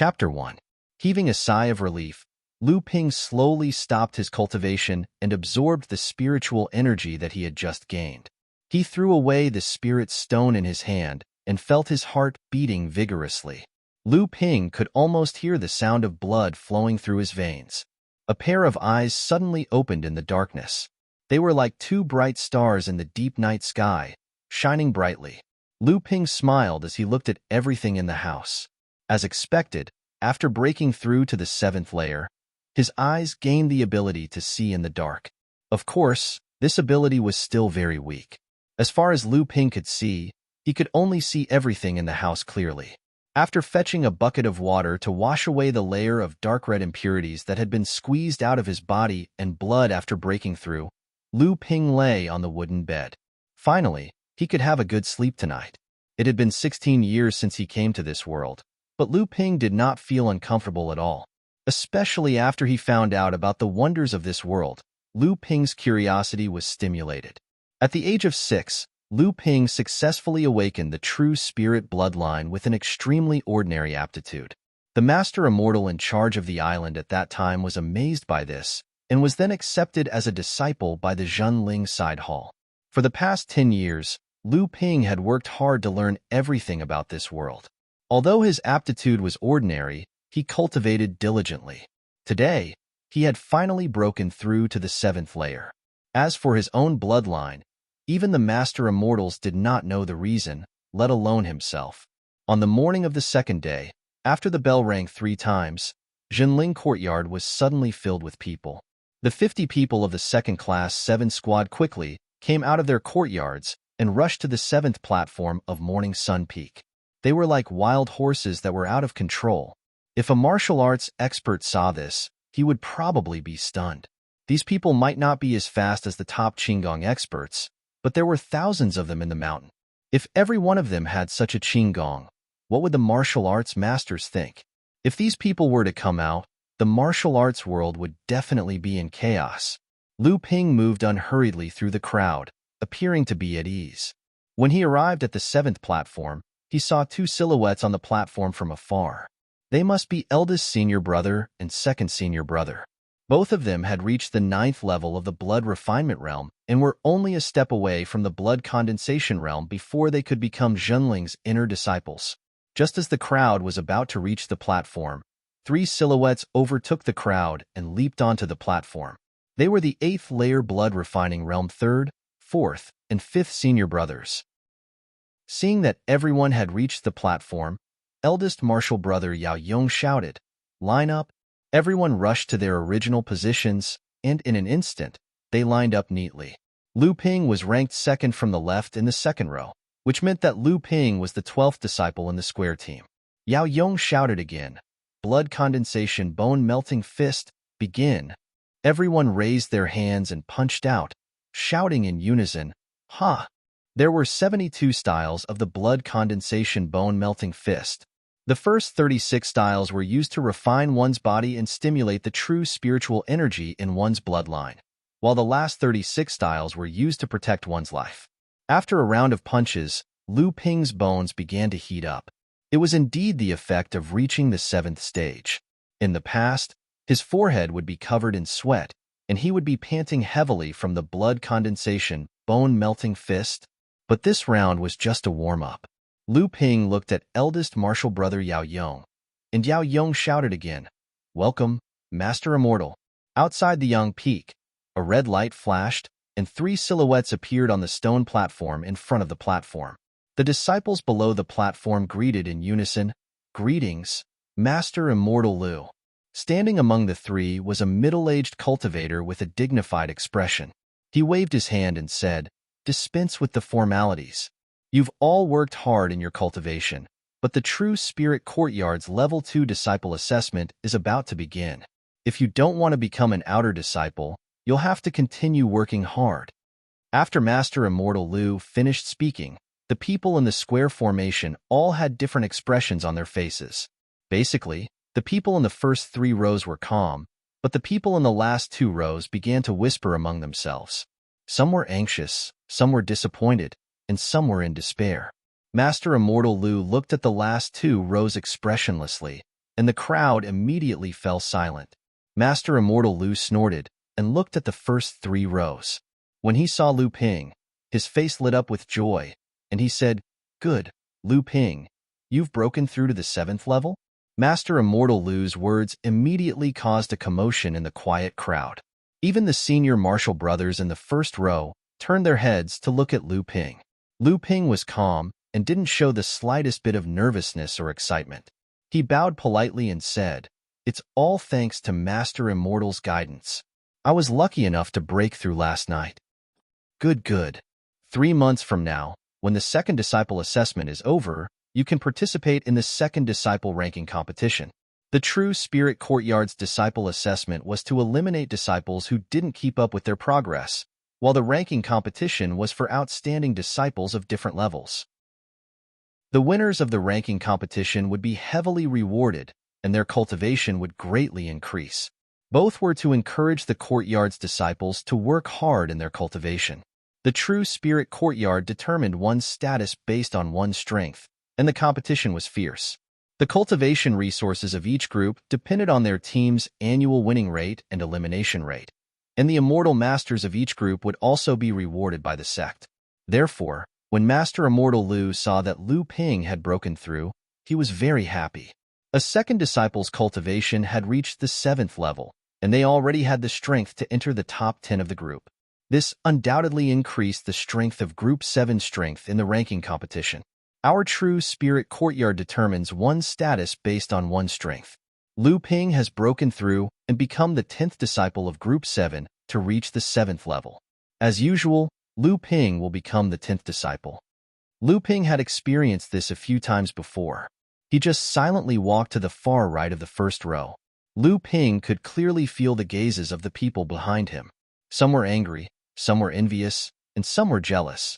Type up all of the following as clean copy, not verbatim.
Chapter 1. Heaving a sigh of relief, Lu Ping slowly stopped his cultivation and absorbed the spiritual energy that he had just gained. He threw away the spirit stone in his hand and felt his heart beating vigorously. Lu Ping could almost hear the sound of blood flowing through his veins. A pair of eyes suddenly opened in the darkness. They were like two bright stars in the deep night sky, shining brightly. Lu Ping smiled as he looked at everything in the house. As expected, after breaking through to the 7th layer, his eyes gained the ability to see in the dark. Of course, this ability was still very weak. As far as Lu Ping could see, he could only see everything in the house clearly. After fetching a bucket of water to wash away the layer of dark red impurities that had been squeezed out of his body and blood after breaking through, Lu Ping lay on the wooden bed. Finally, he could have a good sleep tonight. It had been 16 years since he came to this world, but Lu Ping did not feel uncomfortable at all. Especially after he found out about the wonders of this world, Lu Ping's curiosity was stimulated. At the age of 6, Lu Ping successfully awakened the true spirit bloodline with an extremely ordinary aptitude. The Master Immortal in charge of the island at that time was amazed by this and was then accepted as a disciple by the Zhenling Side Hall. For the past 10 years, Lu Ping had worked hard to learn everything about this world. Although his aptitude was ordinary, he cultivated diligently. Today, he had finally broken through to the 7th layer. As for his own bloodline, even the Master Immortals did not know the reason, let alone himself. On the morning of the 2nd day, after the bell rang 3 times, Zhenling Courtyard was suddenly filled with people. The 50 people of the 2nd Class 7 squad quickly came out of their courtyards and rushed to the 7th platform of Morning Sun Peak. They were like wild horses that were out of control. If a martial arts expert saw this, he would probably be stunned. These people might not be as fast as the top Qigong experts, but there were thousands of them in the mountain. If every one of them had such a Qigong, what would the martial arts masters think? If these people were to come out, the martial arts world would definitely be in chaos. Lu Ping moved unhurriedly through the crowd, appearing to be at ease. When he arrived at the 7th platform, he saw 2 silhouettes on the platform from afar. They must be eldest senior brother and second senior brother. Both of them had reached the 9th level of the blood refinement realm and were only a step away from the blood condensation realm before they could become Zhenling's inner disciples. Just as the crowd was about to reach the platform, 3 silhouettes overtook the crowd and leaped onto the platform. They were the 8th layer blood refining realm 3rd, 4th, and 5th senior brothers. Seeing that everyone had reached the platform, eldest martial brother Yao Yong shouted, "Line up!" Everyone rushed to their original positions, and in an instant, they lined up neatly. Lu Ping was ranked 2nd from the left in the 2nd row, which meant that Lu Ping was the 12th disciple in the square team. Yao Yong shouted again, "Blood condensation bone melting fist, begin!" Everyone raised their hands and punched out, shouting in unison, "Ha!" There were 72 styles of the blood condensation bone melting fist. The first 36 styles were used to refine one's body and stimulate the true spiritual energy in one's bloodline, while the last 36 styles were used to protect one's life. After a round of punches, Lu Ping's bones began to heat up. It was indeed the effect of reaching the 7th stage. In the past, his forehead would be covered in sweat, and he would be panting heavily from the blood condensation bone-melting fist. But this round was just a warm-up. Lu Ping looked at eldest martial brother Yao Yong, and Yao Yong shouted again, "Welcome, Master Immortal." Outside the Yang Peak, a red light flashed, and 3 silhouettes appeared on the stone platform in front of the platform. The disciples below the platform greeted in unison, "Greetings, Master Immortal Lu." Standing among the 3 was a middle-aged cultivator with a dignified expression. He waved his hand and said, "Dispense with the formalities. You've all worked hard in your cultivation, but the True Spirit Courtyard's Level 2 Disciple Assessment is about to begin. If you don't want to become an outer disciple, you'll have to continue working hard." After Master Immortal Lu finished speaking, the people in the square formation all had different expressions on their faces. Basically, the people in the first 3 rows were calm, but the people in the last 2 rows began to whisper among themselves. Some were anxious, some were disappointed, and some were in despair. Master Immortal Lu looked at the last 2 rows expressionlessly, and the crowd immediately fell silent. Master Immortal Lu snorted and looked at the first 3 rows. When he saw Lu Ping, his face lit up with joy, and he said, "Good, Lu Ping, you've broken through to the 7th level?" Master Immortal Lu's words immediately caused a commotion in the quiet crowd. Even the senior martial brothers in the first row turned their heads to look at Lu Ping. Lu Ping was calm and didn't show the slightest bit of nervousness or excitement. He bowed politely and said, "It's all thanks to Master Immortal's guidance. I was lucky enough to break through last night." Good, good. 3 months from now, when the second disciple assessment is over, you can participate in the second disciple ranking competition. The True Spirit Courtyard's disciple assessment was to eliminate disciples who didn't keep up with their progress, while the ranking competition was for outstanding disciples of different levels. The winners of the ranking competition would be heavily rewarded, and their cultivation would greatly increase. Both were to encourage the courtyard's disciples to work hard in their cultivation. The True Spirit Courtyard determined one's status based on one's strength, and the competition was fierce. The cultivation resources of each group depended on their team's annual winning rate and elimination rate, and the immortal masters of each group would also be rewarded by the sect. Therefore, when Master Immortal Lu saw that Lu Ping had broken through, he was very happy. A second disciple's cultivation had reached the 7th level, and they already had the strength to enter the top 10 of the group. This undoubtedly increased the strength of Group 7's strength in the ranking competition. Our True Spirit Courtyard determines one's status based on one's strength. Lu Ping has broken through and become the 10th disciple of Group 7 to reach the 7th level. As usual, Lu Ping will become the 10th disciple. Lu Ping had experienced this a few times before. He just silently walked to the far right of the first row. Lu Ping could clearly feel the gazes of the people behind him. Some were angry, some were envious, and some were jealous.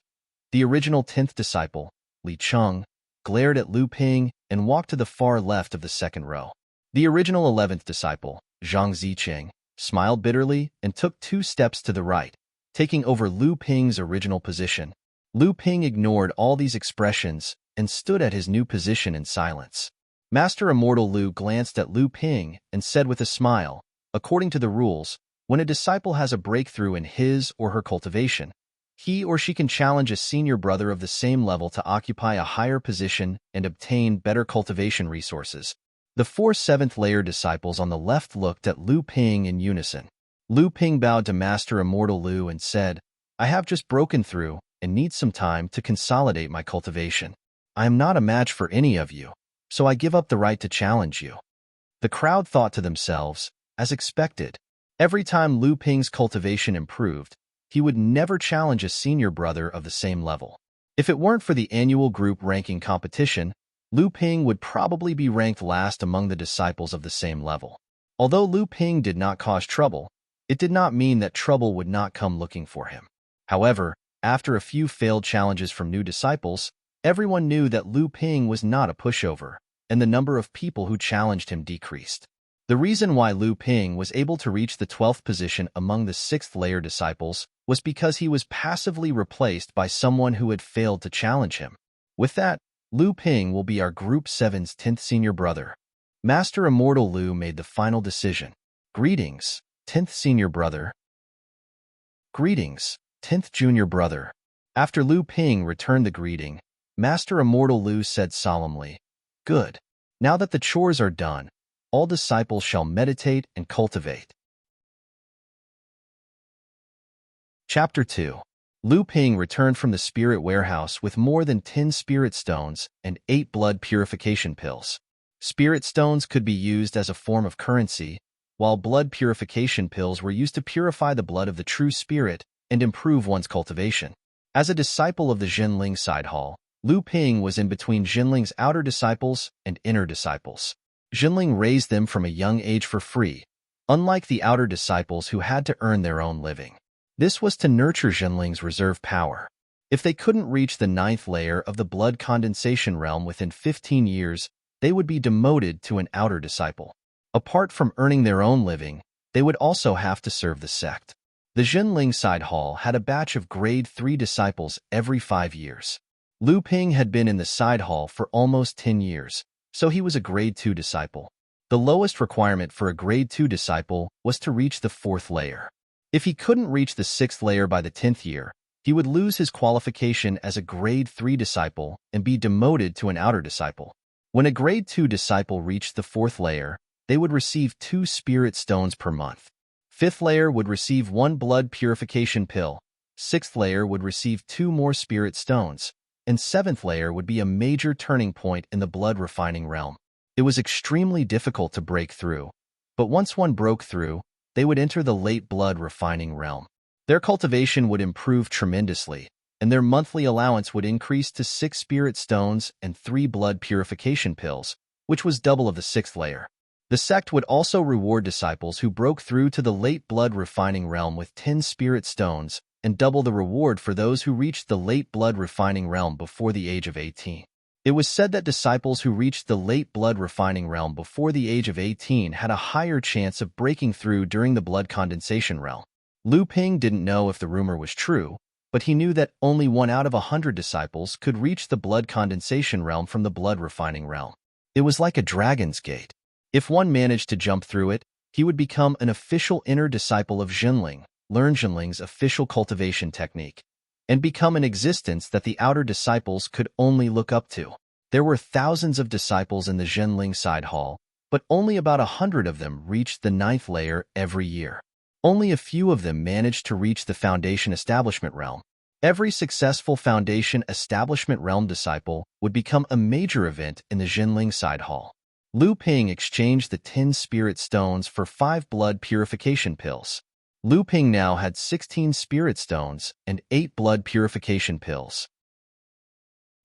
The original 10th disciple, Li Cheng, glared at Lu Ping and walked to the far left of the second row. The original 11th disciple, Zhang Zicheng, smiled bitterly and took 2 steps to the right, taking over Lu Ping's original position. Lu Ping ignored all these expressions and stood at his new position in silence. Master Immortal Lu glanced at Lu Ping and said with a smile, "According to the rules, when a disciple has a breakthrough in his or her cultivation, he or she can challenge a senior brother of the same level to occupy a higher position and obtain better cultivation resources." The 4 7th layer disciples on the left looked at Lu Ping in unison. Lu Ping bowed to Master Immortal Lu and said, "I have just broken through and need some time to consolidate my cultivation. I am not a match for any of you, so I give up the right to challenge you." The crowd thought to themselves, as expected, every time Lu Ping's cultivation improved, he would never challenge a senior brother of the same level. If it weren't for the annual group ranking competition, Lu Ping would probably be ranked last among the disciples of the same level. Although Lu Ping did not cause trouble, it did not mean that trouble would not come looking for him. However, after a few failed challenges from new disciples, everyone knew that Lu Ping was not a pushover, and the number of people who challenged him decreased. The reason why Lu Ping was able to reach the 12th position among the 6th layer disciples was because he was passively replaced by someone who had failed to challenge him. With that, Lu Ping will be our Group 7's 10th senior brother. Master Immortal Lu made the final decision. "Greetings, 10th senior brother." "Greetings, 10th junior brother." After Lu Ping returned the greeting, Master Immortal Lu said solemnly, "Good. Now that the chores are done, all disciples shall meditate and cultivate." Chapter 2. Lu Ping returned from the spirit warehouse with more than 10 spirit stones and 8 blood purification pills. Spirit stones could be used as a form of currency, while blood purification pills were used to purify the blood of the true spirit and improve one's cultivation. As a disciple of the Jinling side hall, Lu Ping was in between Jinling's outer disciples and inner disciples. Jinling raised them from a young age for free, unlike the outer disciples who had to earn their own living. This was to nurture Jinling's reserve power. If they couldn't reach the 9th layer of the blood condensation realm within 15 years, they would be demoted to an outer disciple. Apart from earning their own living, they would also have to serve the sect. The Jinling side hall had a batch of grade 3 disciples every 5 years. Lu Ping had been in the side hall for almost 10 years, so he was a grade 2 disciple. The lowest requirement for a grade 2 disciple was to reach the 4th layer. If he couldn't reach the 6th layer by the 10th year, he would lose his qualification as a grade 3 disciple and be demoted to an outer disciple. When a grade 2 disciple reached the 4th layer, they would receive 2 spirit stones per month. 5th layer would receive 1 blood purification pill, 6th layer would receive 2 more spirit stones, and 7th layer would be a major turning point in the blood refining realm. It was extremely difficult to break through, but once one broke through, they would enter the late blood refining realm. Their cultivation would improve tremendously, and their monthly allowance would increase to 6 spirit stones and 3 blood purification pills, which was double of the 6th layer. The sect would also reward disciples who broke through to the late blood refining realm with 10 spirit stones and double the reward for those who reached the late blood refining realm before the age of 18. It was said that disciples who reached the late blood refining realm before the age of 18 had a higher chance of breaking through during the blood condensation realm. Lu Ping didn't know if the rumor was true, but he knew that only 1 out of 100 disciples could reach the blood condensation realm from the blood refining realm. It was like a dragon's gate. If one managed to jump through it, he would become an official inner disciple of Zhenling, learn Zhenling's official cultivation technique, and become an existence that the outer disciples could only look up to. There were thousands of disciples in the Zhenling side hall, but only about 100 of them reached the 9th layer every year. Only a few of them managed to reach the Foundation Establishment realm. Every successful Foundation Establishment realm disciple would become a major event in the Zhenling side hall. Lu Ping exchanged the 10 spirit stones for 5 blood purification pills. Lu Ping now had 16 spirit stones and 8 blood purification pills.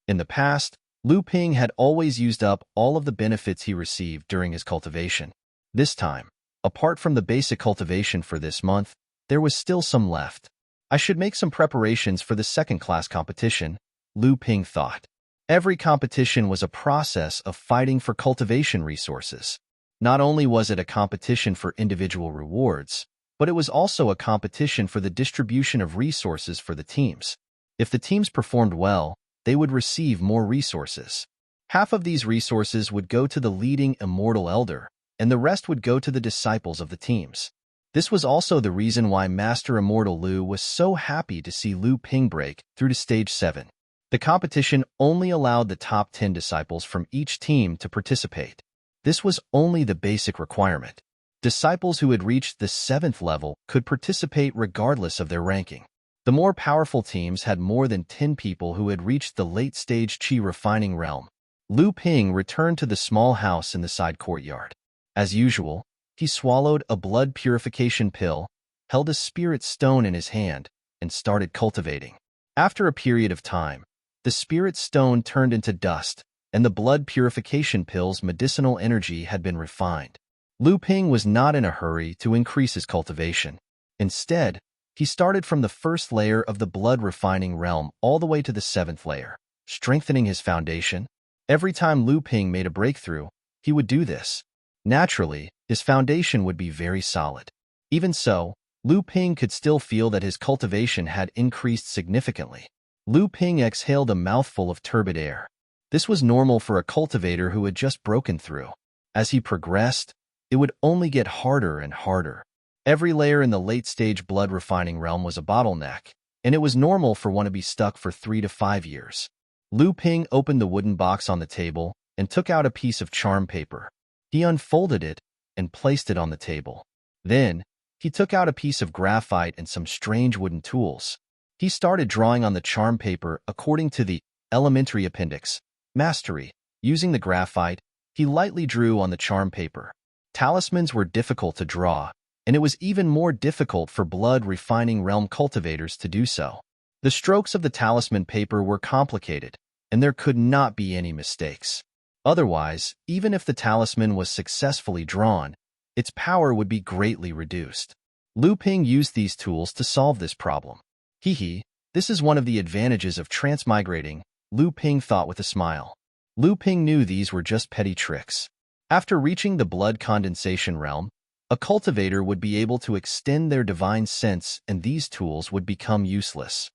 In the past, Lu Ping had always used up all of the benefits he received during his cultivation. This time, apart from the basic cultivation for this month, there was still some left. I should make some preparations for the second-class competition, Lu Ping thought. Every competition was a process of fighting for cultivation resources. Not only was it a competition for individual rewards, but it was also a competition for the distribution of resources for the teams. If the teams performed well, they would receive more resources. Half of these resources would go to the leading immortal elder, and the rest would go to the disciples of the teams. This was also the reason why Master Immortal Lu was so happy to see Lu Ping break through to Stage 7. The competition only allowed the top 10 disciples from each team to participate. This was only the basic requirement. Disciples who had reached the 7th level could participate regardless of their ranking. The more powerful teams had more than 10 people who had reached the late-stage qi refining realm. Lu Ping returned to the small house in the side courtyard. As usual, he swallowed a blood purification pill, held a spirit stone in his hand, and started cultivating. After a period of time, the spirit stone turned into dust, and the blood purification pill's medicinal energy had been refined. Lu Ping was not in a hurry to increase his cultivation. Instead, he started from the 1st layer of the blood refining realm all the way to the 7th layer, strengthening his foundation. Every time Lu Ping made a breakthrough, he would do this. Naturally, his foundation would be very solid. Even so, Lu Ping could still feel that his cultivation had increased significantly. Lu Ping exhaled a mouthful of turbid air. This was normal for a cultivator who had just broken through. As he progressed, it would only get harder and harder. Every layer in the late-stage blood refining realm was a bottleneck, and it was normal for one to be stuck for 3 to 5 years. Lu Ping opened the wooden box on the table and took out a piece of charm paper. He unfolded it and placed it on the table. Then, he took out a piece of graphite and some strange wooden tools. He started drawing on the charm paper according to the elementary appendix, mastery. Using the graphite, he lightly drew on the charm paper. Talismans were difficult to draw, and it was even more difficult for blood refining realm cultivators to do so. The strokes of the talisman paper were complicated, and there could not be any mistakes. Otherwise, even if the talisman was successfully drawn, its power would be greatly reduced. Lu Ping used these tools to solve this problem. This is one of the advantages of transmigrating, Lu Ping thought with a smile. Lu Ping knew these were just petty tricks. After reaching the blood condensation realm, a cultivator would be able to extend their divine sense and these tools would become useless.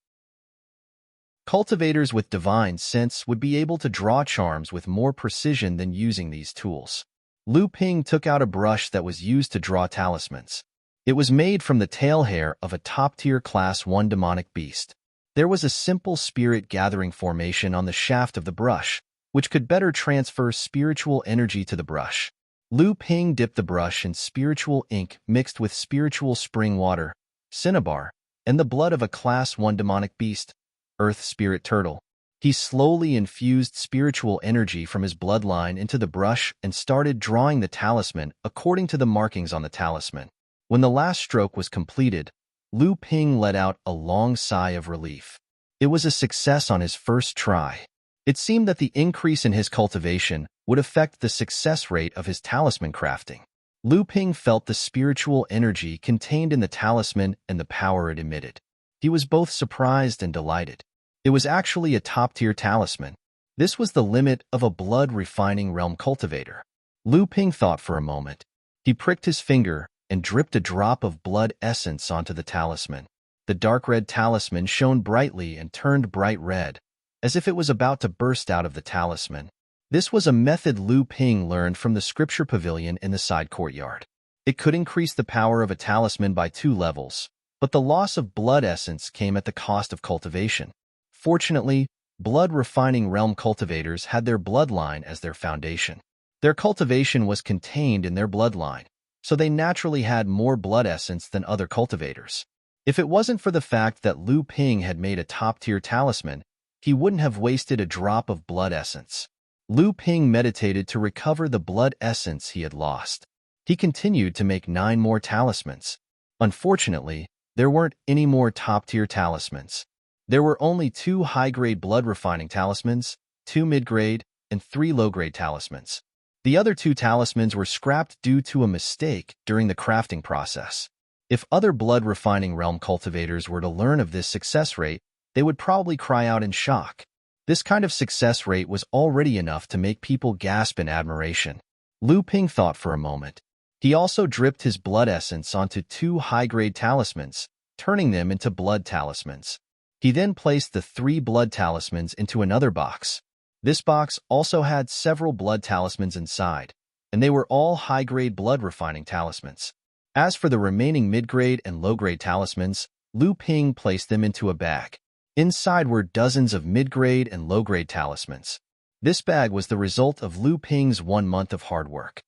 Cultivators with divine sense would be able to draw charms with more precision than using these tools. Lu Ping took out a brush that was used to draw talismans. It was made from the tail hair of a top-tier Class 1 demonic beast. There was a simple spirit-gathering formation on the shaft of the brush, which could better transfer spiritual energy to the brush. Lu Ping dipped the brush in spiritual ink mixed with spiritual spring water, cinnabar, and the blood of a Class 1 demonic beast, Earth Spirit Turtle. He slowly infused spiritual energy from his bloodline into the brush and started drawing the talisman according to the markings on the talisman. When the last stroke was completed, Lu Ping let out a long sigh of relief. It was a success on his first try. It seemed that the increase in his cultivation would affect the success rate of his talisman crafting. Lu Ping felt the spiritual energy contained in the talisman and the power it emitted. He was both surprised and delighted. It was actually a top-tier talisman. This was the limit of a blood-refining realm cultivator. Lu Ping thought for a moment. He pricked his finger and dripped a drop of blood essence onto the talisman. The dark red talisman shone brightly and turned bright red, as if it was about to burst out of the talisman. This was a method Lu Ping learned from the scripture pavilion in the side courtyard. It could increase the power of a talisman by 2 levels, but the loss of blood essence came at the cost of cultivation. Fortunately, blood-refining realm cultivators had their bloodline as their foundation. Their cultivation was contained in their bloodline, so they naturally had more blood essence than other cultivators. If it wasn't for the fact that Lu Ping had made a top-tier talisman, he wouldn't have wasted a drop of blood essence. Lu Ping meditated to recover the blood essence he had lost. He continued to make 9 more talismans. Unfortunately, there weren't any more top-tier talismans. There were only 2 high-grade blood-refining talismans, 2 mid-grade, and 3 low-grade talismans. The other 2 talismans were scrapped due to a mistake during the crafting process. If other blood-refining realm cultivators were to learn of this success rate, they would probably cry out in shock. This kind of success rate was already enough to make people gasp in admiration. Lu Ping thought for a moment. He also dripped his blood essence onto 2 high-grade talismans, turning them into blood talismans. He then placed the 3 blood talismans into another box. This box also had several blood talismans inside, and they were all high-grade blood-refining talismans. As for the remaining mid-grade and low-grade talismans, Lu Ping placed them into a bag. Inside were dozens of mid-grade and low-grade talismans. This bag was the result of Lu Ping's 1 month of hard work.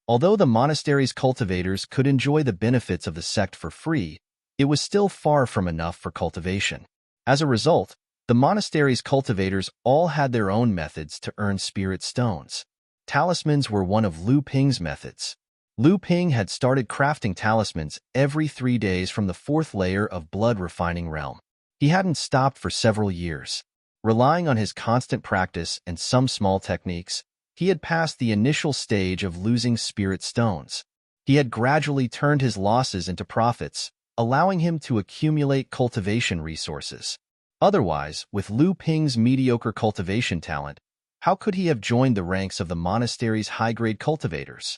Although the monastery's cultivators could enjoy the benefits of the sect for free, it was still far from enough for cultivation. As a result, the monastery's cultivators all had their own methods to earn spirit stones. Talismans were one of Lu Ping's methods. Lu Ping had started crafting talismans every 3 days from the 4th layer of blood-refining realm. He hadn't stopped for several years. Relying on his constant practice and some small techniques, he had passed the initial stage of losing spirit stones. He had gradually turned his losses into profits, allowing him to accumulate cultivation resources. Otherwise, with Lu Ping's mediocre cultivation talent, how could he have joined the ranks of the monastery's high-grade cultivators?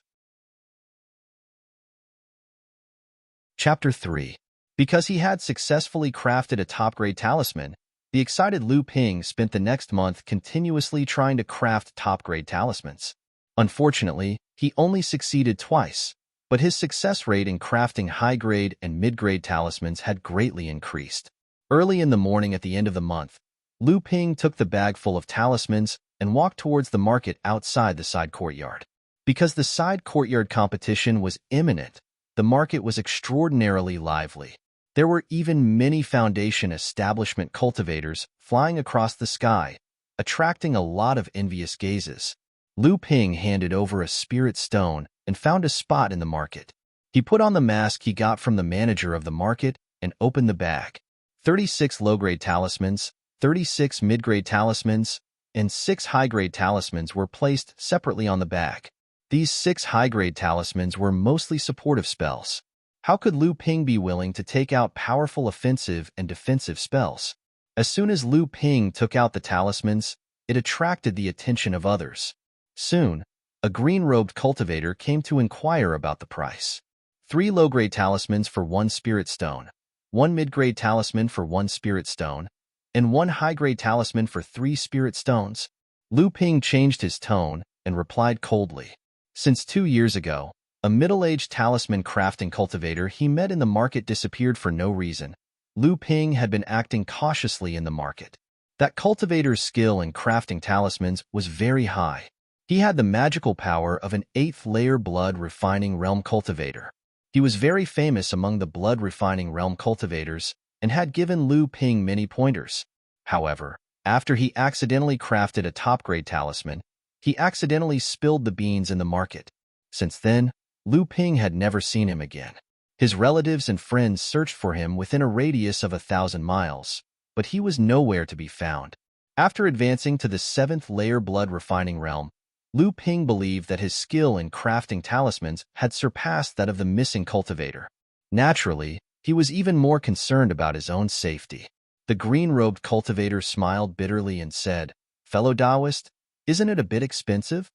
Chapter 3. Because he had successfully crafted a top-grade talisman, the excited Lu Ping spent the next month continuously trying to craft top-grade talismans. Unfortunately, he only succeeded twice, but his success rate in crafting high-grade and mid-grade talismans had greatly increased. Early in the morning at the end of the month, Lu Ping took the bag full of talismans and walked towards the market outside the side courtyard. Because the side courtyard competition was imminent, the market was extraordinarily lively. There were even many foundation establishment cultivators flying across the sky, attracting a lot of envious gazes. Lu Ping handed over a spirit stone and found a spot in the market. He put on the mask he got from the manager of the market and opened the bag. 36 low-grade talismans, 36 mid-grade talismans, and 6 high-grade talismans were placed separately on the bag. These 6 high-grade talismans were mostly supportive spells. How could Lu Ping be willing to take out powerful offensive and defensive spells? As soon as Lu Ping took out the talismans, it attracted the attention of others. Soon, a green-robed cultivator came to inquire about the price. 3 low-grade talismans for 1 spirit stone, 1 mid-grade talisman for 1 spirit stone, and 1 high-grade talisman for 3 spirit stones. Lu Ping changed his tone and replied coldly. Since 2 years ago, a middle-aged talisman crafting cultivator he met in the market disappeared for no reason. Lu Ping had been acting cautiously in the market. That cultivator's skill in crafting talismans was very high. He had the magical power of an 8th-layer blood-refining realm cultivator. He was very famous among the blood-refining realm cultivators and had given Lu Ping many pointers. However, after he accidentally crafted a top-grade talisman, he accidentally spilled the beans in the market. Since then, Lu Ping had never seen him again. His relatives and friends searched for him within a radius of 1,000 miles, but he was nowhere to be found. After advancing to the 7th-layer blood-refining realm, Lu Ping believed that his skill in crafting talismans had surpassed that of the missing cultivator. Naturally, he was even more concerned about his own safety. The green-robed cultivator smiled bitterly and said, "Fellow Taoist, isn't it a bit expensive?"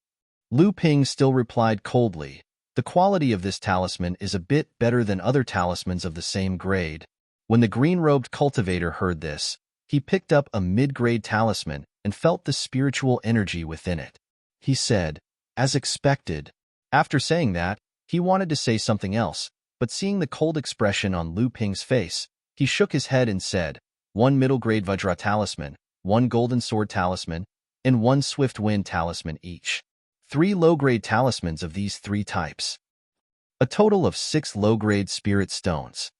Lu Ping still replied coldly, "The quality of this talisman is a bit better than other talismans of the same grade." When the green-robed cultivator heard this, he picked up a mid-grade talisman and felt the spiritual energy within it. He said, "As expected." After saying that, he wanted to say something else, but seeing the cold expression on Lu Ping's face, he shook his head and said, "1 middle-grade Vajra talisman, 1 golden sword talisman, and 1 swift wind talisman each. 3 low-grade talismans of these 3 types. A total of 6 low-grade spirit stones."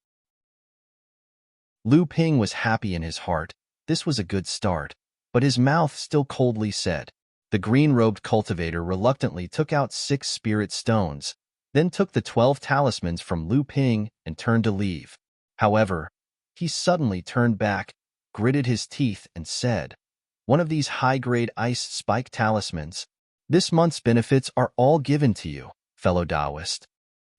Lu Ping was happy in his heart. This was a good start, but his mouth still coldly said. The green-robed cultivator reluctantly took out 6 spirit stones, then took the 12 talismans from Lu Ping and turned to leave. However, he suddenly turned back, gritted his teeth, and said, "One of these high-grade ice spike talismans. This month's benefits are all given to you, fellow Taoist."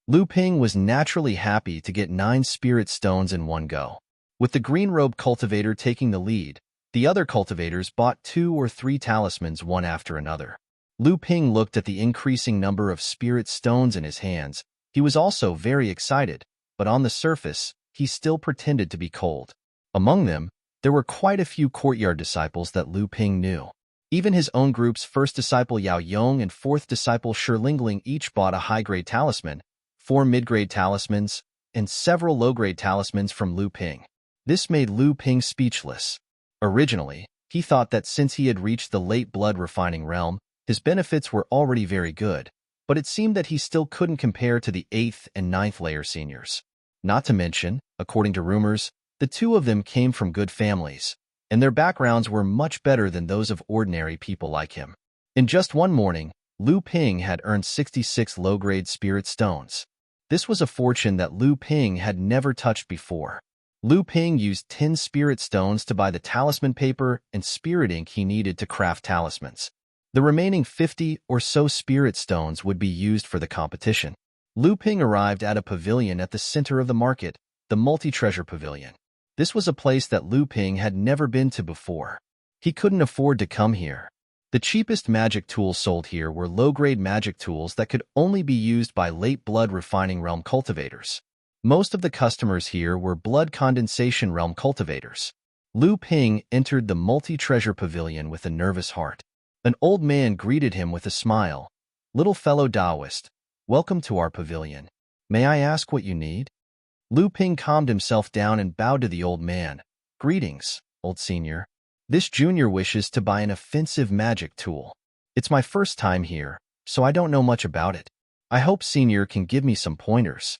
Lu Ping was naturally happy to get 9 spirit stones in one go. With the green-robed cultivator taking the lead, the other cultivators bought 2 or 3 talismans one after another. Lu Ping looked at the increasing number of spirit stones in his hands. He was also very excited, but on the surface, he still pretended to be cold. Among them, there were quite a few courtyard disciples that Lu Ping knew. Even his own group's first disciple Yao Yong and fourth disciple Shi Lingling each bought a high-grade talisman, 4 mid-grade talismans, and several low-grade talismans from Lu Ping. This made Lu Ping speechless. Originally, he thought that since he had reached the late blood-refining realm, his benefits were already very good, but it seemed that he still couldn't compare to the 8th and 9th layer seniors. Not to mention, according to rumors, the 2 of them came from good families, and their backgrounds were much better than those of ordinary people like him. In just one morning, Lu Ping had earned 66 low-grade spirit stones. This was a fortune that Lu Ping had never touched before. Lu Ping used 10 spirit stones to buy the talisman paper and spirit ink he needed to craft talismans. The remaining 50 or so spirit stones would be used for the competition. Lu Ping arrived at a pavilion at the center of the market, the multi-treasure pavilion. This was a place that Lu Ping had never been to before. He couldn't afford to come here. The cheapest magic tools sold here were low-grade magic tools that could only be used by late blood refining realm cultivators. Most of the customers here were blood condensation realm cultivators. Lu Ping entered the multi-treasure pavilion with a nervous heart. An old man greeted him with a smile. "Little fellow Taoist, welcome to our pavilion. May I ask what you need?" Lu Ping calmed himself down and bowed to the old man. "Greetings, old senior. This junior wishes to buy an offensive magic tool. It's my first time here, so I don't know much about it. I hope senior can give me some pointers."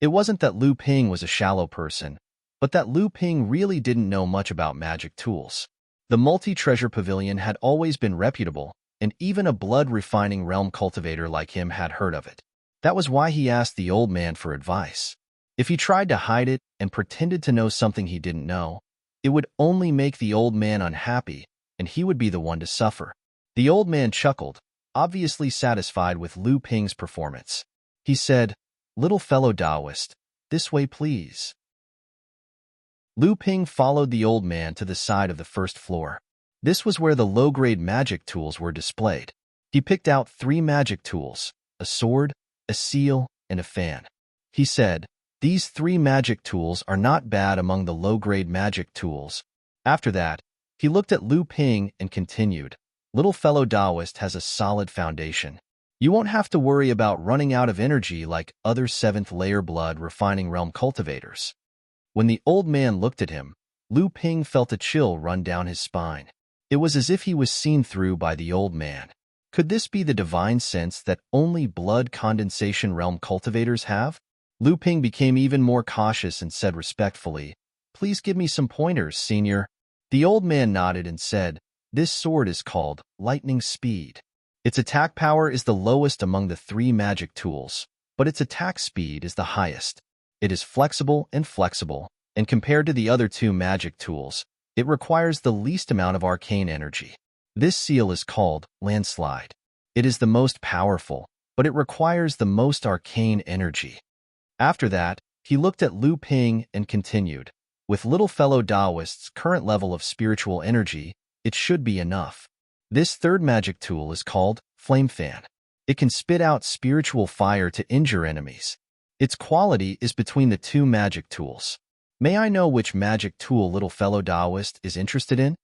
It wasn't that Lu Ping was a shallow person, but that Lu Ping really didn't know much about magic tools. The multi-treasure pavilion had always been reputable, and even a blood-refining realm cultivator like him had heard of it. That was why he asked the old man for advice. If he tried to hide it and pretended to know something he didn't know, it would only make the old man unhappy, and he would be the one to suffer. The old man chuckled, obviously satisfied with Lu Ping's performance. He said, "Little fellow Taoist, this way please." Lu Ping followed the old man to the side of the first floor. This was where the low-grade magic tools were displayed. He picked out 3 magic tools, a sword, a seal, and a fan. He said, "These 3 magic tools are not bad among the low-grade magic tools." After that, he looked at Lu Ping and continued, Little fellow Taoist has a solid foundation. You won't have to worry about running out of energy like other 7th layer blood refining realm cultivators. When the old man looked at him, Lu Ping felt a chill run down his spine. It was as if he was seen through by the old man. Could this be the divine sense that only blood condensation realm cultivators have? Lu Ping became even more cautious and said respectfully, "Please give me some pointers, senior." The old man nodded and said, "This sword is called Lightning Speed. Its attack power is the lowest among the 3 magic tools, but its attack speed is the highest. It is flexible, and compared to the other 2 magic tools, it requires the least amount of arcane energy. This seal is called Landslide. It is the most powerful, but it requires the most arcane energy." After that, he looked at Lu Ping and continued, "With little fellow Taoist's current level of spiritual energy, it should be enough. This 3rd magic tool is called Flame Fan. It can spit out spiritual fire to injure enemies. Its quality is between the 2 magic tools. May I know which magic tool little fellow Taoist is interested in?"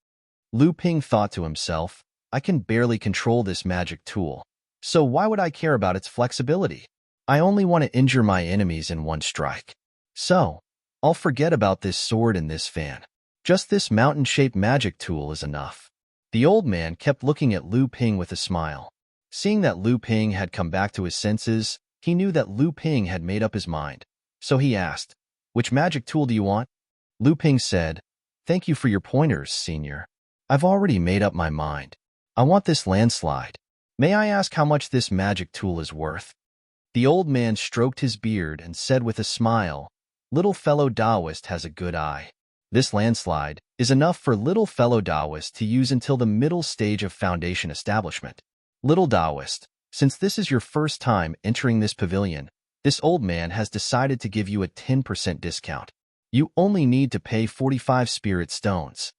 Lu Ping thought to himself, "I can barely control this magic tool, so why would I care about its flexibility? I only want to injure my enemies in one strike. So, I'll forget about this sword and this fan. Just this mountain-shaped magic tool is enough." The old man kept looking at Lu Ping with a smile. Seeing that Lu Ping had come back to his senses, he knew that Lu Ping had made up his mind. So he asked, "Which magic tool do you want?" Lu Ping said, "Thank you for your pointers, senior. I've already made up my mind. I want this landslide. May I ask how much this magic tool is worth?" The old man stroked his beard and said with a smile, "Little fellow Taoist has a good eye. This landslide is enough for little fellow Taoist to use until the middle stage of foundation establishment. Little Taoist, since this is your first time entering this pavilion, this old man has decided to give you a 10% discount. You only need to pay 45 spirit stones."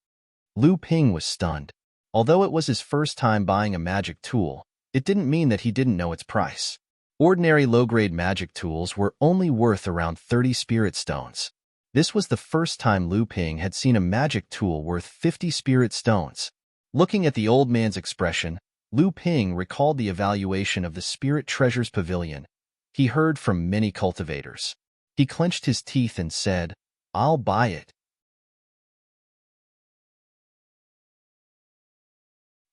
Lu Ping was stunned. Although it was his first time buying a magic tool, it didn't mean that he didn't know its price. Ordinary low-grade magic tools were only worth around 30 spirit stones. This was the first time Lu Ping had seen a magic tool worth 50 spirit stones. Looking at the old man's expression, Lu Ping recalled the evaluation of the Spirit Treasures Pavilion he heard from many cultivators. He clenched his teeth and said, "I'll buy it."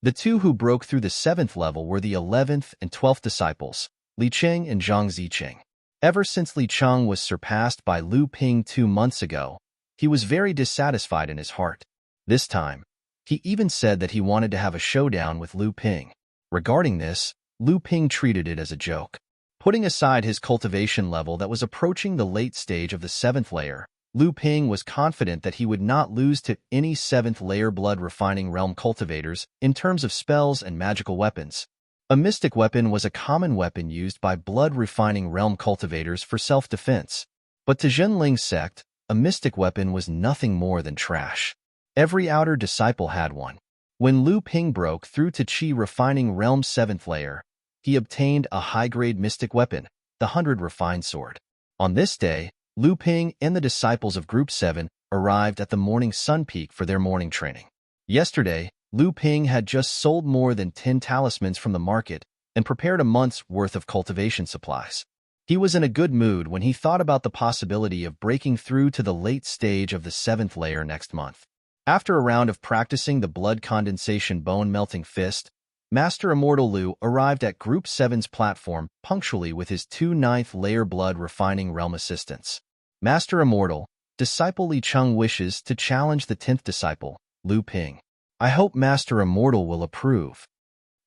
The 2 who broke through the 7th level were the 11th and 12th disciples, Li Cheng and Zhang Zicheng. Ever since Li Cheng was surpassed by Lu Ping 2 months ago, he was very dissatisfied in his heart. This time, he even said that he wanted to have a showdown with Lu Ping. Regarding this, Lu Ping treated it as a joke. Putting aside his cultivation level that was approaching the late stage of the 7th layer, Lu Ping was confident that he would not lose to any 7th layer blood refining realm cultivators in terms of spells and magical weapons. A mystic weapon was a common weapon used by blood-refining realm cultivators for self-defense. But to Zhenling's sect, a mystic weapon was nothing more than trash. Every outer disciple had one. When Lu Ping broke through to Qi refining realm 7th layer, he obtained a high-grade mystic weapon, the 100 refined sword. On this day, Lu Ping and the disciples of Group 7 arrived at the morning sun peak for their morning training. Yesterday, Lu Ping had just sold more than 10 talismans from the market and prepared a month's worth of cultivation supplies. He was in a good mood when he thought about the possibility of breaking through to the late stage of the 7th layer next month. After a round of practicing the blood condensation bone-melting fist, Master Immortal Lu arrived at Group 7's platform punctually with his 2 9th layer blood refining realm assistants. Master Immortal, Disciple Li Cheng wishes to challenge the 10th disciple, Lu Ping. I hope Master Immortal will approve.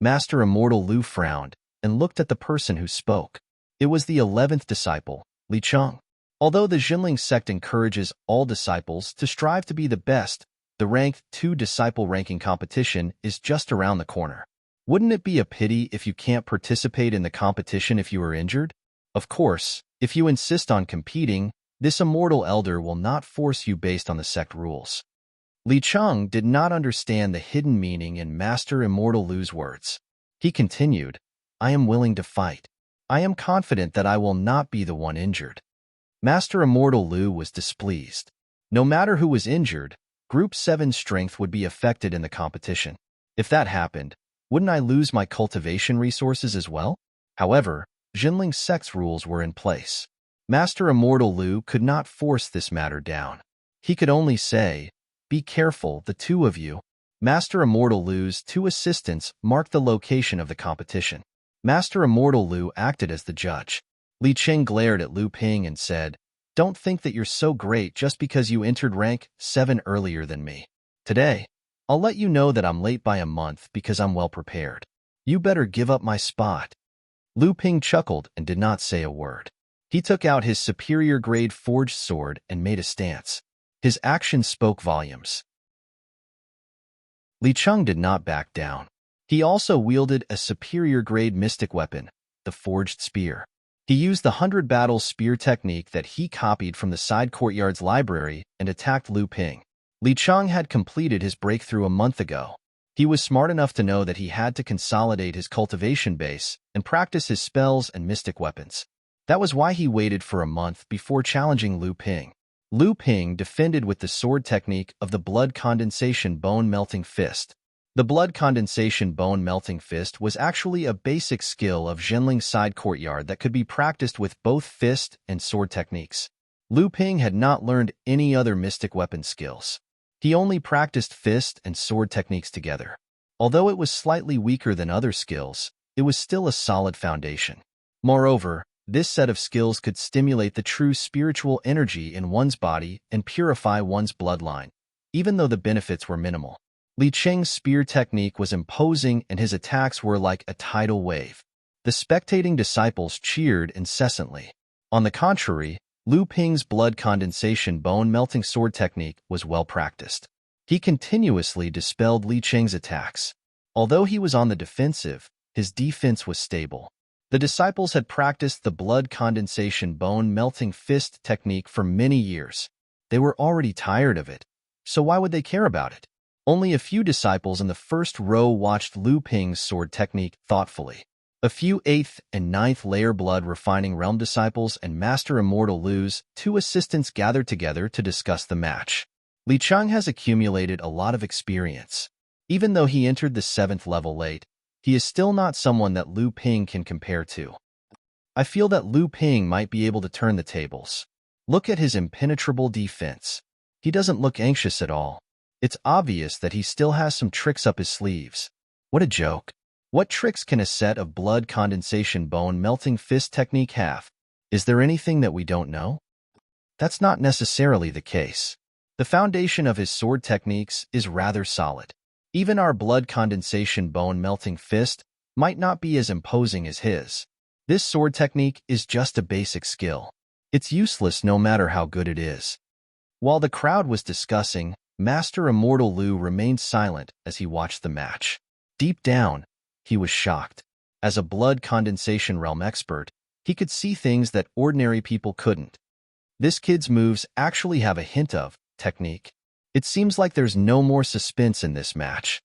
Master Immortal Lu frowned and looked at the person who spoke. It was the 11th disciple, Li Cheng. Although the Jinling sect encourages all disciples to strive to be the best, the ranked 2 disciple ranking competition is just around the corner. Wouldn't it be a pity if you can't participate in the competition if you are injured? Of course, if you insist on competing, this immortal elder will not force you based on the sect rules. Li Cheng did not understand the hidden meaning in Master Immortal Lu's words. He continued, I am willing to fight. I am confident that I will not be the one injured. Master Immortal Lu was displeased. No matter who was injured, Group 7's strength would be affected in the competition. If that happened, Wouldn't I lose my cultivation resources as well? However, Jinling's sex rules were in place. Master Immortal Lu could not force this matter down. He could only say, "Be careful, the two of you." Master Immortal Lu's two assistants marked the location of the competition. Master Immortal Lu acted as the judge. Li Qing glared at Lu Ping and said, "Don't think that you're so great just because you entered rank 7 earlier than me. Today, I'll let you know that I'm late by a month because I'm well prepared. You better give up my spot." Lu Ping chuckled and did not say a word. He took out his superior-grade forged sword and made a stance. His actions spoke volumes. Li Cheng did not back down. He also wielded a superior-grade mystic weapon, the forged spear. He used the 100 battle spear technique that he copied from the side courtyard's library and attacked Lu Ping. Li Cheng had completed his breakthrough a month ago. He was smart enough to know that he had to consolidate his cultivation base and practice his spells and mystic weapons. That was why he waited for a month before challenging Lu Ping. Lu Ping defended with the sword technique of the blood condensation bone-melting fist. The blood condensation bone-melting fist was actually a basic skill of Jinling's side courtyard that could be practiced with both fist and sword techniques. Lu Ping had not learned any other mystic weapon skills. He only practiced fist and sword techniques together. Although it was slightly weaker than other skills, it was still a solid foundation. Moreover, this set of skills could stimulate the true spiritual energy in one's body and purify one's bloodline, even though the benefits were minimal. Li Qing's spear technique was imposing and his attacks were like a tidal wave. The spectating disciples cheered incessantly. On the contrary, Lu Ping's blood condensation bone-melting sword technique was well practiced. He continuously dispelled Li Qing's attacks. Although he was on the defensive, his defense was stable. The disciples had practiced the blood condensation bone-melting fist technique for many years. They were already tired of it, so why would they care about it? Only a few disciples in the first row watched Lu Ping's sword technique thoughtfully. A few 8th and 9th layer blood refining realm disciples and Master Immortal Lu's two assistants gathered together to discuss the match. Li Cheng has accumulated a lot of experience. Even though he entered the 7th level late, he is still not someone that Lu Ping can compare to. I feel that Lu Ping might be able to turn the tables. Look at his impenetrable defense. He doesn't look anxious at all. It's obvious that he still has some tricks up his sleeves. What a joke. What tricks can a set of blood condensation bone-melting fist technique have? Is there anything that we don't know? That's not necessarily the case. The foundation of his sword techniques is rather solid. Even our blood condensation bone-melting fist might not be as imposing as his. This sword technique is just a basic skill. It's useless no matter how good it is. While the crowd was discussing, Master Immortal Lu remained silent as he watched the match. Deep down, he was shocked. As a blood condensation realm expert, he could see things that ordinary people couldn't. This kid's moves actually have a hint of technique. It seems like there's no more suspense in this match.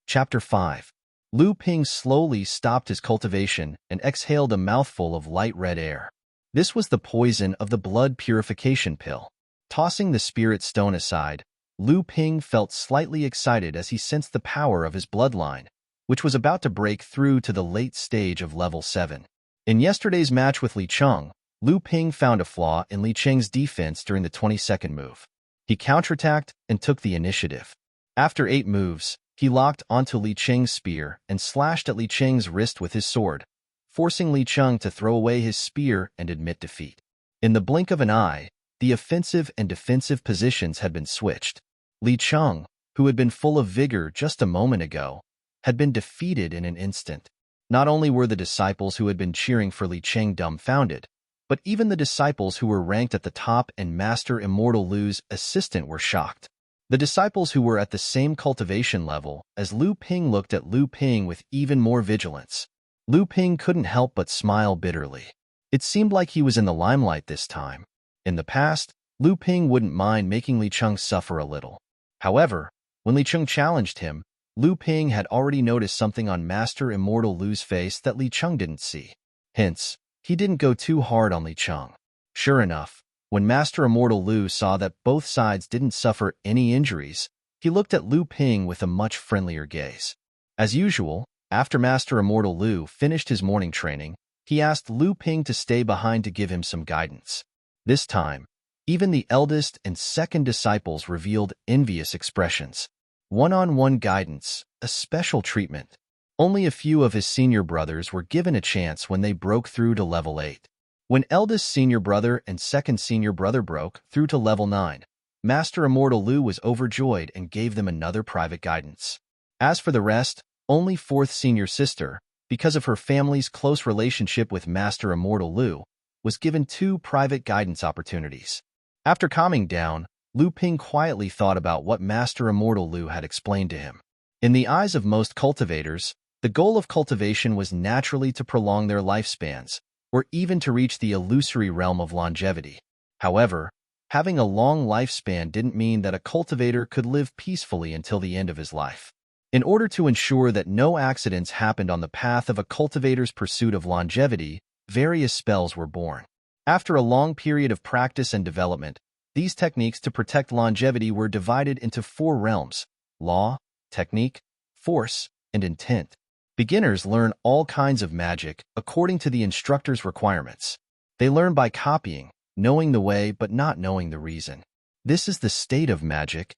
Chapter 5. Lu Ping slowly stopped his cultivation and exhaled a mouthful of light red air. This was the poison of the blood purification pill. Tossing the spirit stone aside, Lu Ping felt slightly excited as he sensed the power of his bloodline, which was about to break through to the late stage of level 7. In yesterday's match with Li Cheng, Lu Ping found a flaw in Li Cheng's defense during the 22nd move. He counterattacked and took the initiative. After 8 moves, he locked onto Li Cheng's spear and slashed at Li Cheng's wrist with his sword, forcing Li Cheng to throw away his spear and admit defeat. In the blink of an eye, the offensive and defensive positions had been switched. Li Cheng, who had been full of vigor just a moment ago, had been defeated in an instant. Not only were the disciples who had been cheering for Li Cheng dumbfounded, but even the disciples who were ranked at the top and Master Immortal Lu's assistant were shocked. The disciples who were at the same cultivation level as Lu Ping looked at Lu Ping with even more vigilance. Lu Ping couldn't help but smile bitterly. It seemed like he was in the limelight this time. In the past, Lu Ping wouldn't mind making Li Cheng suffer a little. However, when Li Cheng challenged him, Lu Ping had already noticed something on Master Immortal Lu's face that Li Cheng didn't see. Hence, he didn't go too hard on Li Cheng. Sure enough, when Master Immortal Lu saw that both sides didn't suffer any injuries, He looked at Lu Ping with a much friendlier gaze. As usual, after Master Immortal Lu finished his morning training, he asked Lu Ping to stay behind to give him some guidance. This time, even the eldest and second disciples revealed envious expressions. One-on-one guidance, a special treatment. Only a few of his senior brothers were given a chance when they broke through to level 8. When eldest senior brother and second senior brother broke through to level 9, Master Immortal Lu was overjoyed and gave them another private guidance. As for the rest, only fourth senior sister, because of her family's close relationship with Master Immortal Lu, was given 2 private guidance opportunities. After calming down, Lu Ping quietly thought about what Master Immortal Lu had explained to him. In the eyes of most cultivators, the goal of cultivation was naturally to prolong their lifespans, or even to reach the illusory realm of longevity. However, having a long lifespan didn't mean that a cultivator could live peacefully until the end of his life. In order to ensure that no accidents happened on the path of a cultivator's pursuit of longevity, various spells were born. After a long period of practice and development, these techniques to protect longevity were divided into 4 realms: law, technique, force, and intent. Beginners learn all kinds of magic according to the instructor's requirements. They learn by copying, knowing the way but not knowing the reason. This is the state of magic.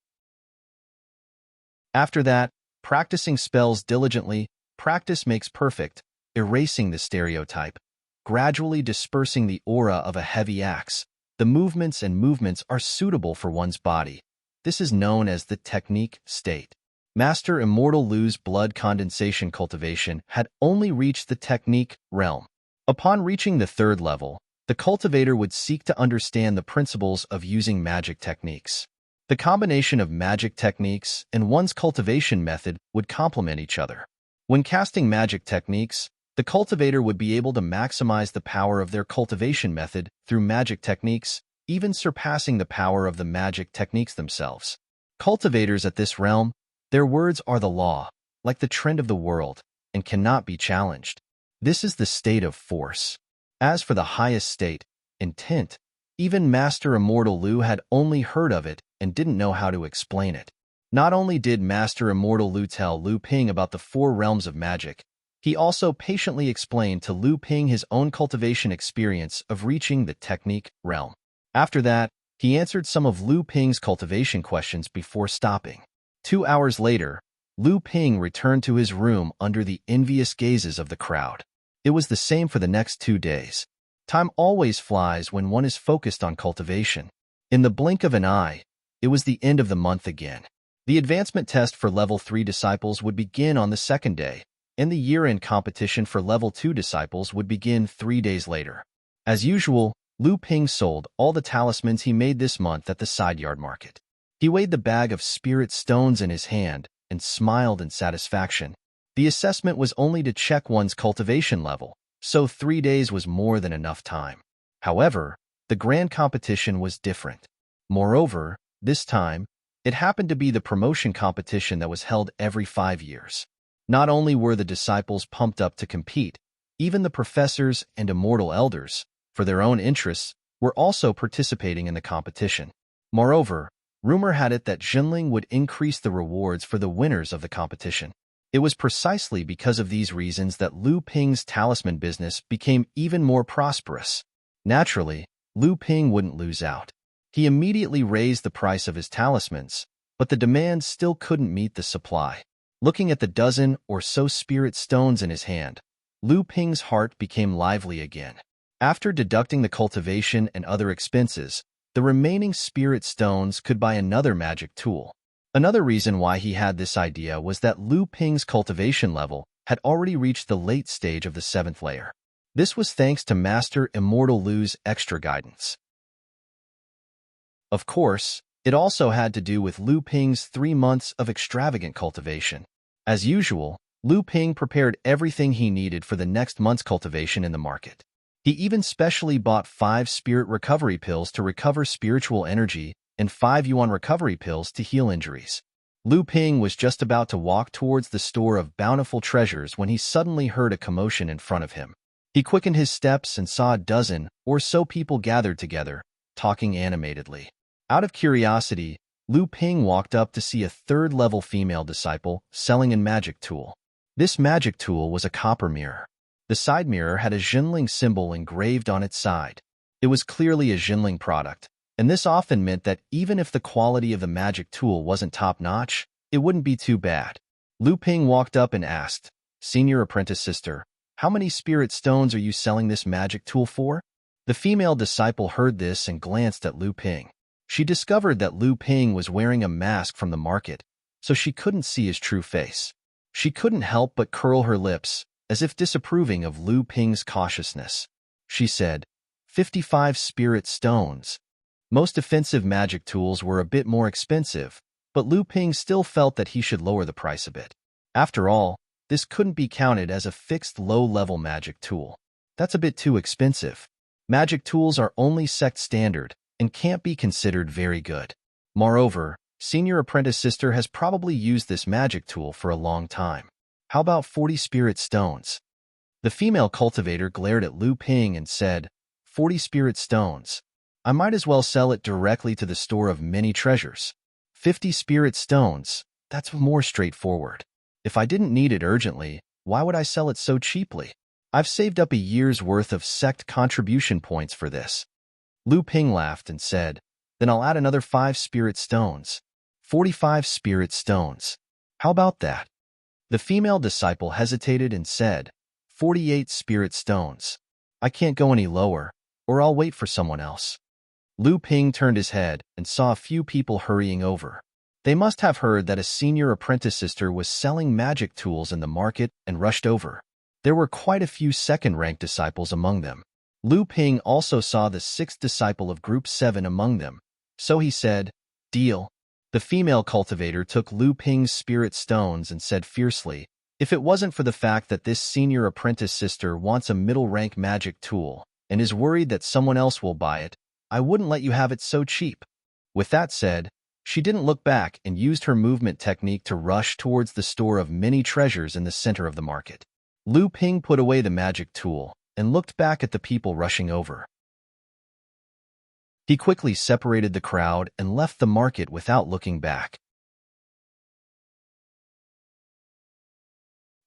After that, practicing spells diligently, practice makes perfect, erasing the stereotype, gradually dispersing the aura of a heavy axe. The movements are suitable for one's body. This is known as the technique state. Master Immortal Lu's blood condensation cultivation had only reached the technique realm. Upon reaching the 3rd level, the cultivator would seek to understand the principles of using magic techniques. The combination of magic techniques and one's cultivation method would complement each other. When casting magic techniques, the cultivator would be able to maximize the power of their cultivation method through magic techniques, even surpassing the power of the magic techniques themselves. Cultivators at this realm, their words are the law, like the trend of the world, and cannot be challenged. This is the state of force. As for the highest state, intent, even Master Immortal Lu had only heard of it and didn't know how to explain it. Not only did Master Immortal Lu tell Lu Ping about the 4 realms of magic, he also patiently explained to Lu Ping his own cultivation experience of reaching the technique realm. After that, he answered some of Lu Ping's cultivation questions before stopping. 2 hours later, Lu Ping returned to his room under the envious gazes of the crowd. It was the same for the next 2 days. Time always flies when one is focused on cultivation. In the blink of an eye, it was the end of the month again. The advancement test for level 3 disciples would begin on the 2nd day, and the year-end competition for level 2 disciples would begin 3 days later. As usual, Lu Ping sold all the talismans he made this month at the side yard market. He weighed the bag of spirit stones in his hand and smiled in satisfaction. The assessment was only to check one's cultivation level, so 3 days was more than enough time. However, the grand competition was different. Moreover, this time, it happened to be the promotion competition that was held every 5 years. Not only were the disciples pumped up to compete, even the professors and immortal elders, for their own interests, were also participating in the competition. Moreover, rumor had it that Jinling would increase the rewards for the winners of the competition. It was precisely because of these reasons that Lu Ping's talisman business became even more prosperous. Naturally, Lu Ping wouldn't lose out. He immediately raised the price of his talismans, but the demand still couldn't meet the supply. Looking at the dozen or so spirit stones in his hand, Lu Ping's heart became lively again. After deducting the cultivation and other expenses, the remaining spirit stones could buy another magic tool. Another reason why he had this idea was that Lu Ping's cultivation level had already reached the late stage of the 7th layer. This was thanks to Master Immortal Lu's extra guidance. Of course, it also had to do with Lu Ping's 3 months of extravagant cultivation. As usual, Lu Ping prepared everything he needed for the next month's cultivation in the market. He even specially bought 5 spirit recovery pills to recover spiritual energy and 5 yuan recovery pills to heal injuries. Lu Ping was just about to walk towards the store of bountiful treasures when he suddenly heard a commotion in front of him. He quickened his steps and saw a dozen or so people gathered together, talking animatedly. Out of curiosity, Lu Ping walked up to see a third-level female disciple selling a magic tool. This magic tool was a copper mirror. The side mirror had a Jinling symbol engraved on its side. It was clearly a Jinling product, and this often meant that even if the quality of the magic tool wasn't top-notch, it wouldn't be too bad. Lu Ping walked up and asked, "Senior apprentice sister, how many spirit stones are you selling this magic tool for?" The female disciple heard this and glanced at Lu Ping. She discovered that Lu Ping was wearing a mask from the market, so she couldn't see his true face. She couldn't help but curl her lips, as if disapproving of Lu Ping's cautiousness. She said, 55 spirit stones. Most offensive magic tools were a bit more expensive, but Lu Ping still felt that he should lower the price a bit. After all, this couldn't be counted as a fixed low-level magic tool. That's a bit too expensive. Magic tools are only sect standard and can't be considered very good. Moreover, Senior Apprentice Sister has probably used this magic tool for a long time. How about 40 spirit stones? The female cultivator glared at Lu Ping and said, 40 spirit stones. I might as well sell it directly to the store of many treasures. 50 spirit stones, that's more straightforward. If I didn't need it urgently, why would I sell it so cheaply? I've saved up a year's worth of sect contribution points for this. Lu Ping laughed and said, then I'll add another 5 spirit stones. 45 spirit stones. How about that? The female disciple hesitated and said, 48 spirit stones. I can't go any lower, or I'll wait for someone else. Lu Ping turned his head and saw a few people hurrying over. They must have heard that a senior apprentice sister was selling magic tools in the market and rushed over. There were quite a few second-rank disciples among them. Lu Ping also saw the 6th disciple of Group 7 among them, so he said, deal. The female cultivator took Lu Ping's spirit stones and said fiercely, if it wasn't for the fact that this senior apprentice sister wants a middle-rank magic tool and is worried that someone else will buy it, I wouldn't let you have it so cheap. With that said, she didn't look back and used her movement technique to rush towards the store of many treasures in the center of the market. Lu Ping put away the magic tool and looked back at the people rushing over. He quickly separated the crowd and left the market without looking back.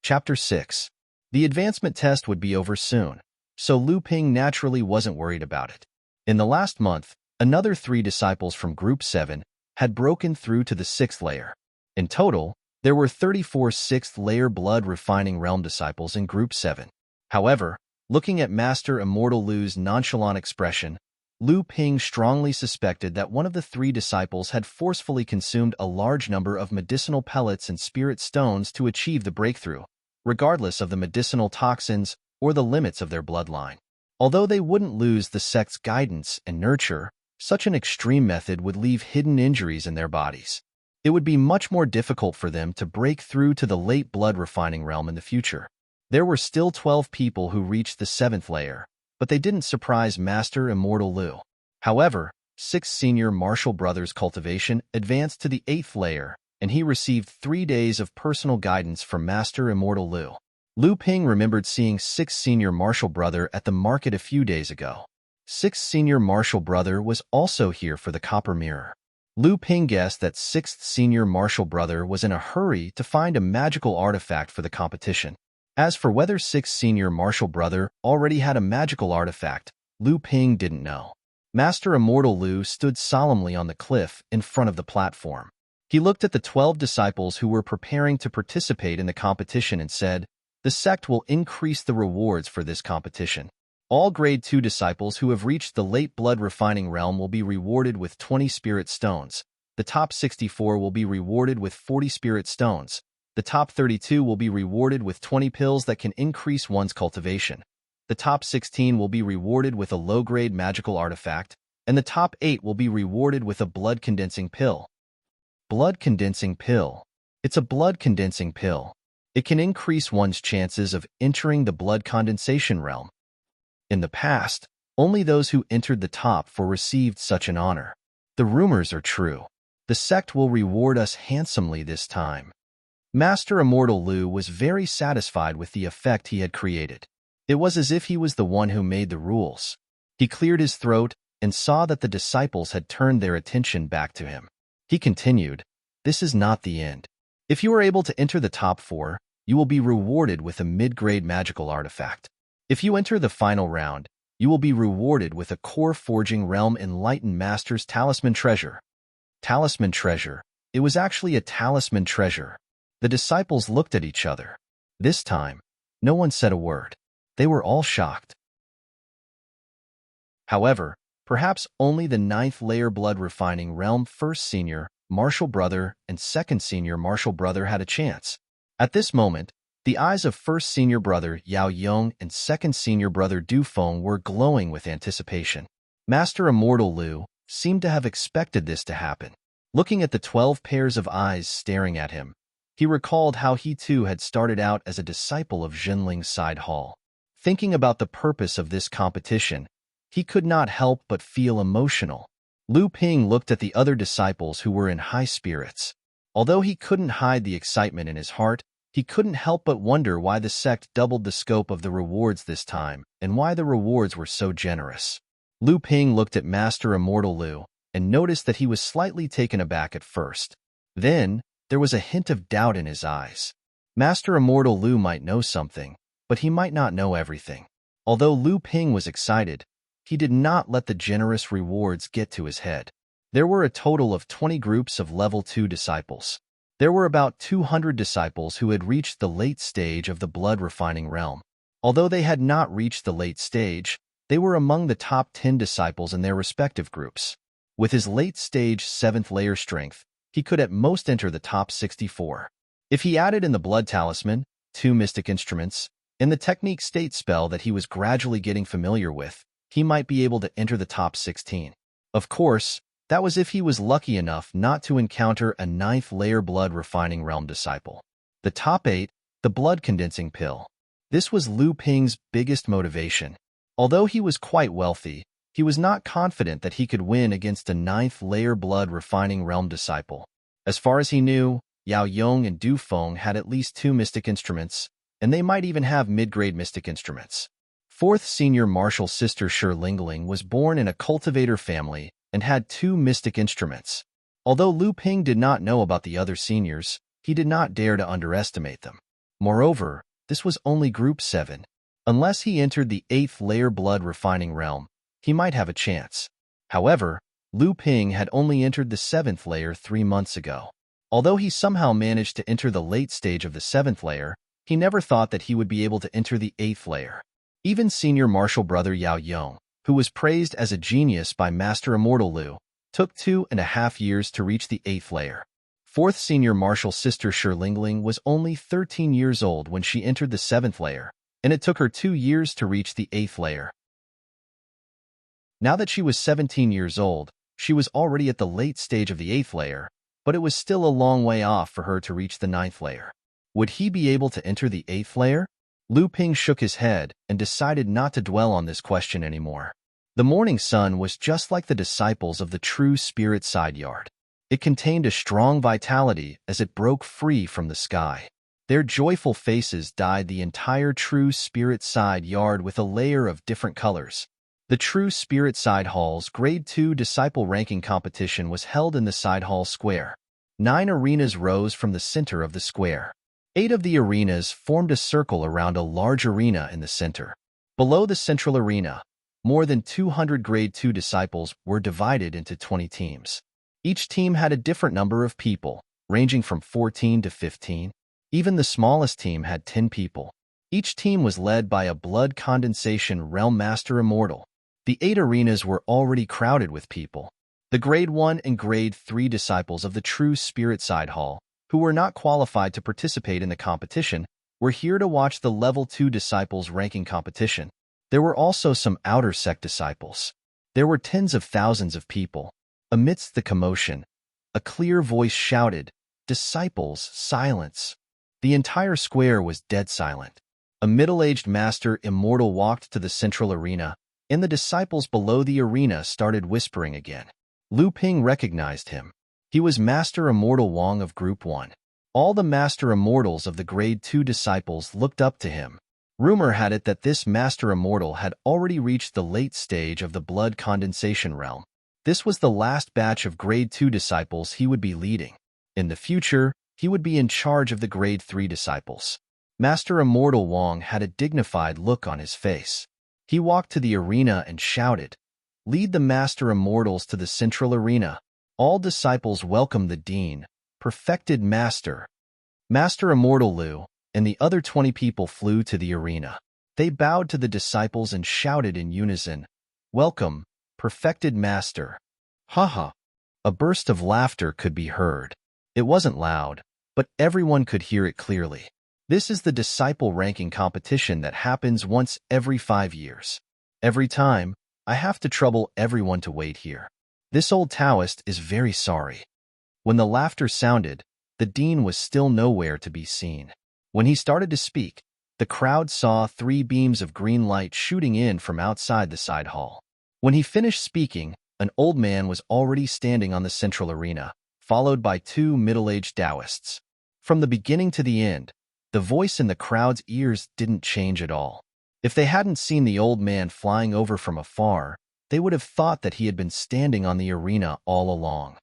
Chapter 6. The advancement test would be over soon, so Lu Ping naturally wasn't worried about it. In the last month, another 3 disciples from Group 7 had broken through to the 6th layer. In total, there were 34 6th-layer blood refining realm disciples in Group 7. However, looking at Master Immortal Lu's nonchalant expression, Lu Ping strongly suspected that one of the 3 disciples had forcefully consumed a large number of medicinal pellets and spirit stones to achieve the breakthrough, regardless of the medicinal toxins or the limits of their bloodline. Although they wouldn't lose the sect's guidance and nurture, such an extreme method would leave hidden injuries in their bodies. It would be much more difficult for them to break through to the late blood refining realm in the future. There were still 12 people who reached the 7th layer, but they didn't surprise Master Immortal Lu. However, 6th Senior Martial Brothers Cultivation advanced to the 8th layer, and he received 3 days of personal guidance from Master Immortal Lu. Lu Ping remembered seeing 6th Senior Martial Brother at the market a few days ago. 6th Senior Martial Brother was also here for the copper mirror. Lu Ping guessed that 6th Senior Martial Brother was in a hurry to find a magical artifact for the competition. As for whether 6th Senior Martial Brother already had a magical artifact, Lu Ping didn't know. Master Immortal Lu stood solemnly on the cliff in front of the platform. He looked at the 12 disciples who were preparing to participate in the competition and said, the sect will increase the rewards for this competition. All Grade 2 disciples who have reached the late blood refining realm will be rewarded with 20 spirit stones. The top 64 will be rewarded with 40 spirit stones. The top 32 will be rewarded with 20 pills that can increase one's cultivation. The top 16 will be rewarded with a low-grade magical artifact, and the top 8 will be rewarded with a blood-condensing pill. Blood-condensing pill. It's a blood-condensing pill. It can increase one's chances of entering the blood condensation realm. In the past, only those who entered the top 4 received such an honor. The rumors are true. The sect will reward us handsomely this time. Master Immortal Lu was very satisfied with the effect he had created. It was as if he was the one who made the rules. He cleared his throat and saw that the disciples had turned their attention back to him. He continued, "This is not the end. If you are able to enter the top 4, you will be rewarded with a mid-grade magical artifact. If you enter the final round, you will be rewarded with a core forging realm enlightened master's talisman treasure." Talisman treasure. It was actually a talisman treasure. The disciples looked at each other. This time, no one said a word. They were all shocked. However, perhaps only the 9th layer blood refining realm first senior, martial brother, and second senior martial brother had a chance. At this moment, the eyes of first senior brother Yao Yong and second senior brother Du Feng were glowing with anticipation. Master Immortal Lu seemed to have expected this to happen. Looking at the 12 pairs of eyes staring at him, he recalled how he too had started out as a disciple of Jinling's side hall. Thinking about the purpose of this competition, he could not help but feel emotional. Lu Ping looked at the other disciples who were in high spirits. Although he couldn't hide the excitement in his heart, he couldn't help but wonder why the sect doubled the scope of the rewards this time and why the rewards were so generous. Lu Ping looked at Master Immortal Lu and noticed that he was slightly taken aback at first. Then, there was a hint of doubt in his eyes. Master Immortal Lu might know something, but he might not know everything. Although Lu Ping was excited, he did not let the generous rewards get to his head. There were a total of 20 groups of level 2 disciples. There were about 200 disciples who had reached the late stage of the blood refining realm. Although they had not reached the late stage, they were among the top 10 disciples in their respective groups. With his late stage 7th layer strength, he could at most enter the top 64. If he added in the blood talisman, 2 mystic instruments, and the technique state spell that he was gradually getting familiar with, he might be able to enter the top 16. Of course, that was if he was lucky enough not to encounter a 9th layer blood refining realm disciple. The top 8, the blood condensing pill. This was Lu Ping's biggest motivation. Although he was quite wealthy, he was not confident that he could win against a 9th layer blood refining realm disciple. As far as he knew, Yao Yong and Du Feng had at least 2 mystic instruments, and they might even have mid-grade mystic instruments. 4th senior martial sister Shi Lingling was born in a cultivator family and had 2 mystic instruments. Although Lu Ping did not know about the other seniors, he did not dare to underestimate them. Moreover, this was only Group 7. Unless he entered the 8th layer blood refining realm, he might have a chance. However, Lu Ping had only entered the 7th layer 3 months ago. Although he somehow managed to enter the late stage of the 7th layer, he never thought that he would be able to enter the 8th layer. Even senior martial brother Yao Yong, who was praised as a genius by Master Immortal Lu, took 2.5 years to reach the 8th layer. 4th senior martial sister Shi Lingling was only 13 years old when she entered the 7th layer, and it took her 2 years to reach the 8th layer. Now that she was 17 years old, she was already at the late stage of the 8th layer, but it was still a long way off for her to reach the 9th layer. Would he be able to enter the 8th layer? Lu Ping shook his head and decided not to dwell on this question anymore. The morning sun was just like the disciples of the true spirit side yard. It contained a strong vitality as it broke free from the sky. Their joyful faces dyed the entire true spirit side yard with a layer of different colors. The True Spirit Side Hall's Grade 2 Disciple Ranking Competition was held in the Side Hall Square. 9 arenas rose from the center of the square. 8 of the arenas formed a circle around a large arena in the center. Below the central arena, more than 200 Grade 2 disciples were divided into 20 teams. Each team had a different number of people, ranging from 14 to 15. Even the smallest team had 10 people. Each team was led by a blood condensation realm master immortal. The 8 arenas were already crowded with people. The Grade 1 and Grade 3 disciples of the True Spirit Side Hall, who were not qualified to participate in the competition, were here to watch the Level 2 disciples ranking competition. There were also some outer sect disciples. There were tens of thousands of people. Amidst the commotion, a clear voice shouted, "Disciples, silence!" The entire square was dead silent. A middle-aged master immortal walked to the central arena, and the disciples below the arena started whispering again. Lu Ping recognized him. He was Master Immortal Wang of Group 1. All the Master Immortals of the Grade 2 disciples looked up to him. Rumor had it that this Master Immortal had already reached the late stage of the blood condensation realm. This was the last batch of Grade 2 disciples he would be leading. In the future, he would be in charge of the Grade 3 disciples. Master Immortal Wong had a dignified look on his face. He walked to the arena and shouted, "Lead the Master Immortals to the central arena." All disciples welcomed the Dean, perfected Master. Master Immortal Lu and the other 20 people flew to the arena. They bowed to the disciples and shouted in unison, "Welcome, perfected Master." Haha. A burst of laughter could be heard. It wasn't loud, but everyone could hear it clearly. This is the disciple ranking competition that happens once every 5 years. Every time, I have to trouble everyone to wait here. This old Taoist is very sorry. When the laughter sounded, the Dean was still nowhere to be seen. When he started to speak, the crowd saw 3 beams of green light shooting in from outside the side hall. When he finished speaking, an old man was already standing on the central arena, followed by 2 middle-aged Taoists. From the beginning to the end, the voice in the crowd's ears didn't change at all. If they hadn't seen the old man flying over from afar, they would have thought that he had been standing on the arena all along.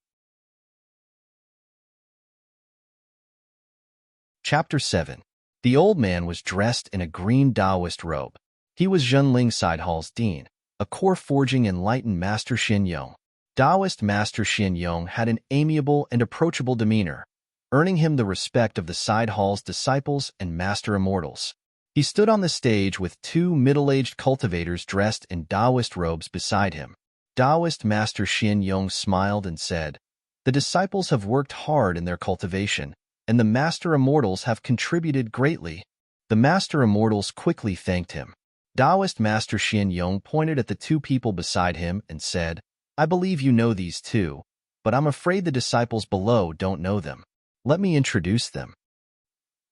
Chapter 7. The old man was dressed in a green Taoist robe. He was Zhenling Side Hall's dean, a core forging enlightened Master Xin Yong. Taoist Master Xin Yong had an amiable and approachable demeanor, earning him the respect of the Side Hall's disciples and Master Immortals. He stood on the stage with 2 middle-aged cultivators dressed in Taoist robes beside him. Taoist Master Xin Yong smiled and said, "The disciples have worked hard in their cultivation, and the Master Immortals have contributed greatly." The Master Immortals quickly thanked him. Taoist Master Xin Yong pointed at the 2 people beside him and said, "I believe you know these 2, but I'm afraid the disciples below don't know them. Let me introduce them."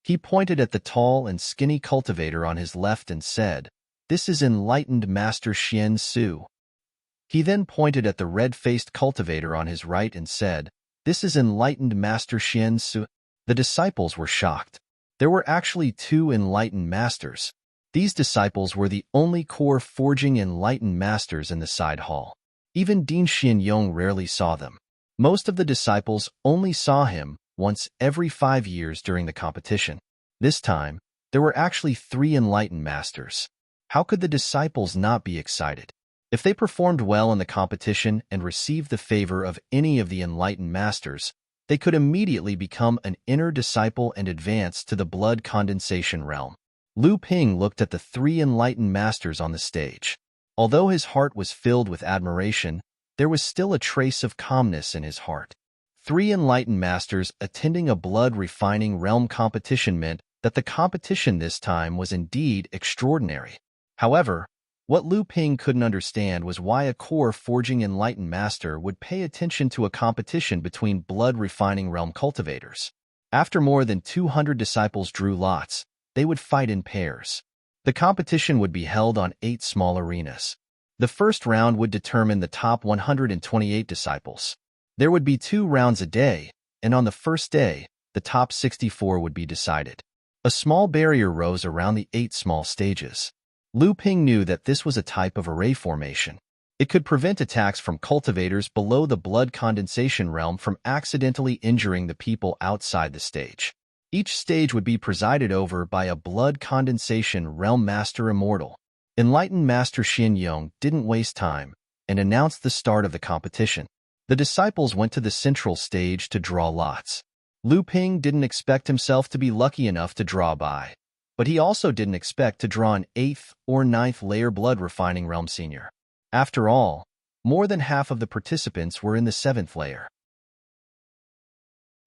He pointed at the tall and skinny cultivator on his left and said, "This is enlightened Master Xian Su." He then pointed at the red-faced cultivator on his right and said, "This is enlightened Master Xian Su." The disciples were shocked. There were actually 2 enlightened masters. These disciples were the only core forging enlightened masters in the side hall. Even Dean Xin Yong rarely saw them. Most of the disciples only saw him once every 5 years during the competition. This time, there were actually 3 enlightened masters. How could the disciples not be excited? If they performed well in the competition and received the favor of any of the enlightened masters, they could immediately become an inner disciple and advance to the blood condensation realm. Lu Ping looked at the 3 enlightened masters on the stage. Although his heart was filled with admiration, there was still a trace of calmness in his heart. 3 enlightened masters attending a blood-refining realm competition meant that the competition this time was indeed extraordinary. However, what Lu Ping couldn't understand was why a core forging enlightened master would pay attention to a competition between blood-refining realm cultivators. After more than 200 disciples drew lots, they would fight in pairs. The competition would be held on 8 small arenas. The first round would determine the top 128 disciples. There would be 2 rounds a day, and on the first day, the top 64 would be decided. A small barrier rose around the 8 small stages. Lu Ping knew that this was a type of array formation. It could prevent attacks from cultivators below the blood condensation realm from accidentally injuring the people outside the stage. Each stage would be presided over by a blood condensation realm master immortal. Enlightened Master Xin Yong didn't waste time and announced the start of the competition. The disciples went to the central stage to draw lots. Lu Ping didn't expect himself to be lucky enough to draw by, but he also didn't expect to draw an 8th or 9th layer blood refining realm senior. After all, more than half of the participants were in the 7th layer.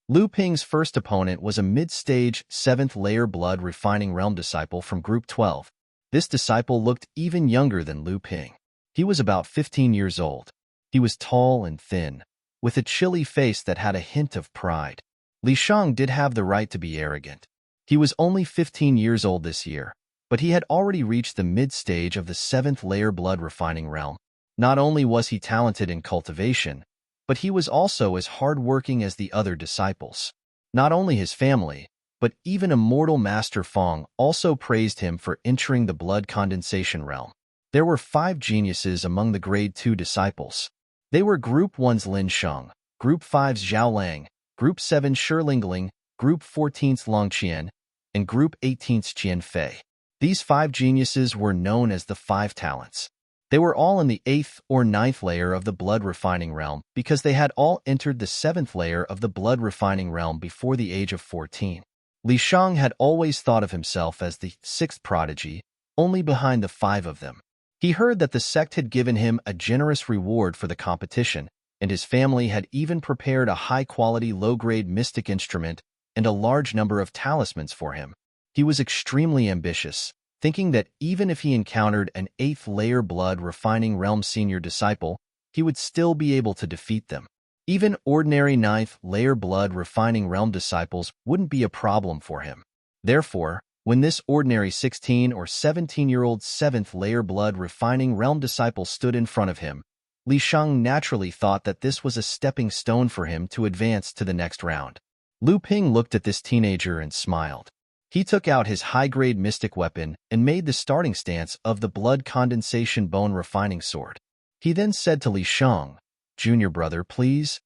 Lu Ping's first opponent was a mid-stage 7th layer blood refining realm disciple from Group 12. This disciple looked even younger than Lu Ping. He was about 15 years old. He was tall and thin, with a chilly face that had a hint of pride. Li Shang did have the right to be arrogant. He was only 15 years old this year, but he had already reached the mid-stage of the 7th layer blood refining realm. Not only was he talented in cultivation, but he was also as hard-working as the other disciples. Not only his family, but even Immortal Master Fong also praised him for entering the blood condensation realm. There were 5 geniuses among the Grade 2 disciples. They were Group 1's Lin Sheng, Group 5's Zhao Lang, Group 7's Shilingling, Group 14's Long Qian, and Group 18's Qian Fei. These 5 geniuses were known as the 5 talents. They were all in the 8th or 9th layer of the blood-refining realm because they had all entered the 7th layer of the blood-refining realm before the age of 14. Li Shang had always thought of himself as the 6th prodigy, only behind the 5 of them. He heard that the sect had given him a generous reward for the competition, and his family had even prepared a high-quality low-grade mystic instrument and a large number of talismans for him. He was extremely ambitious, thinking that even if he encountered an 8th-layer blood-refining realm senior disciple, he would still be able to defeat them. Even ordinary 9th-layer blood-refining realm disciples wouldn't be a problem for him. Therefore, when this ordinary 16 or 17-year-old 7th-layer blood-refining realm disciple stood in front of him, Li Shang naturally thought that this was a stepping stone for him to advance to the next round. Lu Ping looked at this teenager and smiled. He took out his high-grade mystic weapon and made the starting stance of the blood condensation bone refining sword. He then said to Li Shang, "Junior brother, please."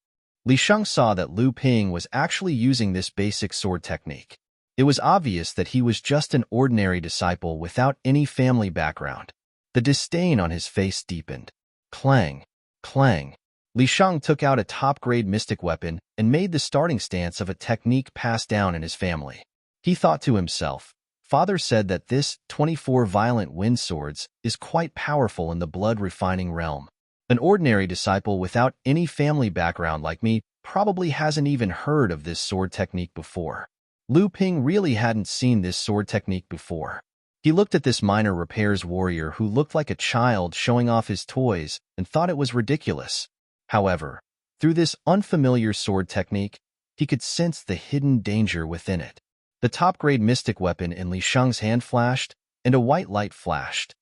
Li Shang saw that Lu Ping was actually using this basic sword technique. It was obvious that he was just an ordinary disciple without any family background. The disdain on his face deepened. Clang, clang. Li Shang took out a top-grade mystic weapon and made the starting stance of a technique passed down in his family. He thought to himself, "Father said that this 24 violent wind swords is quite powerful in the blood-refining realm. An ordinary disciple without any family background like me probably hasn't even heard of this sword technique before." Lu Ping really hadn't seen this sword technique before. He looked at this minor repairs warrior who looked like a child showing off his toys and thought it was ridiculous. However, through this unfamiliar sword technique, he could sense the hidden danger within it. The top-grade mystic weapon in Li Shang's hand flashed, and a white light flashed.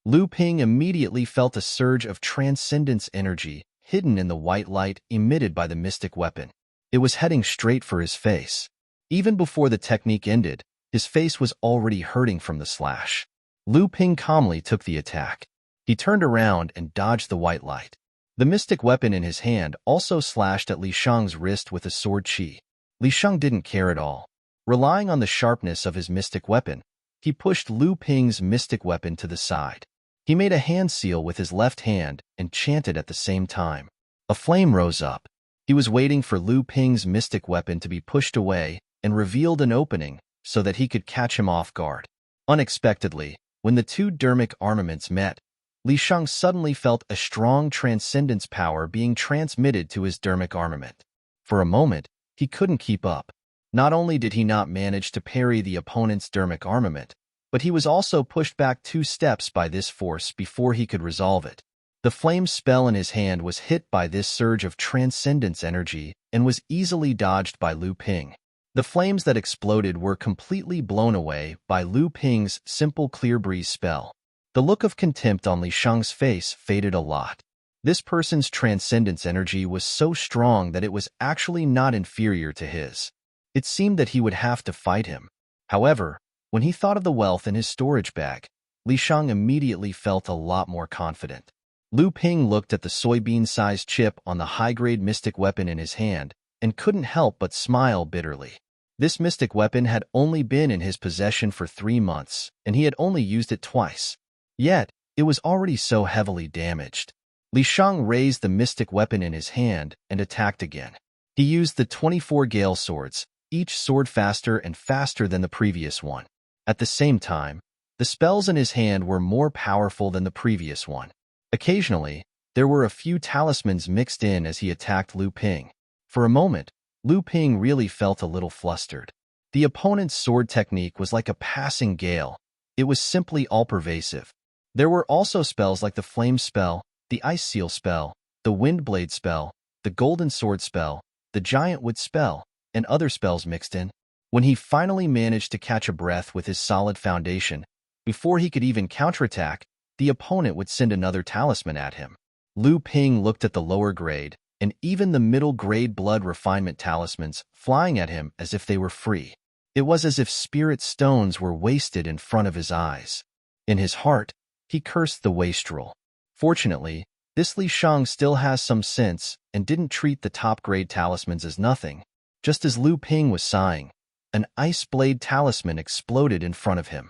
Lu Ping immediately felt a surge of transcendence energy hidden in the white light emitted by the mystic weapon. It was heading straight for his face. Even before the technique ended, his face was already hurting from the slash. Lu Ping calmly took the attack. He turned around and dodged the white light. The mystic weapon in his hand also slashed at Li Shang's wrist with a sword chi. Li Shang didn't care at all. Relying on the sharpness of his mystic weapon, he pushed Lu Ping's mystic weapon to the side. He made a hand seal with his left hand and chanted at the same time. A flame rose up. He was waiting for Lu Ping's mystic weapon to be pushed away and revealed an opening so that he could catch him off guard. Unexpectedly, when the 2 dermic armaments met, Li Shang suddenly felt a strong transcendence power being transmitted to his dermic armament. For a moment, he couldn't keep up. Not only did he not manage to parry the opponent's dermic armament, but he was also pushed back 2 steps by this force before he could resolve it. The flame spell in his hand was hit by this surge of transcendence energy and was easily dodged by Lu Ping. The flames that exploded were completely blown away by Lu Ping's simple clear breeze spell. The look of contempt on Li Shang's face faded a lot. This person's transcendence energy was so strong that it was actually not inferior to his. It seemed that he would have to fight him. However, when he thought of the wealth in his storage bag, Li Shang immediately felt a lot more confident. Lu Ping looked at the soybean-sized chip on the high-grade mystic weapon in his hand and couldn't help but smile bitterly. This mystic weapon had only been in his possession for 3 months, and he had only used it twice. Yet, it was already so heavily damaged. Li Shang raised the mystic weapon in his hand and attacked again. He used the 24 gale swords, each sword faster and faster than the previous one. At the same time, the spells in his hand were more powerful than the previous one. Occasionally, there were a few talismans mixed in as he attacked Lu Ping. For a moment, Lu Ping really felt a little flustered. The opponent's sword technique was like a passing gale. It was simply all-pervasive. There were also spells like the Flame spell, the Ice Seal spell, the Wind Blade spell, the Golden Sword spell, the Giant Wood spell, and other spells mixed in. When he finally managed to catch a breath with his solid foundation, before he could even counterattack, the opponent would send another talisman at him. Lu Ping looked at the lower grade, and even the middle grade blood refinement talismans flying at him as if they were free. It was as if spirit stones were wasted in front of his eyes. In his heart, he cursed the wastrel. Fortunately, This Li Shang still has some sense and didn't treat the top-grade talismans as nothing. Just as Lu Ping was sighing, an ice blade talisman exploded in front of him.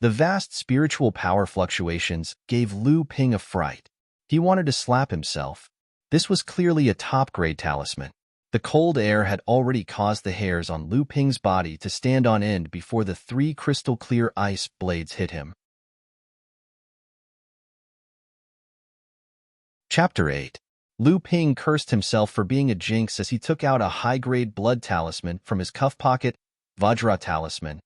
The vast spiritual power fluctuations gave Lu Ping a fright. He wanted to slap himself. This was clearly a top-grade talisman. The cold air had already caused the hairs on Lu Ping's body to stand on end before the 3 crystal-clear ice blades hit him. Chapter 8. Lu Ping cursed himself for being a jinx as he took out a high-grade blood talisman from his cuff pocket, Vajra talisman,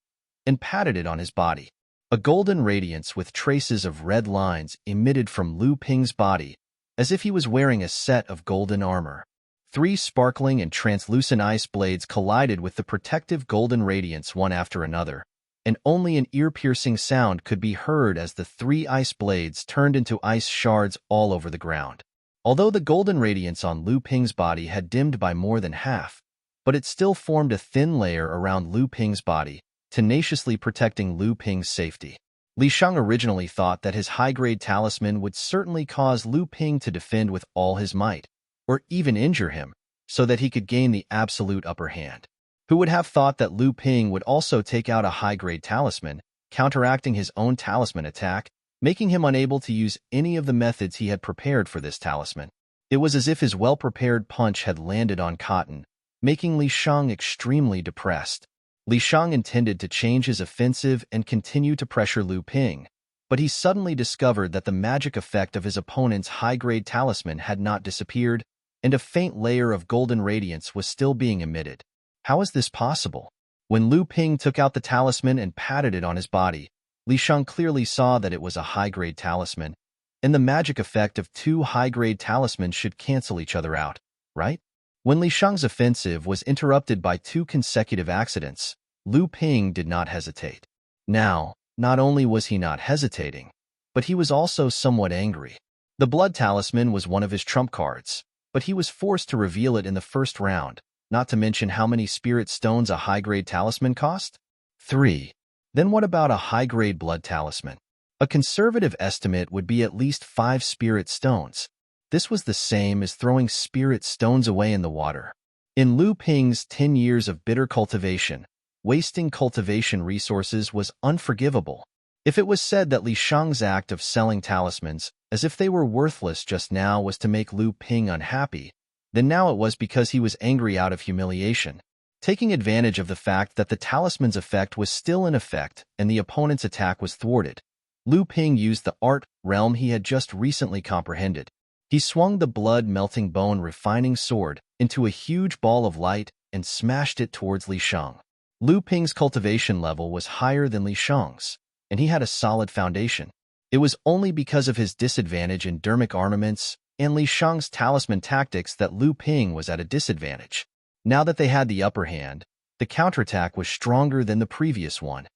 and patted it on his body. A golden radiance with traces of red lines emitted from Lu Ping's body, as if he was wearing a set of golden armor. 3 sparkling and translucent ice blades collided with the protective golden radiance one after another, and only an ear-piercing sound could be heard as the 3 ice blades turned into ice shards all over the ground. Although the golden radiance on Lu Ping's body had dimmed by more than half, but it still formed a thin layer around Lu Ping's body, tenaciously protecting Lu Ping's safety. Li Shang originally thought that his high-grade talisman would certainly cause Lu Ping to defend with all his might, or even injure him, so that he could gain the absolute upper hand. Who would have thought that Lu Ping would also take out a high-grade talisman, counteracting his own talisman attack, making him unable to use any of the methods he had prepared for this talisman. It was as if his well-prepared punch had landed on cotton, making Li Shang extremely depressed. Li Shang intended to change his offensive and continue to pressure Lu Ping, but he suddenly discovered that the magic effect of his opponent's high-grade talisman had not disappeared, and a faint layer of golden radiance was still being emitted. How is this possible? When Lu Ping took out the talisman and patted it on his body, Li Shang clearly saw that it was a high-grade talisman, and the magic effect of 2 high-grade talismans should cancel each other out, right? When Li Shang's offensive was interrupted by 2 consecutive accidents, Lu Ping did not hesitate. Now, not only was he not hesitating, but he was also somewhat angry. The blood talisman was one of his trump cards, but he was forced to reveal it in the first round, not to mention how many spirit stones a high-grade talisman cost? 3. Then what about a high-grade blood talisman? A conservative estimate would be at least 5 spirit stones. This was the same as throwing spirit stones away in the water. In Lu Ping's 10 years of bitter cultivation, wasting cultivation resources was unforgivable. If it was said that Li Shang's act of selling talismans, as if they were worthless just now, was to make Lu Ping unhappy, then now it was because he was angry out of humiliation. Taking advantage of the fact that the talisman's effect was still in effect and the opponent's attack was thwarted, Lu Ping used the art realm he had just recently comprehended. He swung the blood-melting bone refining sword into a huge ball of light and smashed it towards Li Shang. Lu Ping's cultivation level was higher than Li Shang's, and he had a solid foundation. It was only because of his disadvantage in dermic armaments and Li Shang's talisman tactics that Lu Ping was at a disadvantage. Now that they had the upper hand, the counterattack was stronger than the previous one.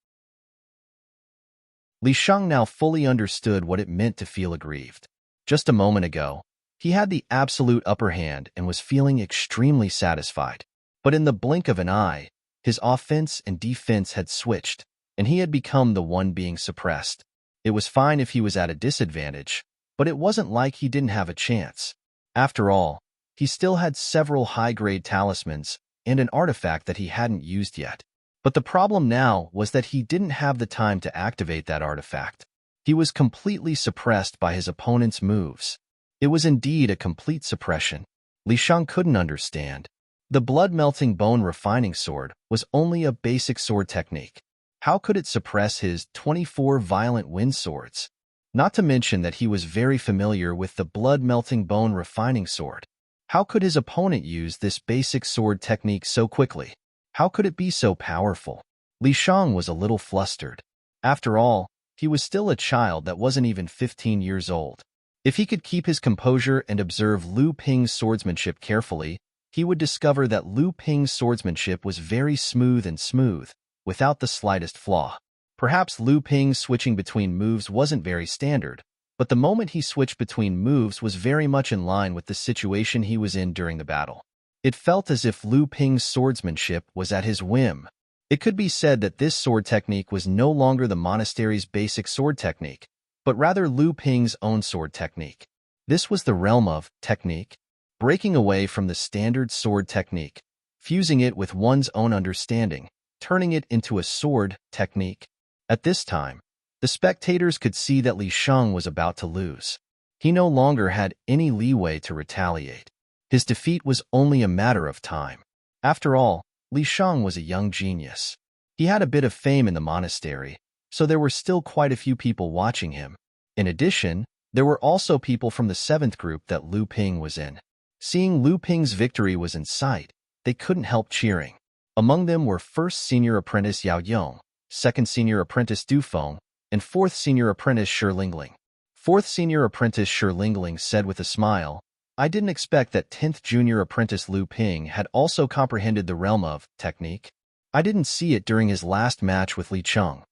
Li Shang now fully understood what it meant to feel aggrieved. Just a moment ago, he had the absolute upper hand and was feeling extremely satisfied. But in the blink of an eye, his offense and defense had switched, and he had become the one being suppressed. It was fine if he was at a disadvantage, but it wasn't like he didn't have a chance. After all, he still had several high-grade talismans and an artifact that he hadn't used yet. But the problem now was that he didn't have the time to activate that artifact. He was completely suppressed by his opponent's moves. It was indeed a complete suppression. Li Shang couldn't understand. The blood-melting bone refining sword was only a basic sword technique. How could it suppress his 24 violent wind swords? Not to mention that he was very familiar with the blood-melting bone refining sword. How could his opponent use this basic sword technique so quickly? How could it be so powerful? Li Shang was a little flustered. After all, he was still a child that wasn't even 15 years old. If he could keep his composure and observe Lu Ping's swordsmanship carefully, he would discover that Lu Ping's swordsmanship was very smooth, without the slightest flaw. Perhaps Lu Ping's switching between moves wasn't very standard, but the moment he switched between moves was very much in line with the situation he was in during the battle. It felt as if Lu Ping's swordsmanship was at his whim. It could be said that this sword technique was no longer the monastery's basic sword technique, but rather Lu Ping's own sword technique. This was the realm of technique, breaking away from the standard sword technique, fusing it with one's own understanding, turning it into a sword technique. At this time, the spectators could see that Li Shang was about to lose. He no longer had any leeway to retaliate. His defeat was only a matter of time. After all, Li Shang was a young genius. He had a bit of fame in the monastery, so there were still quite a few people watching him. In addition, there were also people from the seventh group that Lu Ping was in. Seeing Lu Ping's victory was in sight, they couldn't help cheering. Among them were first senior apprentice Yao Yong, second senior apprentice Du Feng, and fourth senior apprentice Shi Lingling. Fourth senior apprentice Shi Lingling said with a smile, "I didn't expect that 10th junior apprentice Lu Ping had also comprehended the realm of technique. I didn't see it during his last match with Li Cheng."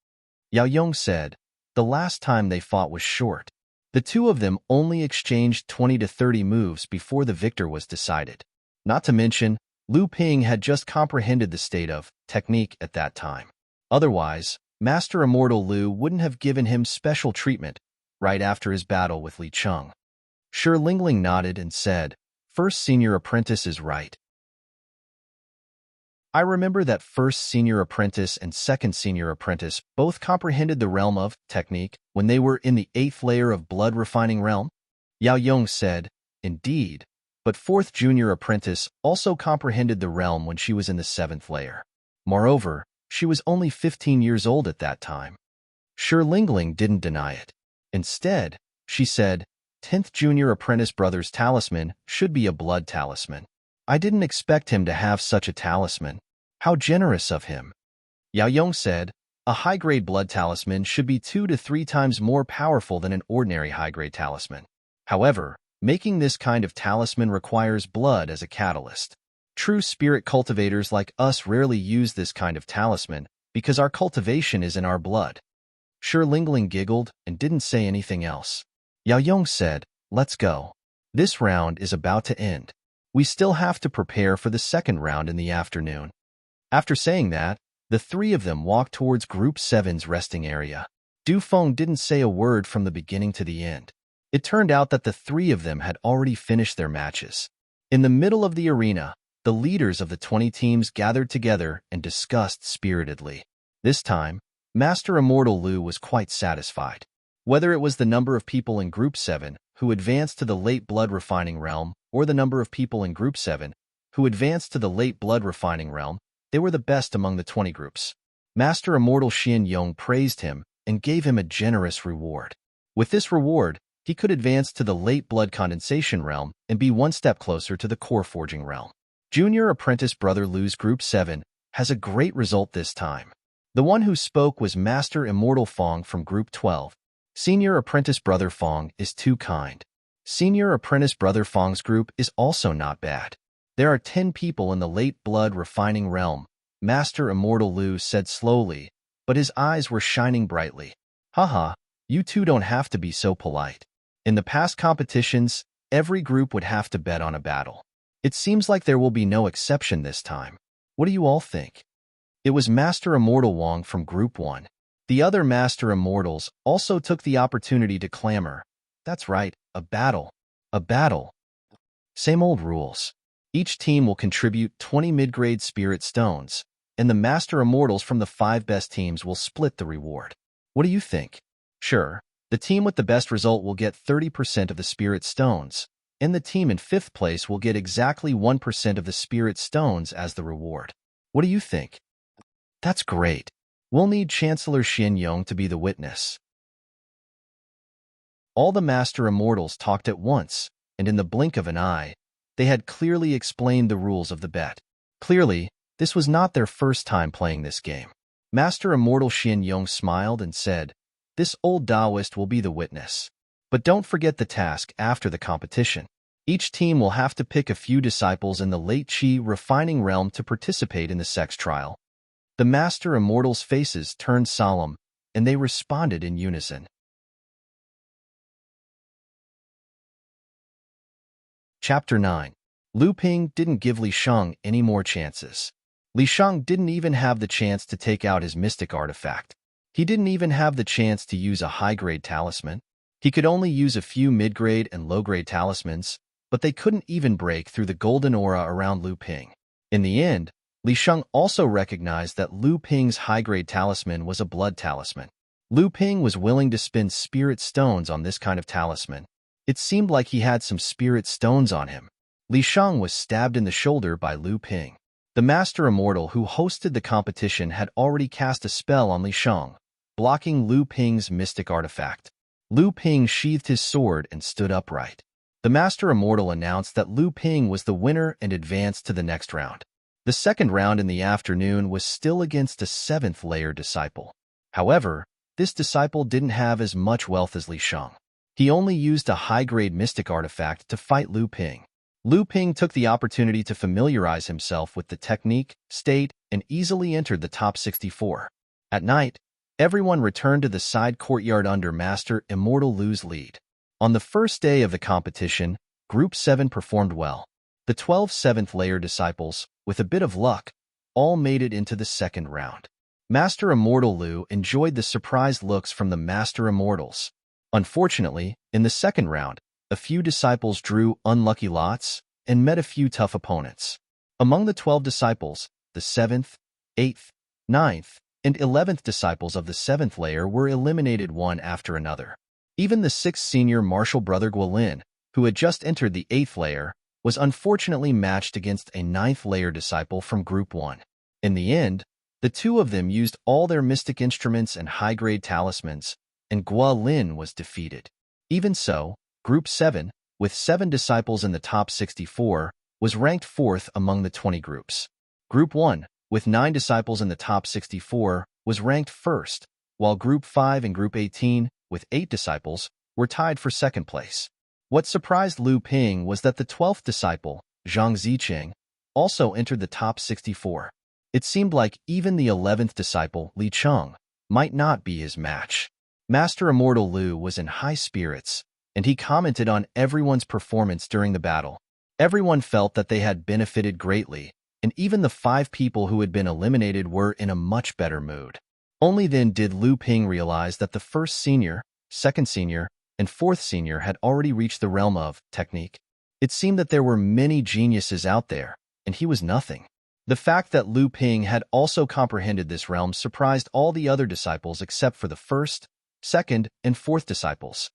Yao Yong said, "The last time they fought was short. The two of them only exchanged 20 to 30 moves before the victor was decided. Not to mention, Lu Ping had just comprehended the state of technique at that time. Otherwise, Master Immortal Lu wouldn't have given him special treatment right after his battle with Li Cheng." Shi Lingling nodded and said, "First senior apprentice is right. I remember that first senior apprentice and second senior apprentice both comprehended the realm of technique when they were in the 8th layer of blood refining realm." Yao Yong said, "Indeed, but fourth junior apprentice also comprehended the realm when she was in the 7th layer. Moreover, she was only 15 years old at that time." Shi Lingling didn't deny it. Instead, she said, 10th junior apprentice brother's talisman should be a blood talisman. I didn't expect him to have such a talisman. How generous of him." Yao Yong said, "A high-grade blood talisman should be 2 to 3 times more powerful than an ordinary high-grade talisman. However, making this kind of talisman requires blood as a catalyst. True spirit cultivators like us rarely use this kind of talisman because our cultivation is in our blood." Shi Lingling giggled and didn't say anything else. Yao Yong said, "Let's go. This round is about to end. We still have to prepare for the second round in the afternoon." After saying that, the three of them walked towards Group 7's resting area. Du Feng didn't say a word from the beginning to the end. It turned out that the three of them had already finished their matches. In the middle of the arena, the leaders of the 20 teams gathered together and discussed spiritedly. This time, Master Immortal Lu was quite satisfied. Whether it was the number of people in Group 7 who advanced to the late blood refining realm or the number of people in Group 7 who advanced to the late blood refining realm, they were the best among the 20 groups. Master Immortal Xian Yong praised him and gave him a generous reward. With this reward, he could advance to the late blood condensation realm and be one step closer to the core forging realm. Junior apprentice brother Lu's Group 7 has a great result this time. The one who spoke was Master Immortal Fong from Group 12. Senior apprentice brother Fong is too kind. Senior apprentice brother Fong's group is also not bad. There are 10 people in the late blood refining realm, Master Immortal Lu said slowly, but his eyes were shining brightly. Haha, you two don't have to be so polite. In the past competitions, every group would have to bet on a battle. It seems like there will be no exception this time. What do you all think? It was Master Immortal Wong from Group 1. The other Master Immortals also took the opportunity to clamor. That's right, a battle. A battle. Same old rules. Each team will contribute 20 mid-grade spirit stones, and the Master Immortals from the 5 best teams will split the reward. What do you think? Sure, the team with the best result will get 30% of the spirit stones, and the team in 5th place will get exactly 1% of the spirit stones as the reward. What do you think? That's great. We'll need Chancellor Xian Yong to be the witness. All the Master Immortals talked at once, and in the blink of an eye, they had clearly explained the rules of the bet. Clearly, this was not their first time playing this game. Master Immortal Xian Yong smiled and said, "This old Taoist will be the witness. But don't forget the task after the competition. Each team will have to pick a few disciples in the late Qi refining realm to participate in the sex trial." The Master Immortals' faces turned solemn, and they responded in unison. Chapter 9. Lu Ping didn't give Li Shang any more chances. Li Shang didn't even have the chance to take out his mystic artifact. He didn't even have the chance to use a high-grade talisman. He could only use a few mid-grade and low-grade talismans, but they couldn't even break through the golden aura around Lu Ping. In the end, Li Sheng also recognized that Lu Ping's high-grade talisman was a blood talisman. Lu Ping was willing to spend spirit stones on this kind of talisman. It seemed like he had some spirit stones on him. Li Sheng was stabbed in the shoulder by Lu Ping. The Master Immortal who hosted the competition had already cast a spell on Li Sheng, blocking Lu Ping's mystic artifact. Lu Ping sheathed his sword and stood upright. The Master Immortal announced that Lu Ping was the winner and advanced to the next round. The second round in the afternoon was still against a 7th-layer disciple. However, this disciple didn't have as much wealth as Li Sheng. He only used a high-grade mystic artifact to fight Lu Ping. Lu Ping took the opportunity to familiarize himself with the technique, state, and easily entered the top 64. At night, everyone returned to the side courtyard under Master Immortal Lu's lead. On the first day of the competition, Group 7 performed well. The 12 7th-layer disciples, with a bit of luck, all made it into the second round. Master Immortal Lu enjoyed the surprised looks from the Master Immortals. Unfortunately, in the second round, a few disciples drew unlucky lots and met a few tough opponents. Among the 12 disciples, the 7th, 8th, 9th, and 11th disciples of the 7th layer were eliminated one after another. Even the 6th senior martial brother Guilin, who had just entered the 8th layer, was unfortunately matched against a 9th layer disciple from Group 1. In the end, the two of them used all their mystic instruments and high-grade talismans, and Guilin was defeated. Even so, Group 7, with 7 disciples in the top 64, was ranked 4th among the 20 groups. Group 1, with 9 disciples in the top 64, was ranked 1st, while Group 5 and Group 18, with 8 disciples, were tied for 2nd place. What surprised Lu Ping was that the 12th disciple, Zhang Ziqing, also entered the top 64. It seemed like even the 11th disciple, Li Cheng, might not be his match. Master Immortal Lu was in high spirits, and he commented on everyone's performance during the battle. Everyone felt that they had benefited greatly, and even the 5 people who had been eliminated were in a much better mood. Only then did Lu Ping realize that the 1st senior, 2nd senior, and 4th senior had already reached the realm of technique. It seemed that there were many geniuses out there, and he was nothing. The fact that Lu Ping had also comprehended this realm surprised all the other disciples except for the 1st, 2nd, and 4th disciples.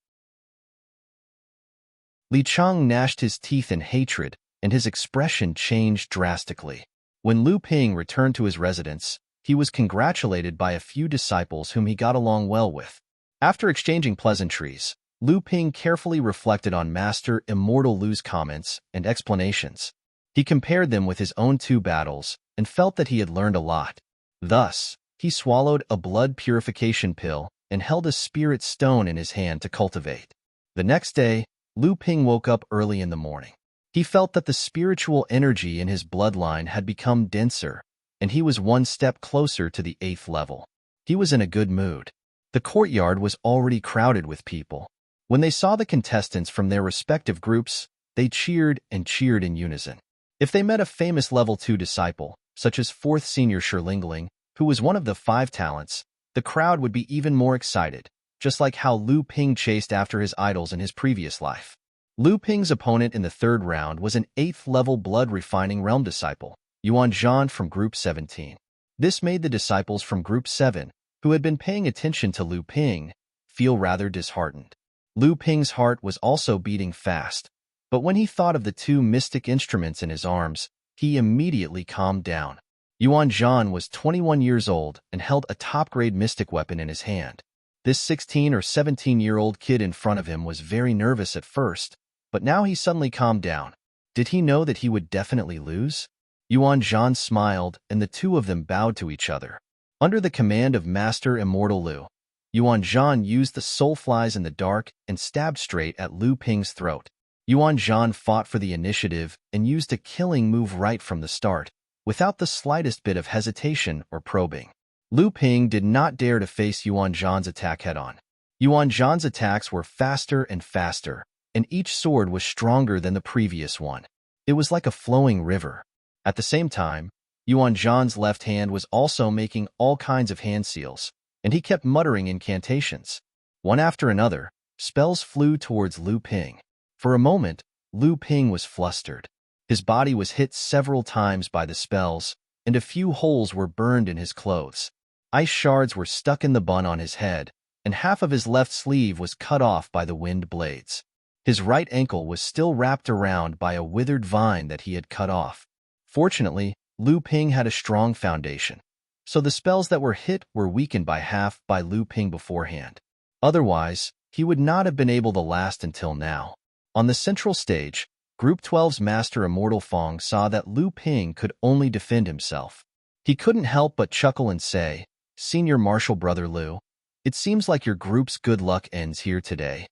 Li Cheng gnashed his teeth in hatred, and his expression changed drastically. When Lu Ping returned to his residence, he was congratulated by a few disciples whom he got along well with. After exchanging pleasantries, Lu Ping carefully reflected on Master Immortal Lu's comments and explanations. He compared them with his own 2 battles and felt that he had learned a lot. Thus, he swallowed a blood purification pill and held a spirit stone in his hand to cultivate. The next day, Lu Ping woke up early in the morning. He felt that the spiritual energy in his bloodline had become denser, and he was one step closer to the 8th level. He was in a good mood. The courtyard was already crowded with people. When they saw the contestants from their respective groups, they cheered and cheered in unison. If they met a famous level 2 disciple, such as 4th senior Shilingling, who was one of the 5 talents, the crowd would be even more excited, just like how Lu Ping chased after his idols in his previous life. Lu Ping's opponent in the 3rd round was an 8th-level blood-refining realm disciple, Yuan Zhan from Group 17. This made the disciples from Group 7, who had been paying attention to Lu Ping, feel rather disheartened. Lu Ping's heart was also beating fast, but when he thought of the 2 mystic instruments in his arms, he immediately calmed down. Yuan Zhan was 21 years old and held a top-grade mystic weapon in his hand. This 16 or 17-year-old kid in front of him was very nervous at first, but now he suddenly calmed down. Did he know that he would definitely lose? Yuan Zhan smiled, and the 2 of them bowed to each other. Under the command of Master Immortal Lu, Yuan Zhan used the soul flies in the dark and stabbed straight at Lu Ping's throat. Yuan Zhan fought for the initiative and used a killing move right from the start, without the slightest bit of hesitation or probing. Lu Ping did not dare to face Yuan Zhan's attack head-on. Yuan Zhan's attacks were faster and faster, and each sword was stronger than the previous one. It was like a flowing river. At the same time, Yuan Zhan's left hand was also making all kinds of hand seals, and he kept muttering incantations. One after another, spells flew towards Lu Ping. For a moment, Lu Ping was flustered. His body was hit several times by the spells, and a few holes were burned in his clothes. Ice shards were stuck in the bun on his head, and half of his left sleeve was cut off by the wind blades. His right ankle was still wrapped around by a withered vine that he had cut off. Fortunately, Lu Ping had a strong foundation, so the spells that were hit were weakened by half by Lu Ping beforehand. Otherwise, he would not have been able to last until now. On the central stage, Group 12's Master Immortal Fong saw that Lu Ping could only defend himself. He couldn't help but chuckle and say, "Senior Martial Brother Lu, it seems like your group's good luck ends here today."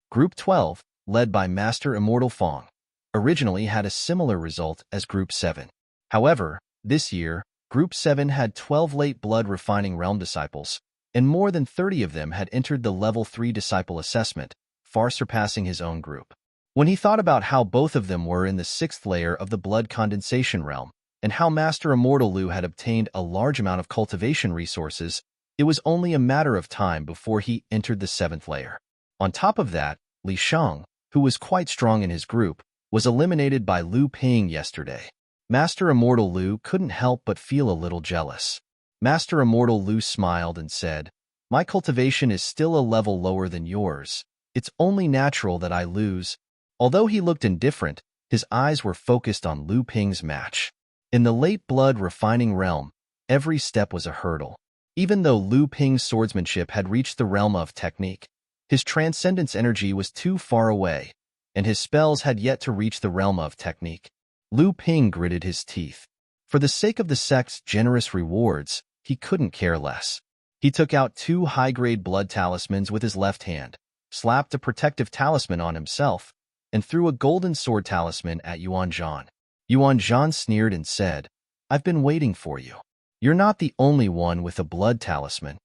Group 12, led by Master Immortal Fong, originally had a similar result as Group 7. However, this year, Group 7 had 12 late blood refining realm disciples, and more than 30 of them had entered the Level 3 disciple assessment, far surpassing his own group. When he thought about how both of them were in the 6th layer of the blood condensation realm, and how Master Immortal Lu had obtained a large amount of cultivation resources, it was only a matter of time before he entered the 7th layer. On top of that, Li Shang, who was quite strong in his group, was eliminated by Lu Ping yesterday. Master Immortal Lu couldn't help but feel a little jealous. Master Immortal Lu smiled and said, "My cultivation is still a level lower than yours. It's only natural that I lose." Although he looked indifferent, his eyes were focused on Lu Ping's match. In the late blood refining realm, every step was a hurdle. Even though Lu Ping's swordsmanship had reached the realm of technique, his transcendence energy was too far away, and his spells had yet to reach the realm of technique. Lu Ping gritted his teeth. For the sake of the sect's generous rewards, he couldn't care less. He took out 2 high-grade blood talismans with his left hand, slapped a protective talisman on himself, and threw a golden sword talisman at Yuan Zhan. Yuan Zhan sneered and said, "I've been waiting for you. You're not the only one with a blood talisman."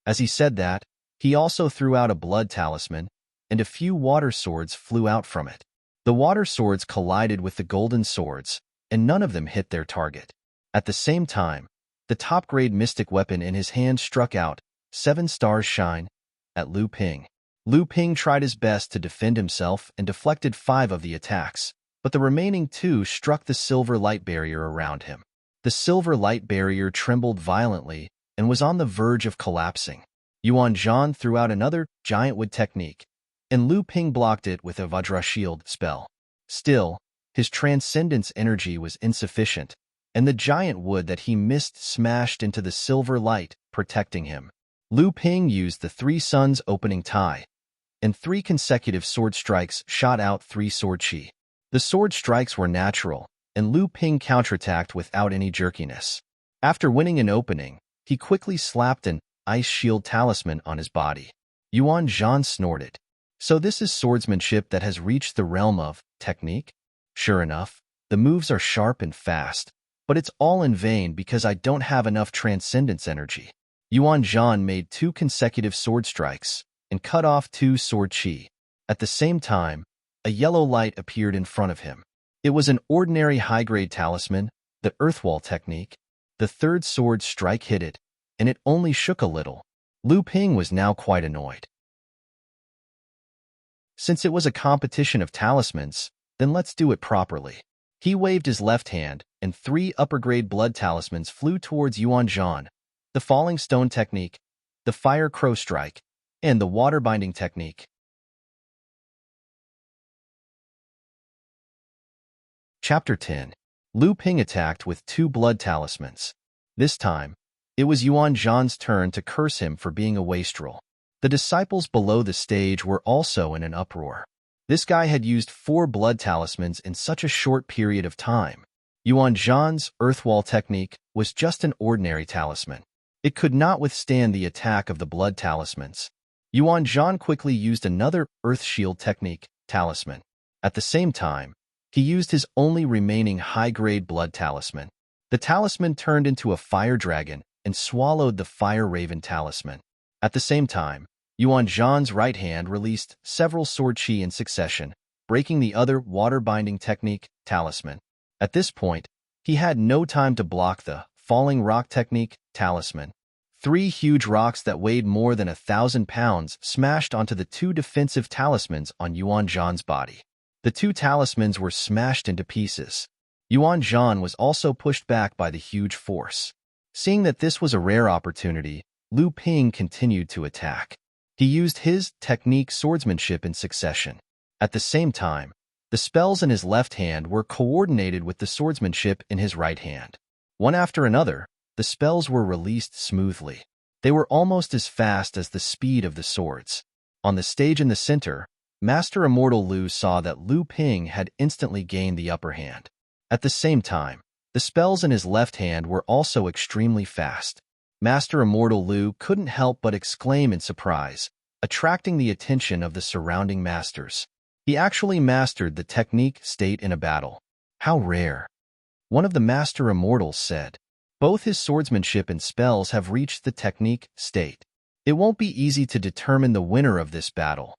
As he said that, he also threw out a blood talisman, and a few water swords flew out from it. The water swords collided with the golden swords, and none of them hit their target. At the same time, the top-grade mystic weapon in his hand struck out, 7 stars shine, at Lu Ping. Lu Ping tried his best to defend himself and deflected 5 of the attacks, but the remaining 2 struck the silver light barrier around him. The silver light barrier trembled violently and was on the verge of collapsing. Yuan Zhan threw out another giant wood technique, and Lu Ping blocked it with a Vajra shield spell. Still, his transcendence energy was insufficient, and the giant wood that he missed smashed into the silver light, protecting him. Lu Ping used the 3 suns opening tie, and 3 consecutive sword strikes shot out 3 sword chi. The sword strikes were natural, and Lu Ping counterattacked without any jerkiness. After winning an opening, he quickly slapped an ice shield talisman on his body. Yuan Zhan snorted. "So this is swordsmanship that has reached the realm of technique? Sure enough, the moves are sharp and fast, but it's all in vain because I don't have enough transcendence energy." Yuan Zhan made 2 consecutive sword strikes and cut off 2 sword chi. At the same time, a yellow light appeared in front of him. It was an ordinary high-grade talisman, the Earthwall technique. The 3rd sword strike hit it, and it only shook a little. Lu Ping was now quite annoyed. Since it was a competition of talismans, then let's do it properly. He waved his left hand, and 3 upper-grade blood talismans flew towards Yuan Zhan: the Falling Stone technique, the Fire Crow strike, and the Water Binding technique. Chapter 10. Lu Ping attacked with 2 blood talismans. This time, it was Yuan Zhan's turn to curse him for being a wastrel. The disciples below the stage were also in an uproar. This guy had used 4 blood talismans in such a short period of time. Yuan Zhan's Earthwall technique was just an ordinary talisman. It could not withstand the attack of the blood talismans. Yuan Zhan quickly used another Earth Shield technique, talisman. At the same time, he used his only remaining high-grade blood talisman. The talisman turned into a fire dragon and swallowed the Fire Raven talisman. At the same time, Yuan Zhan's right hand released several sword chi in succession, breaking the other water binding technique, talisman. At this point, he had no time to block the falling rock technique, talisman. 3 huge rocks that weighed more than 1,000 pounds smashed onto the 2 defensive talismans on Yuan Zhan's body. The 2 talismans were smashed into pieces. Yuan Zhan was also pushed back by the huge force. Seeing that this was a rare opportunity, Lu Ping continued to attack. He used his technique swordsmanship in succession. At the same time, the spells in his left hand were coordinated with the swordsmanship in his right hand. One after another, the spells were released smoothly. They were almost as fast as the speed of the swords. On the stage in the center, Master Immortal Lu saw that Lu Ping had instantly gained the upper hand. At the same time, the spells in his left hand were also extremely fast. Master Immortal Lu couldn't help but exclaim in surprise, attracting the attention of the surrounding masters. He actually mastered the technique state in a battle. How rare! One of the Master Immortals said. Both his swordsmanship and spells have reached the technique state. It won't be easy to determine the winner of this battle.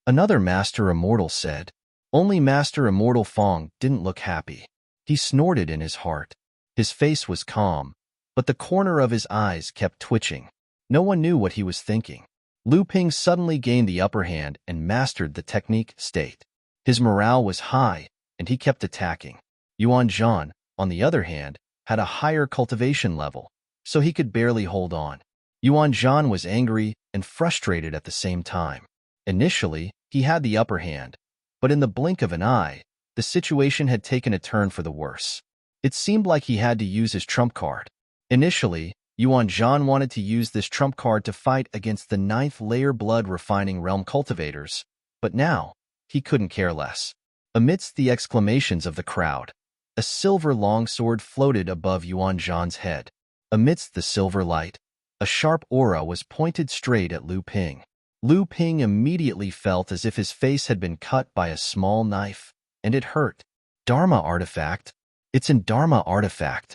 Another Master Immortal said. Only Master Immortal Fong didn't look happy. He snorted in his heart. His face was calm, but the corner of his eyes kept twitching. No one knew what he was thinking. Lu Ping suddenly gained the upper hand and mastered the technique state. His morale was high, and he kept attacking. Yuan Zhan, on the other hand, had a higher cultivation level, so he could barely hold on. Yuan Zhan was angry and frustrated at the same time. Initially, he had the upper hand, but in the blink of an eye, the situation had taken a turn for the worse. It seemed like he had to use his trump card. Initially, Yuan Zhan wanted to use this trump card to fight against the 9th layer blood refining realm cultivators, but now, he couldn't care less. Amidst the exclamations of the crowd, a silver longsword floated above Yuan Zhan's head. Amidst the silver light, a sharp aura was pointed straight at Lu Ping. Lu Ping immediately felt as if his face had been cut by a small knife, and it hurt. Dharma artifact? It's an Dharma artifact.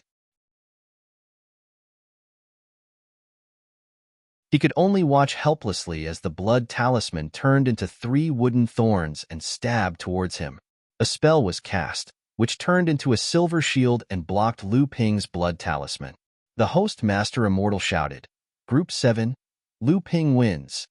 He could only watch helplessly as the blood talisman turned into 3 wooden thorns and stabbed towards him. A spell was cast, which turned into a silver shield and blocked Lu Ping's blood talisman. The host Master Immortal shouted, "Group 7, Lu Ping wins."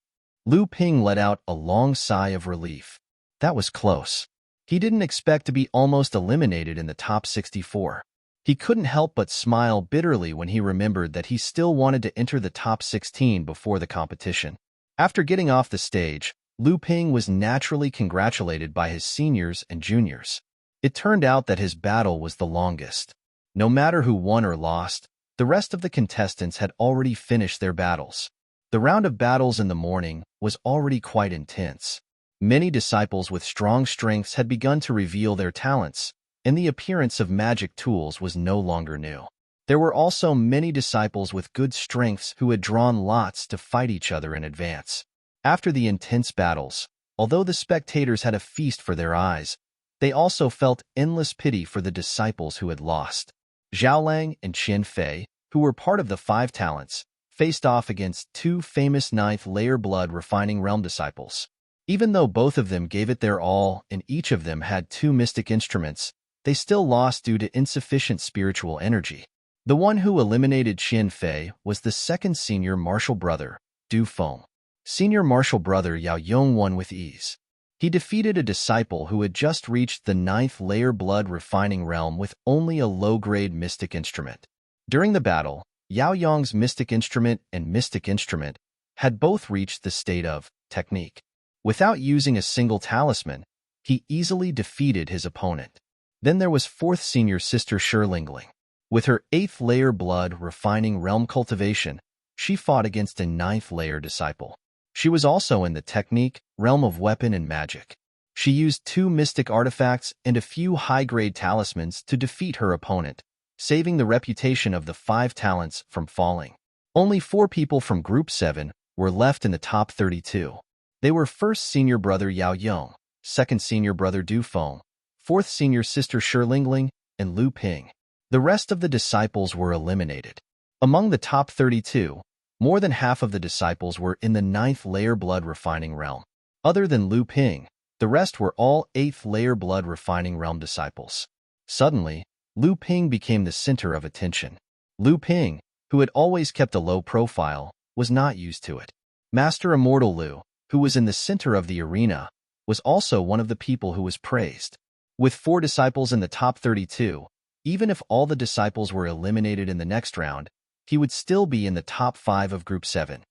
Lu Ping let out a long sigh of relief. That was close. He didn't expect to be almost eliminated in the top 64. He couldn't help but smile bitterly when he remembered that he still wanted to enter the top 16 before the competition. After getting off the stage, Lu Ping was naturally congratulated by his seniors and juniors. It turned out that his battle was the longest. No matter who won or lost, the rest of the contestants had already finished their battles. The round of battles in the morning was already quite intense. Many disciples with strong strengths had begun to reveal their talents, and the appearance of magic tools was no longer new. There were also many disciples with good strengths who had drawn lots to fight each other in advance. After the intense battles, although the spectators had a feast for their eyes, they also felt endless pity for the disciples who had lost. Zhaolang and Qian Fei, who were part of the 5 talents, faced off against 2 famous 9th layer blood refining realm disciples. Even though both of them gave it their all and each of them had 2 mystic instruments, they still lost due to insufficient spiritual energy. The one who eliminated Qian Fei was the 2nd senior martial brother, Du Feng. Senior martial brother Yao Yong won with ease. He defeated a disciple who had just reached the 9th layer blood refining realm with only a low-grade mystic instrument. During the battle, Yao Yong's mystic instrument and mystic instrument had both reached the state of technique. Without using a single talisman, he easily defeated his opponent. Then there was 4th senior sister Shilingling. With her 8th layer blood refining realm cultivation, she fought against a 9th layer disciple. She was also in the technique realm of weapon and magic. She used 2 mystic artifacts and a few high-grade talismans to defeat her opponent, saving the reputation of the 5 talents from falling. Only 4 people from Group 7 were left in the top 32. They were 1st senior brother Yao Yong, 2nd senior brother Du Feng, 4th senior sister Shilingling, and Lu Ping. The rest of the disciples were eliminated. Among the top 32, more than half of the disciples were in the 9th layer blood refining realm. Other than Lu Ping, the rest were all 8th layer blood refining realm disciples. Suddenly, Lu Ping became the center of attention. Lu Ping, who had always kept a low profile, was not used to it. Master Immortal Lu, who was in the center of the arena, was also one of the people who was praised. With 4 disciples in the top 32, even if all the disciples were eliminated in the next round, he would still be in the top 5 of Group 7.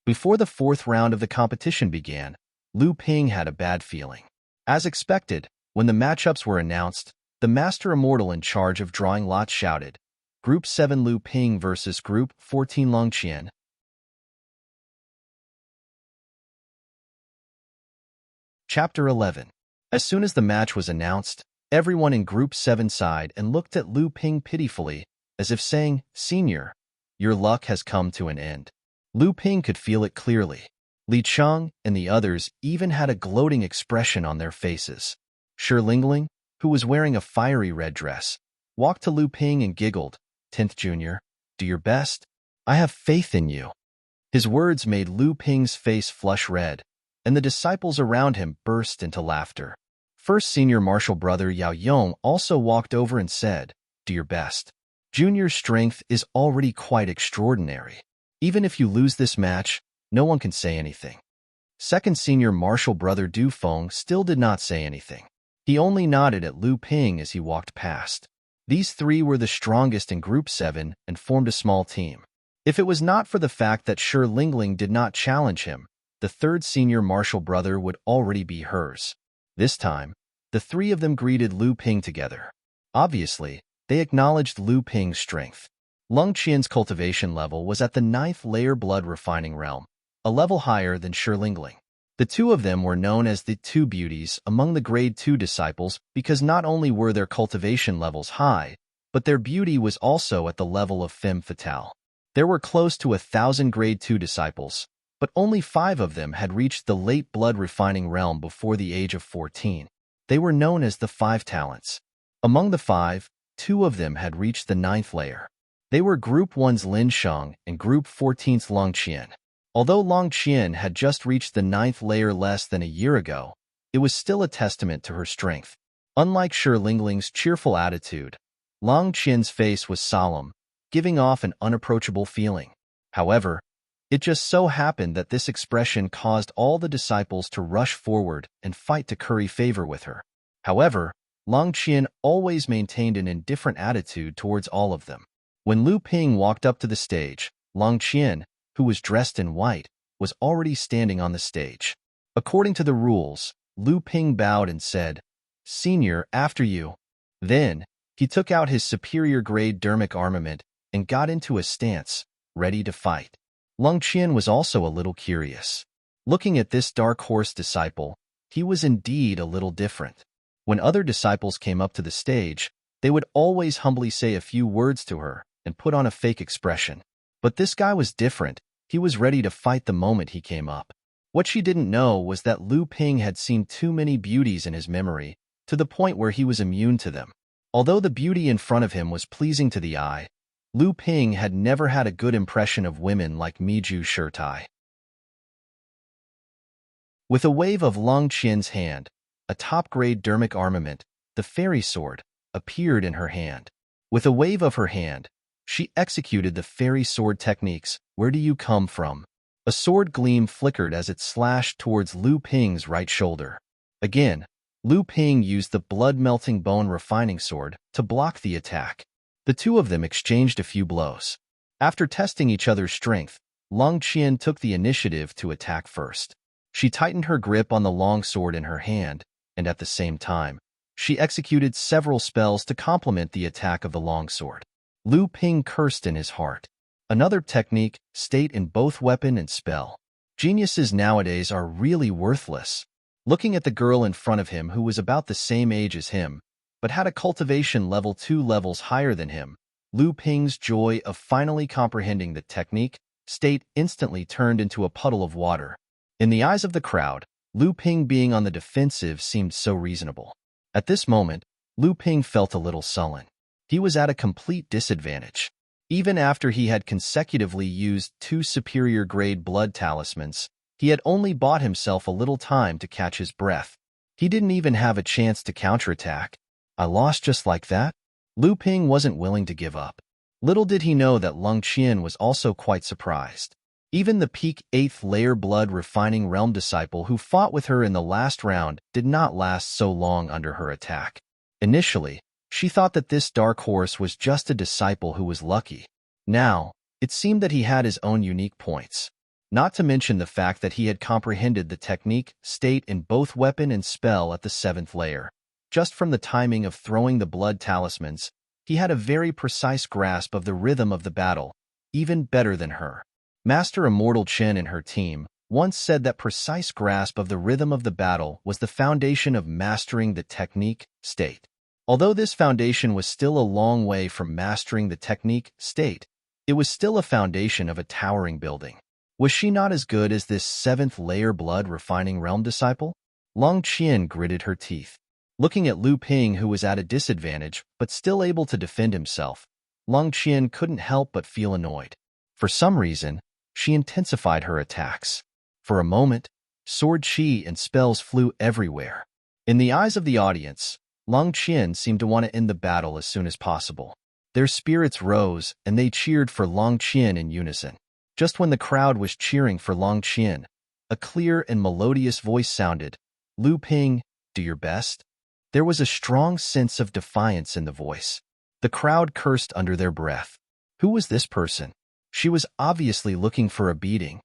Before the 4th round of the competition began, Lu Ping had a bad feeling. As expected, when the matchups were announced, the Master Immortal in charge of drawing lots shouted, Group 7 Lu Ping versus Group 14 Long Qian. Chapter 11. As soon as the match was announced, everyone in Group 7 sighed and looked at Lu Ping pitifully, as if saying, Senior, your luck has come to an end. Lu Ping could feel it clearly. Li Cheng and the others even had a gloating expression on their faces. Shi Lingling, who was wearing a fiery red dress, walked to Lu Ping and giggled, 10th Junior, do your best. I have faith in you. His words made Lu Ping's face flush red, and the disciples around him burst into laughter. First Senior Martial Brother Yao Yong also walked over and said, do your best. Junior's strength is already quite extraordinary. Even if you lose this match, no one can say anything. Second Senior Martial Brother Du Feng still did not say anything. He only nodded at Lu Ping as he walked past. These 3 were the strongest in Group 7 and formed a small team. If it was not for the fact that Shi Lingling did not challenge him, the 3rd Senior Martial Brother would already be hers. This time, the 3 of them greeted Lu Ping together. Obviously, they acknowledged Lu Ping's strength. Long Qian's cultivation level was at the 9th layer blood refining realm, a level higher than Shi Lingling. The 2 of them were known as the 2 beauties among the grade 2 disciples because not only were their cultivation levels high, but their beauty was also at the level of femme fatale. There were close to 1,000 grade 2 disciples, but only 5 of them had reached the late blood refining realm before the age of 14. They were known as the 5 talents. Among the 5, 2 of them had reached the 9th layer. They were Group 1's Lin Sheng and Group 14's Long Qian. Although Long Qian had just reached the 9th layer less than a year ago, it was still a testament to her strength. Unlike Shi Lingling's cheerful attitude, Long Qian's face was solemn, giving off an unapproachable feeling. However, it just so happened that this expression caused all the disciples to rush forward and fight to curry favor with her. However, Long Qian always maintained an indifferent attitude towards all of them. When Lu Ping walked up to the stage, Long Qian, who was dressed in white, was already standing on the stage. According to the rules, Lu Ping bowed and said, Senior, after you. Then, he took out his superior grade dermic armament and got into a stance, ready to fight. Long Qian was also a little curious. Looking at this dark horse disciple, he was indeed a little different. When other disciples came up to the stage, they would always humbly say a few words to her and put on a fake expression. But this guy was different. He was ready to fight the moment he came up. What she didn't know was that Lu Ping had seen too many beauties in his memory, to the point where he was immune to them. Although the beauty in front of him was pleasing to the eye, Lu Ping had never had a good impression of women like Miju Shirtai. With a wave of Long Qian's hand, a top-grade dermic armament, the fairy sword, appeared in her hand. With a wave of her hand, she executed the fairy sword techniques. Where do you come from? A sword gleam flickered as it slashed towards Lu Ping's right shoulder. Again, Lu Ping used the blood-melting bone refining sword to block the attack. The 2 of them exchanged a few blows. After testing each other's strength, Long Qian took the initiative to attack first. She tightened her grip on the long sword in her hand, and at the same time, she executed several spells to complement the attack of the long sword. Lu Ping cursed in his heart. Another technique, state in both weapon and spell. Geniuses nowadays are really worthless. Looking at the girl in front of him who was about the same age as him, but had a cultivation level 2 levels higher than him, Lu Ping's joy of finally comprehending the technique, state instantly turned into a puddle of water. In the eyes of the crowd, Lu Ping being on the defensive seemed so reasonable. At this moment, Lu Ping felt a little sullen. He was at a complete disadvantage. Even after he had consecutively used 2 superior-grade blood talismans, he had only bought himself a little time to catch his breath. He didn't even have a chance to counterattack. I lost just like that? Lu Ping wasn't willing to give up. Little did he know that Lung Qian was also quite surprised. Even the peak 8th layer blood refining realm disciple who fought with her in the last round did not last so long under her attack. Initially, she thought that this dark horse was just a disciple who was lucky. Now, it seemed that he had his own unique points. Not to mention the fact that he had comprehended the technique, state in both weapon and spell at the 7th layer. Just from the timing of throwing the blood talismans, he had a very precise grasp of the rhythm of the battle, even better than her. Master Immortal Chen and her team once said that precise grasp of the rhythm of the battle was the foundation of mastering the technique, state. Although this foundation was still a long way from mastering the technique, state, it was still a foundation of a towering building. Was she not as good as this 7th layer blood refining realm disciple? Lung Qian gritted her teeth. Looking at Lu Ping, who was at a disadvantage but still able to defend himself, Lung Qian couldn't help but feel annoyed. For some reason, she intensified her attacks. For a moment, sword chi and spells flew everywhere. In the eyes of the audience, Lung Qian seemed to want to end the battle as soon as possible. Their spirits rose, and they cheered for Lung Qian in unison. Just when the crowd was cheering for Lung Qian, a clear and melodious voice sounded, "Lu Ping, do your best." There was a strong sense of defiance in the voice. The crowd cursed under their breath. Who was this person? She was obviously looking for a beating.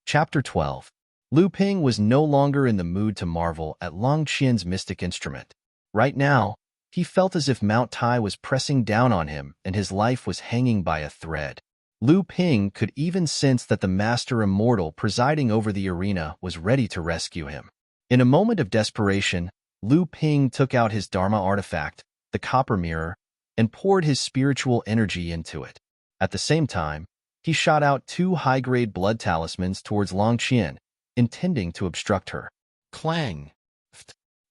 Chapter 12. Lu Ping was no longer in the mood to marvel at Lung Qian's mystic instrument. Right now, he felt as if Mount Tai was pressing down on him and his life was hanging by a thread. Lu Ping could even sense that the Master Immortal presiding over the arena was ready to rescue him. In a moment of desperation, Lu Ping took out his Dharma artifact, the copper mirror, and poured his spiritual energy into it. At the same time, he shot out 2 high-grade blood talismans towards Lung Qian, intending to obstruct her. Clang!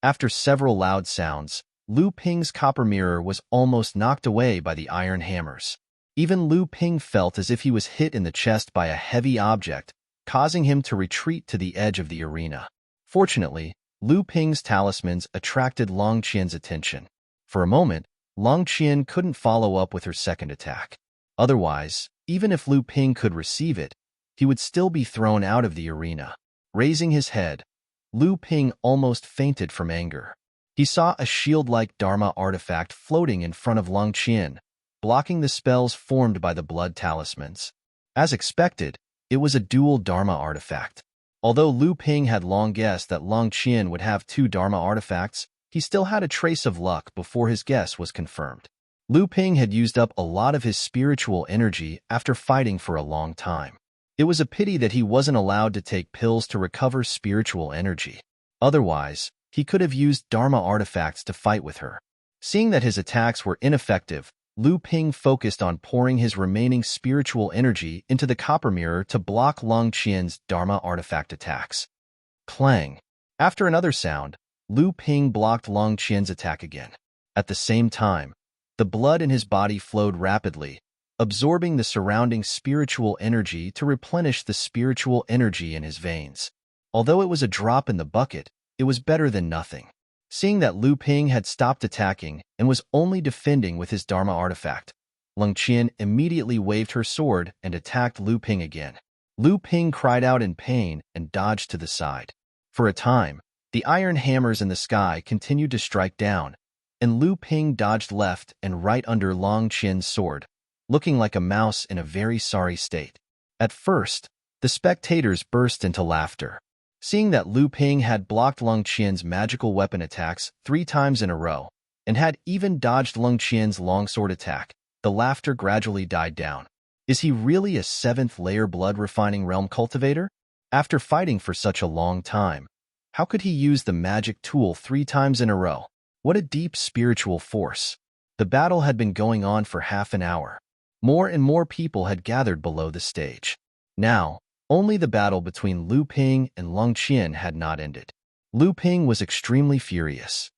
After several loud sounds, Lu Ping's copper mirror was almost knocked away by the iron hammers. Even Lu Ping felt as if he was hit in the chest by a heavy object, causing him to retreat to the edge of the arena. Fortunately, Lu Ping's talismans attracted Lung Qian's attention. For a moment, Lung Qian couldn't follow up with her second attack. Otherwise, even if Lu Ping could receive it, he would still be thrown out of the arena. Raising his head, Lu Ping almost fainted from anger. He saw a shield-like Dharma artifact floating in front of Lung Qian, blocking the spells formed by the blood talismans. As expected, it was a dual Dharma artifact. Although Lu Ping had long guessed that Lung Qian would have 2 Dharma artifacts, he still had a trace of luck before his guess was confirmed. Lu Ping had used up a lot of his spiritual energy after fighting for a long time. It was a pity that he wasn't allowed to take pills to recover spiritual energy. Otherwise, he could have used Dharma artifacts to fight with her. Seeing that his attacks were ineffective, Lu Ping focused on pouring his remaining spiritual energy into the copper mirror to block Lung Qian's Dharma artifact attacks. Clang! After another sound, Lu Ping blocked Lung Qian's attack again. At the same time, the blood in his body flowed rapidly, absorbing the surrounding spiritual energy to replenish the spiritual energy in his veins. Although it was a drop in the bucket, it was better than nothing. Seeing that Lu Ping had stopped attacking and was only defending with his Dharma artifact, Lung Qian immediately waved her sword and attacked Lu Ping again. Lu Ping cried out in pain and dodged to the side. For a time, the iron hammers in the sky continued to strike down, and Lu Ping dodged left and right under Lung Qian's sword, looking like a mouse in a very sorry state. At first, the spectators burst into laughter. Seeing that Lu Ping had blocked Lung Qian's magical weapon attacks 3 times in a row, and had even dodged Lung Qian's longsword attack, the laughter gradually died down. Is he really a 7th layer blood refining realm cultivator? After fighting for such a long time, how could he use the magic tool 3 times in a row? What a deep spiritual force. The battle had been going on for half an hour. More and more people had gathered below the stage. Now, only the battle between Lu Ping and Lung Qian had not ended. Lu Ping was extremely furious.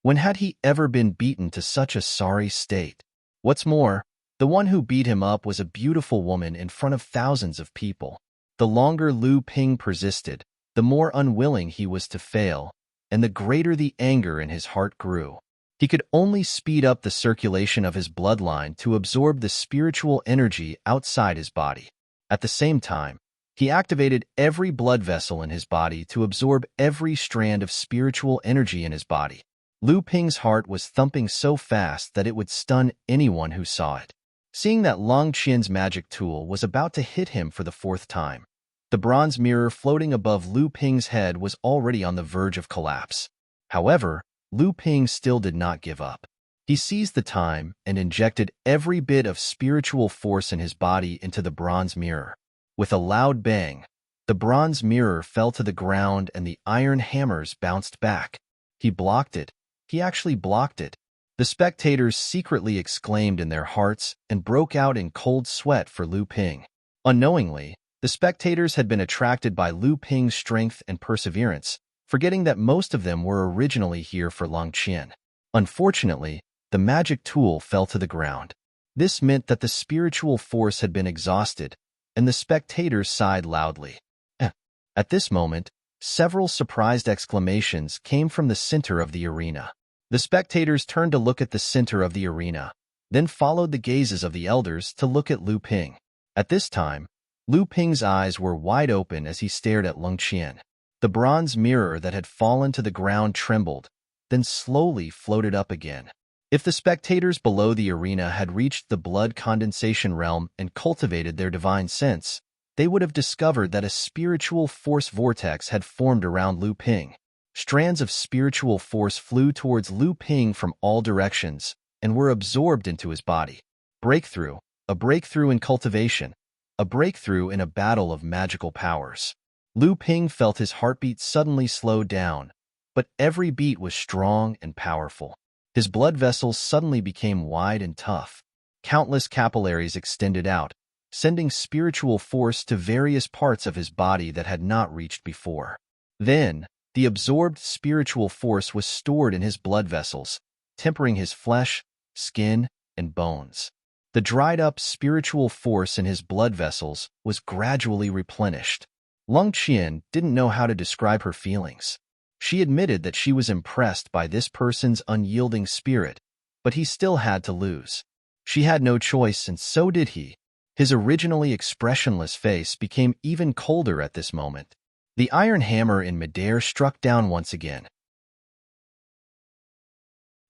When had he ever been beaten to such a sorry state? What's more, the one who beat him up was a beautiful woman in front of thousands of people. The longer Lu Ping persisted, the more unwilling he was to fail, and the greater the anger in his heart grew. He could only speed up the circulation of his bloodline to absorb the spiritual energy outside his body. At the same time, he activated every blood vessel in his body to absorb every strand of spiritual energy in his body. Lu Ping's heart was thumping so fast that it would stun anyone who saw it. Seeing that Long Qian's magic tool was about to hit him for the fourth time, the bronze mirror floating above Lu Ping's head was already on the verge of collapse. However, Lu Ping still did not give up. He seized the time and injected every bit of spiritual force in his body into the bronze mirror. With a loud bang, the bronze mirror fell to the ground and the iron hammers bounced back. He blocked it. He actually blocked it. The spectators secretly exclaimed in their hearts and broke out in cold sweat for Lu Ping. Unknowingly, the spectators had been attracted by Lu Ping's strength and perseverance, forgetting that most of them were originally here for Long Qian. Unfortunately, the magic tool fell to the ground. This meant that the spiritual force had been exhausted, and the spectators sighed loudly. At this moment, several surprised exclamations came from the center of the arena. The spectators turned to look at the center of the arena, then followed the gazes of the elders to look at Lu Ping. At this time, Lu Ping's eyes were wide open as he stared at Long Qian. The bronze mirror that had fallen to the ground trembled, then slowly floated up again. If the spectators below the arena had reached the blood condensation realm and cultivated their divine sense, they would have discovered that a spiritual force vortex had formed around Lu Ping. Strands of spiritual force flew towards Lu Ping from all directions and were absorbed into his body. Breakthrough, a breakthrough in cultivation, a breakthrough in a battle of magical powers. Lu Ping felt his heartbeat suddenly slow down, but every beat was strong and powerful. His blood vessels suddenly became wide and tough. Countless capillaries extended out, sending spiritual force to various parts of his body that had not reached before. Then, the absorbed spiritual force was stored in his blood vessels, tempering his flesh, skin, and bones. The dried-up spiritual force in his blood vessels was gradually replenished. Long Qian didn't know how to describe her feelings. She admitted that she was impressed by this person's unyielding spirit, but he still had to lose. She had no choice, and so did he. His originally expressionless face became even colder at this moment. The iron hammer in midair struck down once again.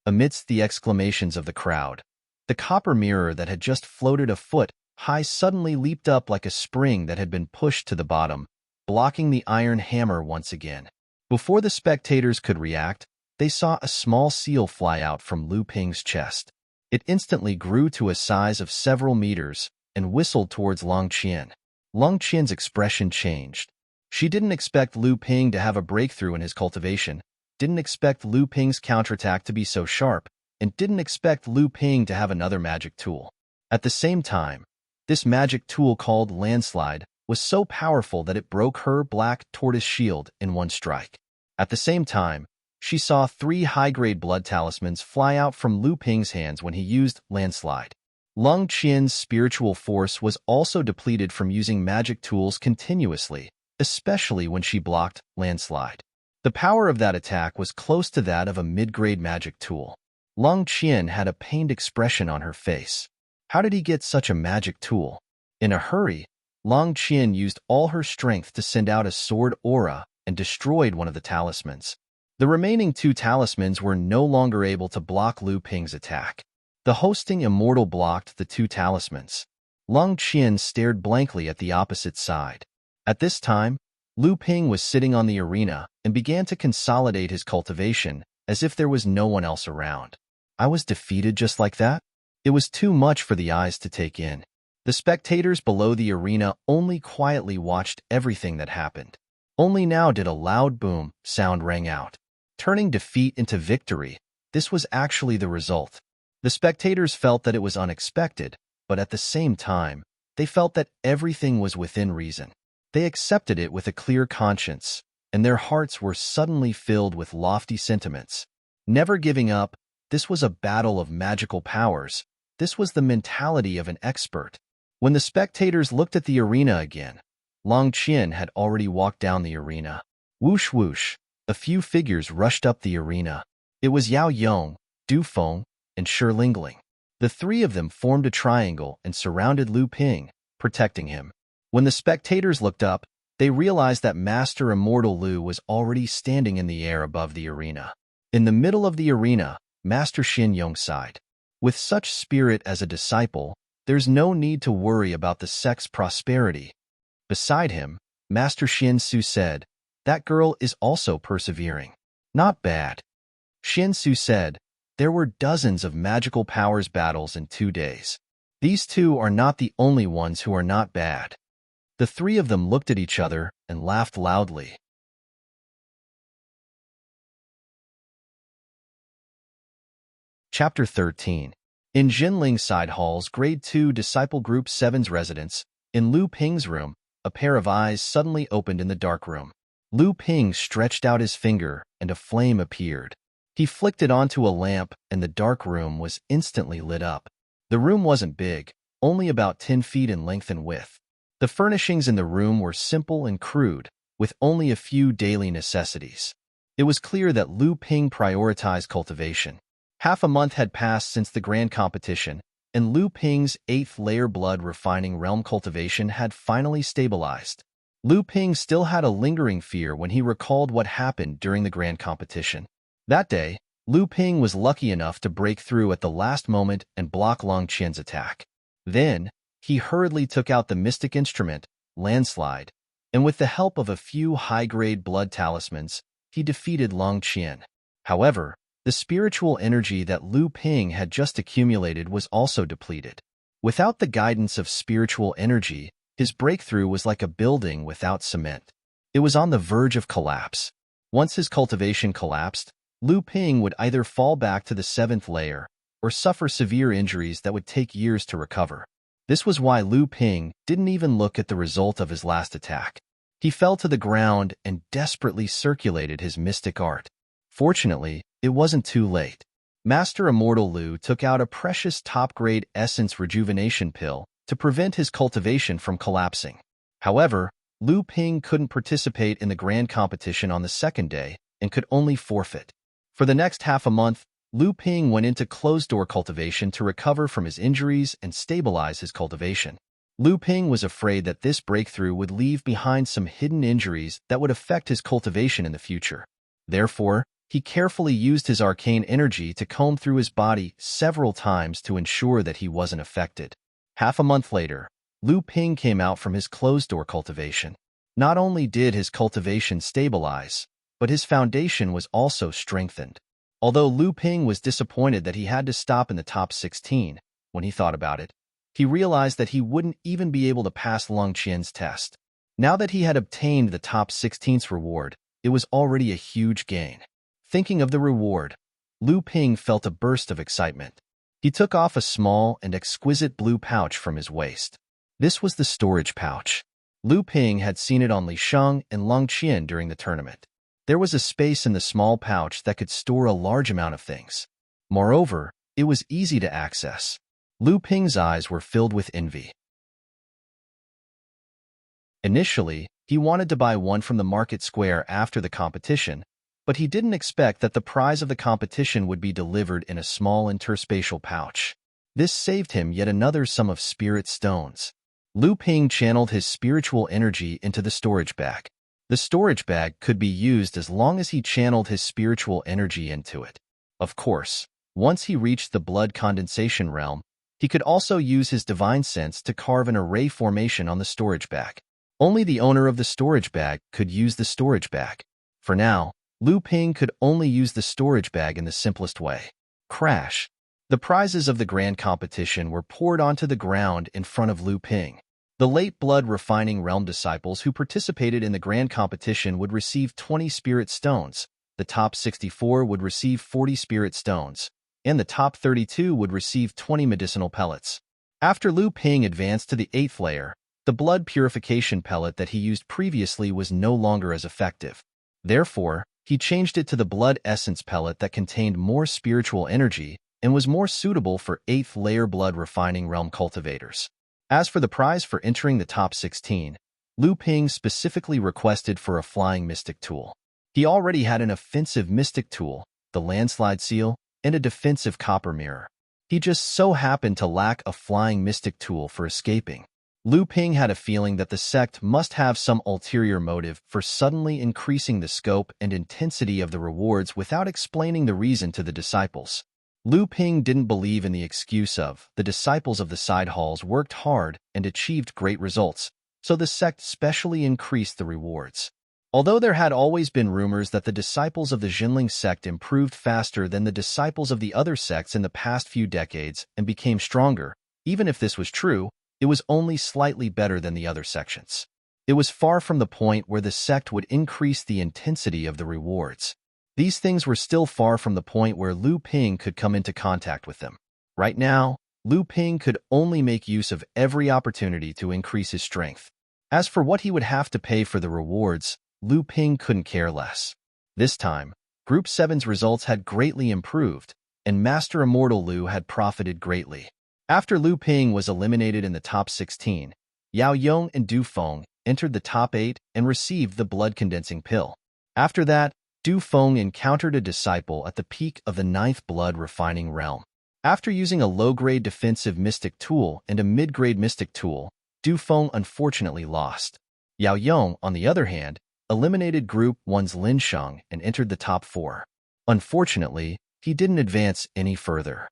Amidst the exclamations of the crowd, the copper mirror that had just floated a foot high suddenly leaped up like a spring that had been pushed to the bottom, blocking the iron hammer once again. Before the spectators could react, they saw a small seal fly out from Lu Ping's chest. It instantly grew to a size of several meters and whistled towards Long Qian. Long Qian's expression changed. She didn't expect Lu Ping to have a breakthrough in his cultivation, didn't expect Lu Ping's counterattack to be so sharp, and didn't expect Lu Ping to have another magic tool. At the same time, this magic tool called Landslide was so powerful that it broke her black tortoise shield in one strike. At the same time, she saw 3 high-grade blood talismans fly out from Lu Ping's hands when he used Landslide. Long Qian's spiritual force was also depleted from using magic tools continuously, especially when she blocked Landslide. The power of that attack was close to that of a mid-grade magic tool. Long Qian had a pained expression on her face. How did he get such a magic tool? In a hurry, Long Qian used all her strength to send out a sword aura and destroyed one of the talismans. The remaining 2 talismans were no longer able to block Lu Ping's attack. The hosting immortal blocked the 2 talismans. Long Qian stared blankly at the opposite side. At this time, Lu Ping was sitting on the arena and began to consolidate his cultivation as if there was no one else around. I was defeated just like that? It was too much for the eyes to take in. The spectators below the arena only quietly watched everything that happened. Only now did a loud boom sound rang out. Turning defeat into victory, this was actually the result. The spectators felt that it was unexpected, but at the same time, they felt that everything was within reason. They accepted it with a clear conscience, and their hearts were suddenly filled with lofty sentiments. Never giving up, this was a battle of magical powers. This was the mentality of an expert. When the spectators looked at the arena again, Long Qian had already walked down the arena. Whoosh whoosh, a few figures rushed up the arena. It was Yao Yong, Du Feng, and Shi Lingling. The three of them formed a triangle and surrounded Lu Ping, protecting him. When the spectators looked up, they realized that Master Immortal Lu was already standing in the air above the arena. In the middle of the arena, Master Xin Yong sighed. With such spirit as a disciple, there's no need to worry about the sect's prosperity. Beside him, Master Xin Su said, that girl is also persevering. Not bad. Xin Su said, there were dozens of magical powers battles in 2 days. These two are not the only ones who are not bad. The three of them looked at each other and laughed loudly. Chapter 13. In Jinling Side Hall's Grade 2 Disciple Group 7's residence, in Lu Ping's room, a pair of eyes suddenly opened in the dark room. Lu Ping stretched out his finger, and a flame appeared. He flicked it onto a lamp, and the dark room was instantly lit up. The room wasn't big, only about 10 feet in length and width. The furnishings in the room were simple and crude, with only a few daily necessities. It was clear that Lu Ping prioritized cultivation. Half a month had passed since the grand competition, and Lu Ping's 8th layer blood refining realm cultivation had finally stabilized. Lu Ping still had a lingering fear when he recalled what happened during the grand competition. That day, Lu Ping was lucky enough to break through at the last moment and block Long Qian's attack. Then, he hurriedly took out the mystic instrument, Landslide, and with the help of a few high-grade blood talismans, he defeated Long Qian. However, the spiritual energy that Lu Ping had just accumulated was also depleted. Without the guidance of spiritual energy, his breakthrough was like a building without cement. It was on the verge of collapse. Once his cultivation collapsed, Lu Ping would either fall back to the 7th layer or suffer severe injuries that would take years to recover. This was why Lu Ping didn't even look at the result of his last attack. He fell to the ground and desperately circulated his mystic art. Fortunately, it wasn't too late. Master Immortal Lu took out a precious top-grade essence rejuvenation pill to prevent his cultivation from collapsing. However, Lu Ping couldn't participate in the grand competition on the 2nd day and could only forfeit. For the next half a month, Lu Ping went into closed-door cultivation to recover from his injuries and stabilize his cultivation. Lu Ping was afraid that this breakthrough would leave behind some hidden injuries that would affect his cultivation in the future. Therefore, he carefully used his arcane energy to comb through his body several times to ensure that he wasn't affected. Half a month later, Lu Ping came out from his closed-door cultivation. Not only did his cultivation stabilize, but his foundation was also strengthened. Although Lu Ping was disappointed that he had to stop in the top 16, when he thought about it, he realized that he wouldn't even be able to pass Long Qian's test. Now that he had obtained the top 16's reward, it was already a huge gain. Thinking of the reward, Lu Ping felt a burst of excitement. He took off a small and exquisite blue pouch from his waist. This was the storage pouch. Lu Ping had seen it on Li Sheng and Long Qian during the tournament. There was a space in the small pouch that could store a large amount of things. Moreover, it was easy to access. Lu Ping's eyes were filled with envy. Initially, he wanted to buy one from the market square after the competition, but he didn't expect that the prize of the competition would be delivered in a small interspatial pouch. This saved him yet another sum of spirit stones. Lu Ping channeled his spiritual energy into the storage bag. The storage bag could be used as long as he channeled his spiritual energy into it. Of course, once he reached the blood condensation realm, he could also use his divine sense to carve an array formation on the storage bag. Only the owner of the storage bag could use the storage bag. For now, Lu Ping could only use the storage bag in the simplest way. Crash! The prizes of the grand competition were poured onto the ground in front of Lu Ping. The late blood refining realm disciples who participated in the grand competition would receive 20 spirit stones, the top 64 would receive 40 spirit stones, and the top 32 would receive 20 medicinal pellets. After Lu Ping advanced to the 8th layer, the blood purification pellet that he used previously was no longer as effective. Therefore, he changed it to the blood essence pellet that contained more spiritual energy and was more suitable for 8th layer blood refining realm cultivators. As for the prize for entering the top 16, Lu Ping specifically requested for a flying mystic tool. He already had an offensive mystic tool, the landslide seal, and a defensive copper mirror. He just so happened to lack a flying mystic tool for escaping. Lu Ping had a feeling that the sect must have some ulterior motive for suddenly increasing the scope and intensity of the rewards without explaining the reason to the disciples. Lu Ping didn't believe in the excuse of the disciples of the side halls worked hard and achieved great results, so the sect specially increased the rewards. Although there had always been rumors that the disciples of the Jinling sect improved faster than the disciples of the other sects in the past few decades and became stronger, even if this was true, it was only slightly better than the other sections. It was far from the point where the sect would increase the intensity of the rewards. These things were still far from the point where Lu Ping could come into contact with them. Right now, Lu Ping could only make use of every opportunity to increase his strength. As for what he would have to pay for the rewards, Lu Ping couldn't care less. This time, Group 7's results had greatly improved, and Master Immortal Lu had profited greatly. After Lu Ping was eliminated in the top 16, Yao Yong and Du Feng entered the top 8 and received the blood-condensing pill. After that, Du Feng encountered a disciple at the peak of the 9th blood-refining realm. After using a low-grade defensive mystic tool and a mid-grade mystic tool, Du Feng unfortunately lost. Yao Yong, on the other hand, eliminated Group 1's Lin Sheng and entered the top 4. Unfortunately, he didn't advance any further.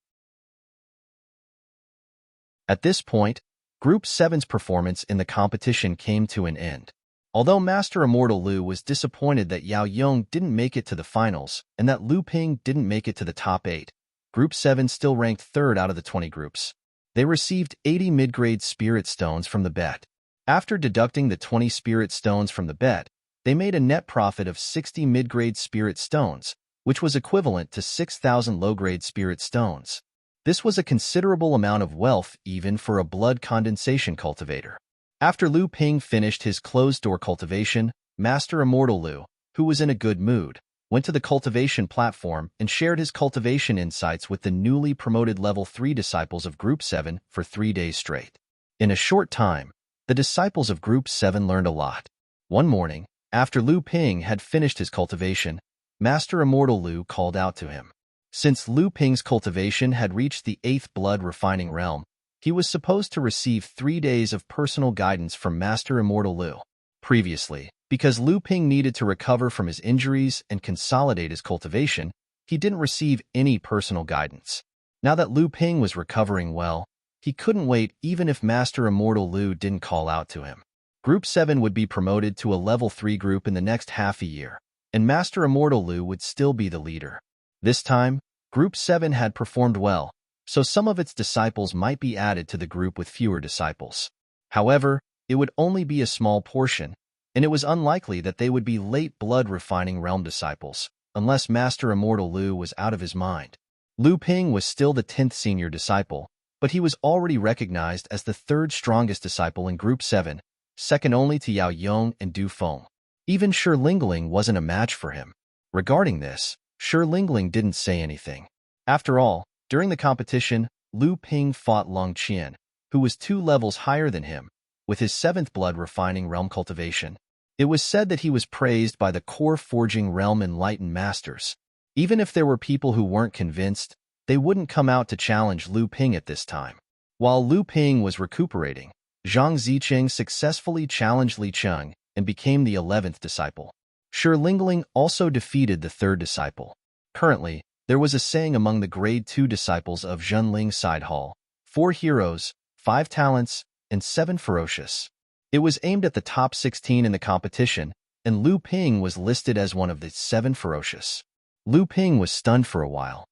At this point, Group 7's performance in the competition came to an end. Although Master Immortal Lu was disappointed that Yao Yong didn't make it to the finals and that Lu Ping didn't make it to the top 8, Group 7 still ranked 3rd out of the 20 groups. They received 80 mid-grade spirit stones from the bet. After deducting the 20 spirit stones from the bet, they made a net profit of 60 mid-grade spirit stones, which was equivalent to 6,000 low-grade spirit stones. This was a considerable amount of wealth even for a blood condensation cultivator. After Lu Ping finished his closed-door cultivation, Master Immortal Lu, who was in a good mood, went to the cultivation platform and shared his cultivation insights with the newly promoted Level 3 disciples of Group 7 for 3 days straight. In a short time, the disciples of Group 7 learned a lot. One morning, after Lu Ping had finished his cultivation, Master Immortal Lu called out to him. Since Lu Ping's cultivation had reached the 8th blood refining realm, he was supposed to receive 3 days of personal guidance from Master Immortal Lu. Previously, because Lu Ping needed to recover from his injuries and consolidate his cultivation, he didn't receive any personal guidance. Now that Lu Ping was recovering well, he couldn't wait even if Master Immortal Lu didn't call out to him. Group 7 would be promoted to a Level 3 group in the next half a year, and Master Immortal Lu would still be the leader. This time, Group 7 had performed well, so some of its disciples might be added to the group with fewer disciples. However, it would only be a small portion, and it was unlikely that they would be late blood refining realm disciples, unless Master Immortal Lu was out of his mind. Lu Ping was still the 10th senior disciple, but he was already recognized as the 3rd strongest disciple in Group 7, second only to Yao Yong and Du Feng. Even Shi Lingling wasn't a match for him. Regarding this, Shi Lingling didn't say anything. After all, during the competition, Lu Ping fought Long Qian, who was 2 levels higher than him, with his 7th blood refining realm cultivation. It was said that he was praised by the core forging realm enlightened masters. Even if there were people who weren't convinced, they wouldn't come out to challenge Lu Ping at this time. While Lu Ping was recuperating, Zhang Zicheng successfully challenged Li Cheng and became the 11th disciple. Shi Lingling also defeated the 3rd disciple. Currently, there was a saying among the Grade 2 disciples of Zhenling Side Hall: 4 heroes, 5 talents, and 7 ferocious. It was aimed at the top 16 in the competition, and Lu Ping was listed as one of the 7 ferocious. Lu Ping was stunned for a while.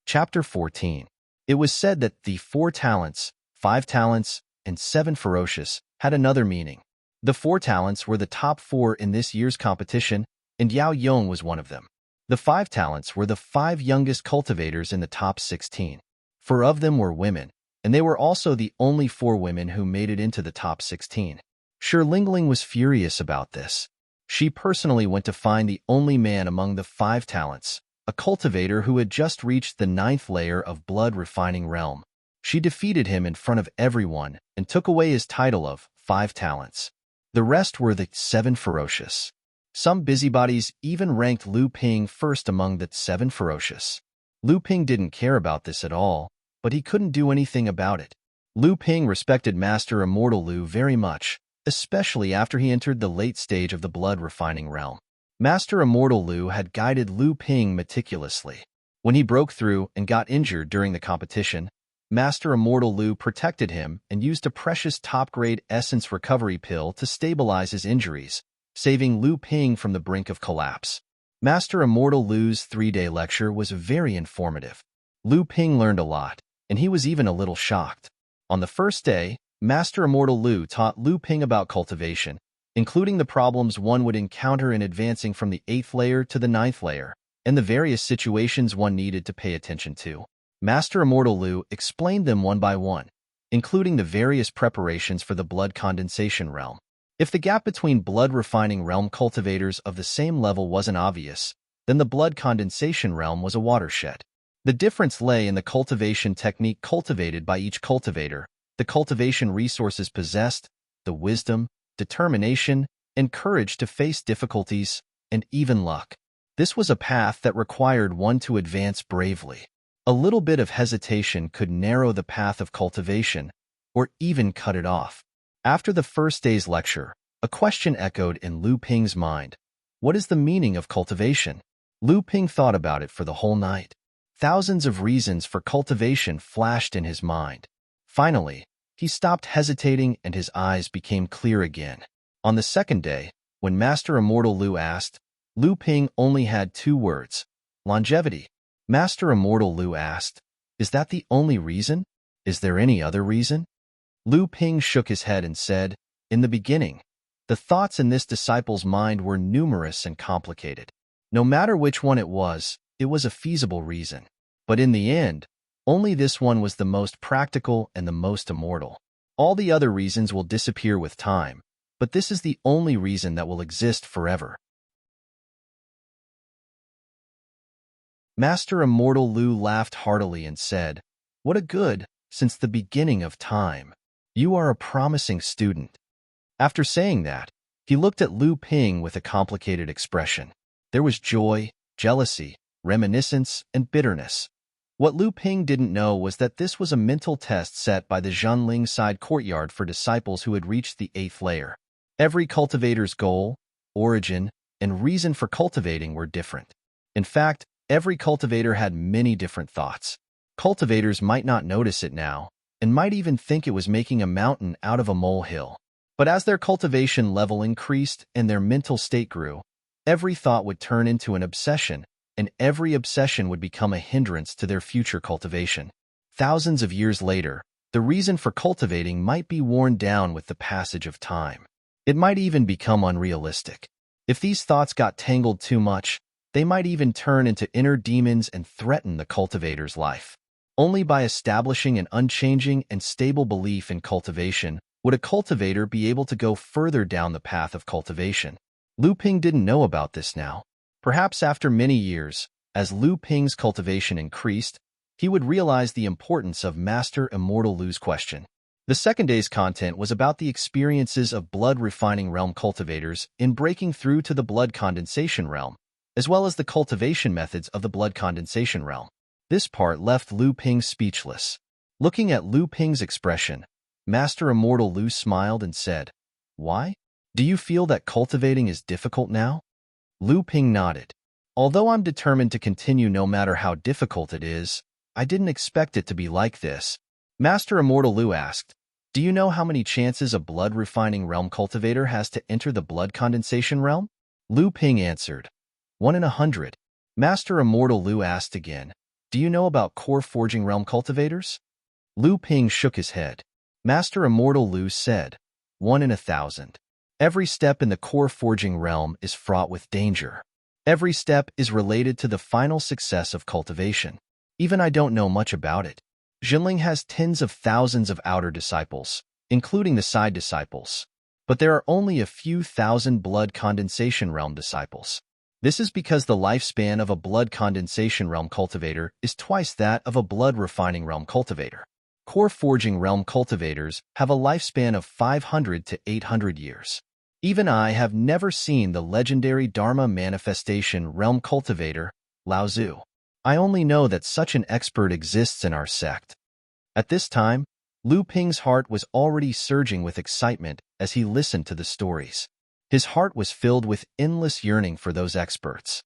Chapter 14. It was said that the 4 talents, 5 talents, and 7 ferocious had another meaning. The 4 talents were the top 4 in this year's competition, and Yao Yong was one of them. The 5 talents were the 5 youngest cultivators in the top 16. 4 of them were women, and they were also the only 4 women who made it into the top 16. Shi Lingling was furious about this. She personally went to find the only man among the 5 talents, a cultivator who had just reached the 9th layer of blood refining realm. She defeated him in front of everyone and took away his title of 5 talents. The rest were the 7 ferocious. Some busybodies even ranked Lu Ping first among the 7 ferocious. Lu Ping didn't care about this at all, but he couldn't do anything about it. Lu Ping respected Master Immortal Lu very much, especially after he entered the late stage of the blood-refining realm. Master Immortal Lu had guided Lu Ping meticulously. When he broke through and got injured during the competition, Master Immortal Lu protected him and used a precious top-grade essence recovery pill to stabilize his injuries, saving Lu Ping from the brink of collapse. Master Immortal Lu's 3-day lecture was very informative. Lu Ping learned a lot, and he was even a little shocked. On the first day, Master Immortal Lu taught Lu Ping about cultivation, including the problems one would encounter in advancing from the 8th layer to the 9th layer, and the various situations one needed to pay attention to. Master Immortal Lu explained them one by one, including the various preparations for the blood condensation realm. If the gap between blood-refining realm cultivators of the same level wasn't obvious, then the blood condensation realm was a watershed. The difference lay in the cultivation technique cultivated by each cultivator, the cultivation resources possessed, the wisdom, determination, and courage to face difficulties, and even luck. This was a path that required one to advance bravely. A little bit of hesitation could narrow the path of cultivation, or even cut it off. After the first day's lecture, a question echoed in Lu Ping's mind. What is the meaning of cultivation? Lu Ping thought about it for the whole night. Thousands of reasons for cultivation flashed in his mind. Finally, he stopped hesitating and his eyes became clear again. On the second day, when Master Immortal Lu asked, Lu Ping only had 2 words: longevity. Master Immortal Lu asked, "Is that the only reason? Is there any other reason?" Lu Ping shook his head and said, "In the beginning, the thoughts in this disciple's mind were numerous and complicated. No matter which one it was a feasible reason. But in the end, only this one was the most practical and the most immortal. All the other reasons will disappear with time, but this is the only reason that will exist forever." Master Immortal Lu laughed heartily and said, "What a good, since the beginning of time. You are a promising student." After saying that, he looked at Lu Ping with a complicated expression. There was joy, jealousy, reminiscence, and bitterness. What Lu Ping didn't know was that this was a mental test set by the Zhanling side courtyard for disciples who had reached the 8th layer. Every cultivator's goal, origin, and reason for cultivating were different. In fact, every cultivator had many different thoughts. Cultivators might not notice it now, and might even think it was making a mountain out of a molehill. But as their cultivation level increased and their mental state grew, every thought would turn into an obsession, and every obsession would become a hindrance to their future cultivation. Thousands of years later, the reason for cultivating might be worn down with the passage of time. It might even become unrealistic. If these thoughts got tangled too much, they might even turn into inner demons and threaten the cultivator's life. Only by establishing an unchanging and stable belief in cultivation would a cultivator be able to go further down the path of cultivation. Lu Ping didn't know about this now. Perhaps after many years, as Lu Ping's cultivation increased, he would realize the importance of Master Immortal Lu's question. The second day's content was about the experiences of blood-refining realm cultivators in breaking through to the blood condensation realm, as well as the cultivation methods of the blood condensation realm. This part left Lu Ping speechless. Looking at Lu Ping's expression, Master Immortal Lu smiled and said, "Why? Do you feel that cultivating is difficult now?" Lu Ping nodded. "Although I'm determined to continue no matter how difficult it is, I didn't expect it to be like this." Master Immortal Lu asked, "Do you know how many chances a blood-refining realm cultivator has to enter the blood condensation realm?" Lu Ping answered, 1 in 100. Master Immortal Lu asked again, "Do you know about core forging realm cultivators?" Lu Ping shook his head. Master Immortal Lu said, 1 in 1,000. Every step in the core forging realm is fraught with danger. Every step is related to the final success of cultivation. Even I don't know much about it. Zhanling has tens of thousands of outer disciples, including the side disciples. But there are only a few thousand blood condensation realm disciples. This is because the lifespan of a blood condensation realm cultivator is twice that of a blood refining realm cultivator. Core Forging Realm cultivators have a lifespan of 500 to 800 years. Even I have never seen the legendary Dharma Manifestation Realm cultivator, Lao Tzu. I only know that such an expert exists in our sect. At this time, Lu Ping's heart was already surging with excitement as he listened to the stories. His heart was filled with endless yearning for those experts.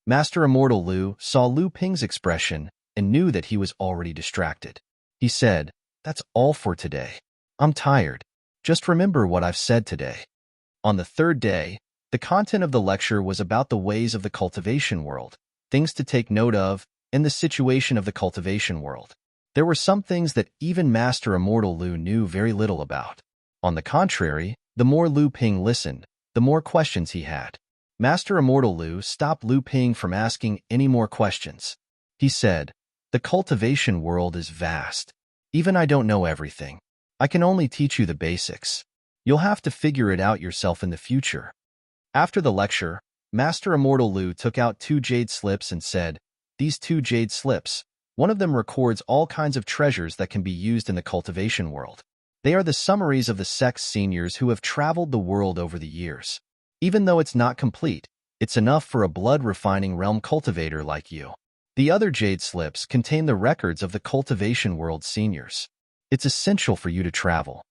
Master Immortal Lu saw Lu Ping's expression and knew that he was already distracted. He said, "That's all for today. I'm tired. Just remember what I've said today." On the third day, the content of the lecture was about the ways of the cultivation world, things to take note of, and the situation of the cultivation world. There were some things that even Master Immortal Lu knew very little about. On the contrary, the more Lu Ping listened, the more questions he had. Master Immortal Lu stopped Lu Ping from asking any more questions. He said, "The cultivation world is vast. Even I don't know everything. I can only teach you the basics. You'll have to figure it out yourself in the future." After the lecture, Master Immortal Lu took out 2 jade slips and said, "These 2 jade slips, one of them records all kinds of treasures that can be used in the cultivation world. They are the summaries of the sect's seniors who have traveled the world over the years. Even though it's not complete, it's enough for a blood-refining realm cultivator like you. The other jade slips contain the records of the cultivation world seniors. It's essential for you to travel."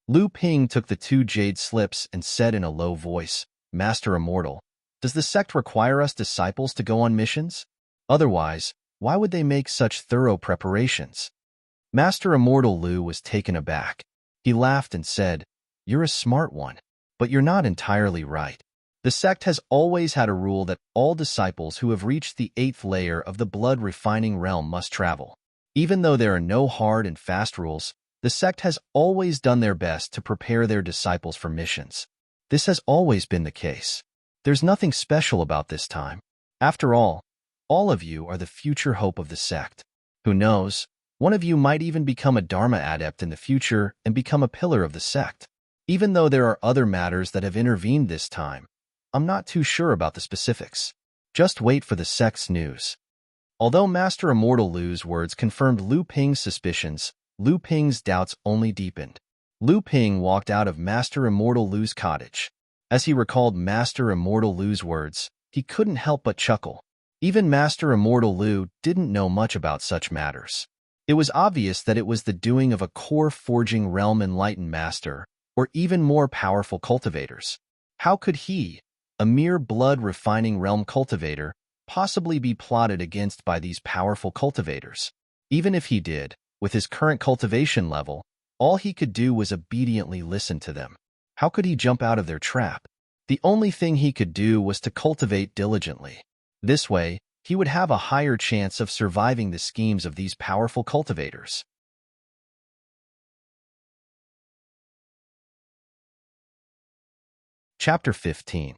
Lu Ping took the 2 jade slips and said in a low voice, "Master Immortal, does the sect require us disciples to go on missions? Otherwise, why would they make such thorough preparations?" Master Immortal Lu was taken aback. He laughed and said, "You're a smart one, but you're not entirely right. The sect has always had a rule that all disciples who have reached the 8th layer of the blood-refining realm must travel. Even though there are no hard and fast rules, the sect has always done their best to prepare their disciples for missions. This has always been the case. There's nothing special about this time. After all of you are the future hope of the sect. Who knows, one of you might even become a Dharma adept in the future and become a pillar of the sect. Even though there are other matters that have intervened this time, I'm not too sure about the specifics. Just wait for the sect's news." Although Master Immortal Lu's words confirmed Lu Ping's suspicions, Lu Ping's doubts only deepened. Lu Ping walked out of Master Immortal Lu's cottage. As he recalled Master Immortal Lu's words, he couldn't help but chuckle. Even Master Immortal Lu didn't know much about such matters. It was obvious that it was the doing of a core forging realm enlightened master, or even more powerful cultivators. How could he, a mere blood-refining realm cultivator, possibly be plotted against by these powerful cultivators? Even if he did, with his current cultivation level, all he could do was obediently listen to them. How could he jump out of their trap? The only thing he could do was to cultivate diligently. This way, he would have a higher chance of surviving the schemes of these powerful cultivators. Chapter 15.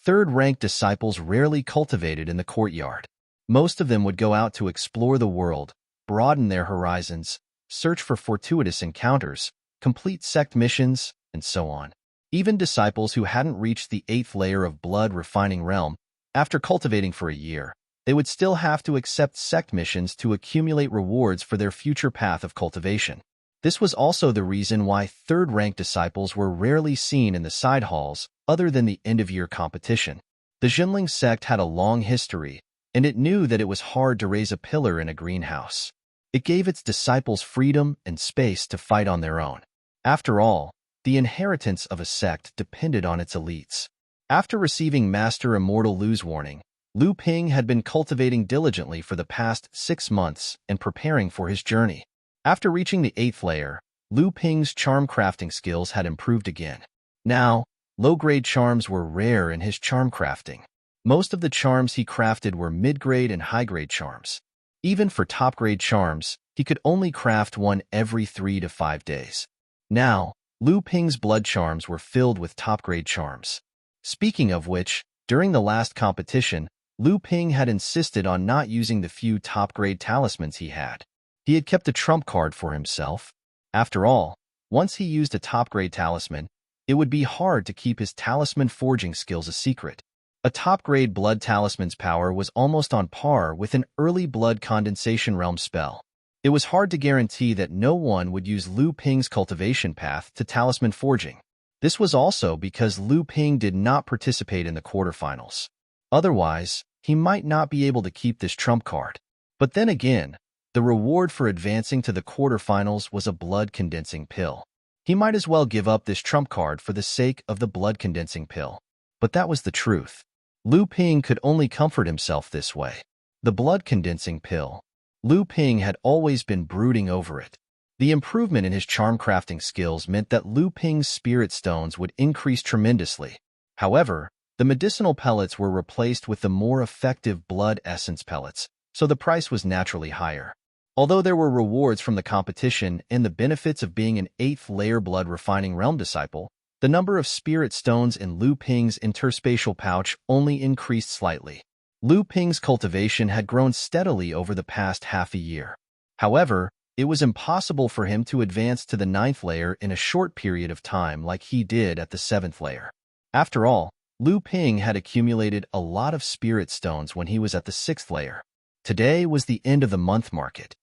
Third-ranked disciples rarely cultivated in the courtyard. Most of them would go out to explore the world, broaden their horizons, search for fortuitous encounters, complete sect missions, and so on. Even disciples who hadn't reached the 8th layer of blood-refining realm, after cultivating for a year, they would still have to accept sect missions to accumulate rewards for their future path of cultivation. This was also the reason why third-ranked disciples were rarely seen in the side halls other than the end-of-year competition. The Jinling sect had a long history, and it knew that it was hard to raise a pillar in a greenhouse. It gave its disciples freedom and space to fight on their own. After all, the inheritance of a sect depended on its elites. After receiving Master Immortal Lu's warning, Lu Ping had been cultivating diligently for the past 6 months and preparing for his journey. After reaching the 8th layer, Lu Ping's charm crafting skills had improved again. Now, low-grade charms were rare in his charm crafting. Most of the charms he crafted were mid-grade and high-grade charms. Even for top-grade charms, he could only craft one every 3 to 5 days. Now, Lu Ping's blood charms were filled with top-grade charms. Speaking of which, during the last competition, Lu Ping had insisted on not using the few top-grade talismans he had. He had kept a trump card for himself. After all, once he used a top-grade talisman, it would be hard to keep his talisman forging skills a secret. A top-grade blood talisman's power was almost on par with an early blood condensation realm spell. It was hard to guarantee that no one would use Lu Ping's cultivation path to talisman forging. This was also because Lu Ping did not participate in the quarterfinals. Otherwise, he might not be able to keep this trump card. But then again, the reward for advancing to the quarterfinals was a blood-condensing pill. He might as well give up this trump card for the sake of the blood-condensing pill. But that was the truth. Lu Ping could only comfort himself this way. The blood-condensing pill. Lu Ping had always been brooding over it. The improvement in his charm crafting skills meant that Lu Ping's spirit stones would increase tremendously. However, the medicinal pellets were replaced with the more effective blood essence pellets, so the price was naturally higher. Although there were rewards from the competition and the benefits of being an 8th-layer blood refining realm disciple, the number of spirit stones in Lu Ping's interspatial pouch only increased slightly. Lu Ping's cultivation had grown steadily over the past half a year. However, it was impossible for him to advance to the 9th layer in a short period of time like he did at the 7th layer. After all, Lu Ping had accumulated a lot of spirit stones when he was at the 6th layer. Today was the end of the month market.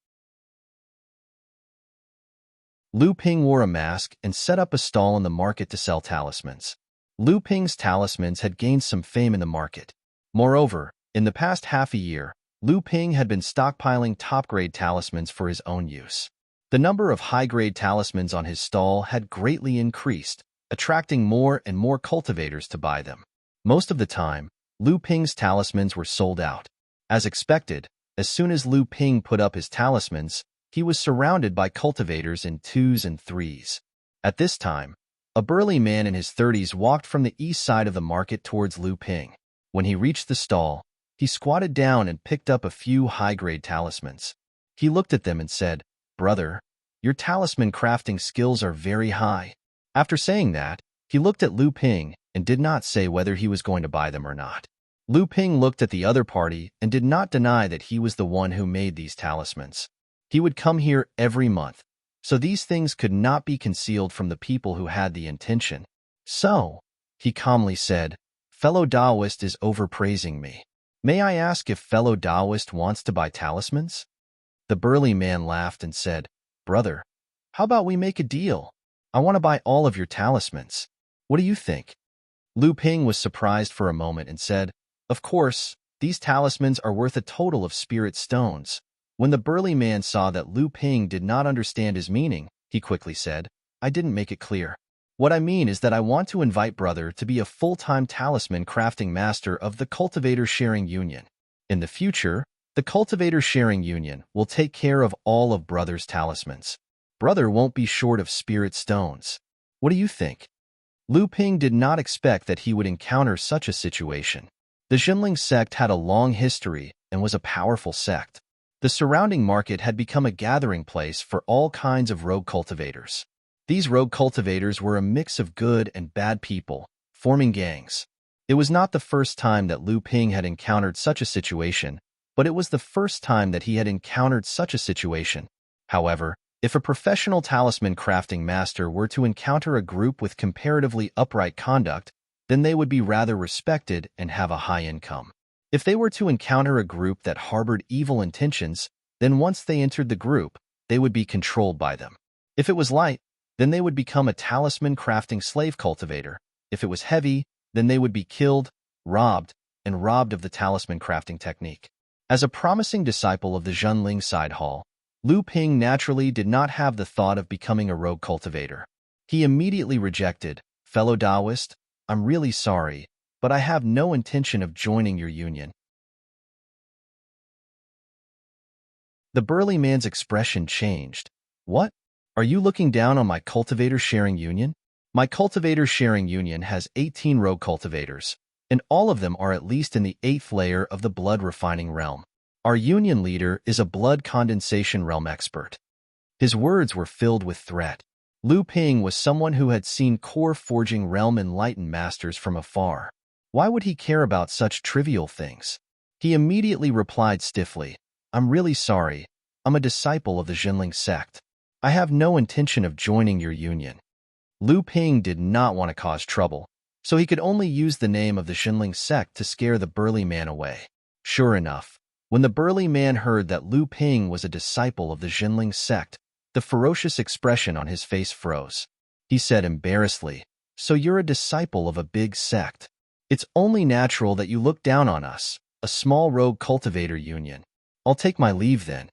Lu Ping wore a mask and set up a stall in the market to sell talismans. Lu Ping's talismans had gained some fame in the market. Moreover, in the past half a year, Lu Ping had been stockpiling top-grade talismans for his own use. The number of high-grade talismans on his stall had greatly increased, attracting more and more cultivators to buy them. Most of the time, Lu Ping's talismans were sold out. As expected, as soon as Lu Ping put up his talismans, he was surrounded by cultivators in 2s and 3s. At this time, a burly man in his 30s walked from the east side of the market towards Lu Ping. When he reached the stall, he squatted down and picked up a few high-grade talismans. He looked at them and said, "Brother, your talisman crafting skills are very high." After saying that, he looked at Lu Ping and did not say whether he was going to buy them or not. Lu Ping looked at the other party and did not deny that he was the one who made these talismans. He would come here every month, so these things could not be concealed from the people who had the intention. "So," he calmly said, "fellow Taoist is overpraising me. May I ask if fellow Taoist wants to buy talismans?" The burly man laughed and said, "Brother, how about we make a deal? I want to buy all of your talismans. What do you think?" Lu Ping was surprised for a moment and said, "Of course, these talismans are worth a total of spirit stones." When the burly man saw that Lu Ping did not understand his meaning, he quickly said, "I didn't make it clear. What I mean is that I want to invite brother to be a full-time talisman crafting master of the Cultivator Sharing Union. In the future, the Cultivator Sharing Union will take care of all of brother's talismans. Brother won't be short of spirit stones. What do you think?" Lu Ping did not expect that he would encounter such a situation. The Jinling sect had a long history and was a powerful sect. The surrounding market had become a gathering place for all kinds of rogue cultivators. These rogue cultivators were a mix of good and bad people, forming gangs. It was not the first time that Lu Ping had encountered such a situation, but it was the first time that he had encountered such a situation. However, if a professional talisman crafting master were to encounter a group with comparatively upright conduct, then they would be rather respected and have a high income. If they were to encounter a group that harbored evil intentions, then once they entered the group, they would be controlled by them. If it was light, then they would become a talisman crafting slave cultivator. If it was heavy, then they would be killed, robbed of the talisman crafting technique. As a promising disciple of the Zhenling side hall, Lu Ping naturally did not have the thought of becoming a rogue cultivator. He immediately rejected, "Fellow Taoist, I'm really sorry, but I have no intention of joining your union." The burly man's expression changed. "What? Are you looking down on my cultivator sharing union? My cultivator sharing union has 18 rogue cultivators, and all of them are at least in the 8th layer of the blood refining realm. Our union leader is a blood condensation realm expert." His words were filled with threat. Lu Ping was someone who had seen core forging realm enlightened masters from afar. Why would he care about such trivial things? He immediately replied stiffly, "I'm really sorry. I'm a disciple of the Jinling sect. I have no intention of joining your union." Lu Ping did not want to cause trouble. so he could only use the name of the Xinling sect to scare the burly man away. Sure enough, when the burly man heard that Lu Ping was a disciple of the Xinling sect, the ferocious expression on his face froze. He said embarrassedly, "So you're a disciple of a big sect. It's only natural that you look down on us, a small rogue cultivator union. I'll take my leave then."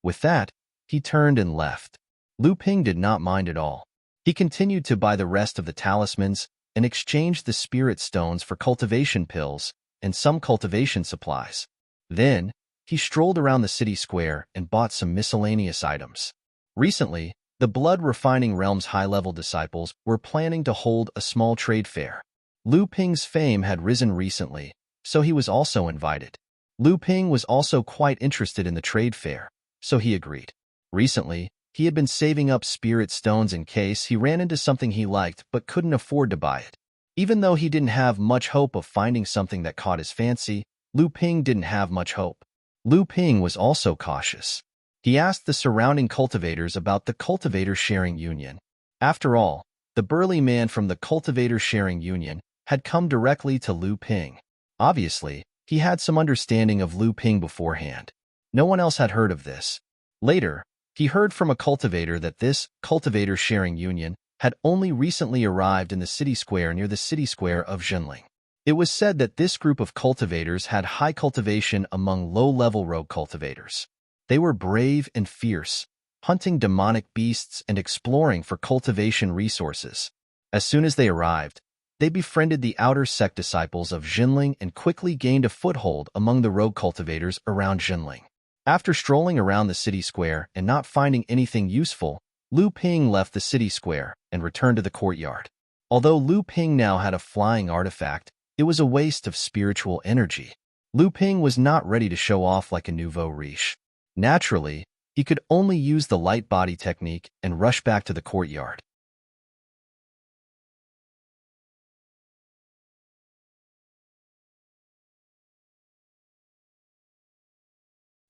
With that, he turned and left. Lu Ping did not mind at all. He continued to buy the rest of the talismans and exchanged the spirit stones for cultivation pills and some cultivation supplies. Then, he strolled around the city square and bought some miscellaneous items. Recently, the Blood Refining Realm's high-level disciples were planning to hold a small trade fair. Lu Ping's fame had risen recently, so he was also invited. Lu Ping was also quite interested in the trade fair, so he agreed. Recently, he had been saving up spirit stones in case he ran into something he liked but couldn't afford to buy it. Even though he didn't have much hope of finding something that caught his fancy, Lu Ping didn't have much hope. Lu Ping was also cautious. He asked the surrounding cultivators about the Cultivator Sharing Union. After all, the burly man from the Cultivator Sharing Union had come directly to Lu Ping. Obviously, he had some understanding of Lu Ping beforehand. No one else had heard of this. Later, he heard from a cultivator that this Cultivator Sharing Union had only recently arrived in the city square near the city square of Xinling. It was said that this group of cultivators had high cultivation among low-level rogue cultivators. They were brave and fierce, hunting demonic beasts and exploring for cultivation resources. As soon as they arrived, they befriended the outer sect disciples of Xinling and quickly gained a foothold among the rogue cultivators around Xinling. After strolling around the city square and not finding anything useful, Lu Ping left the city square and returned to the courtyard. Although Lu Ping now had a flying artifact, it was a waste of spiritual energy. Lu Ping was not ready to show off like a nouveau riche. Naturally, he could only use the light body technique and rush back to the courtyard.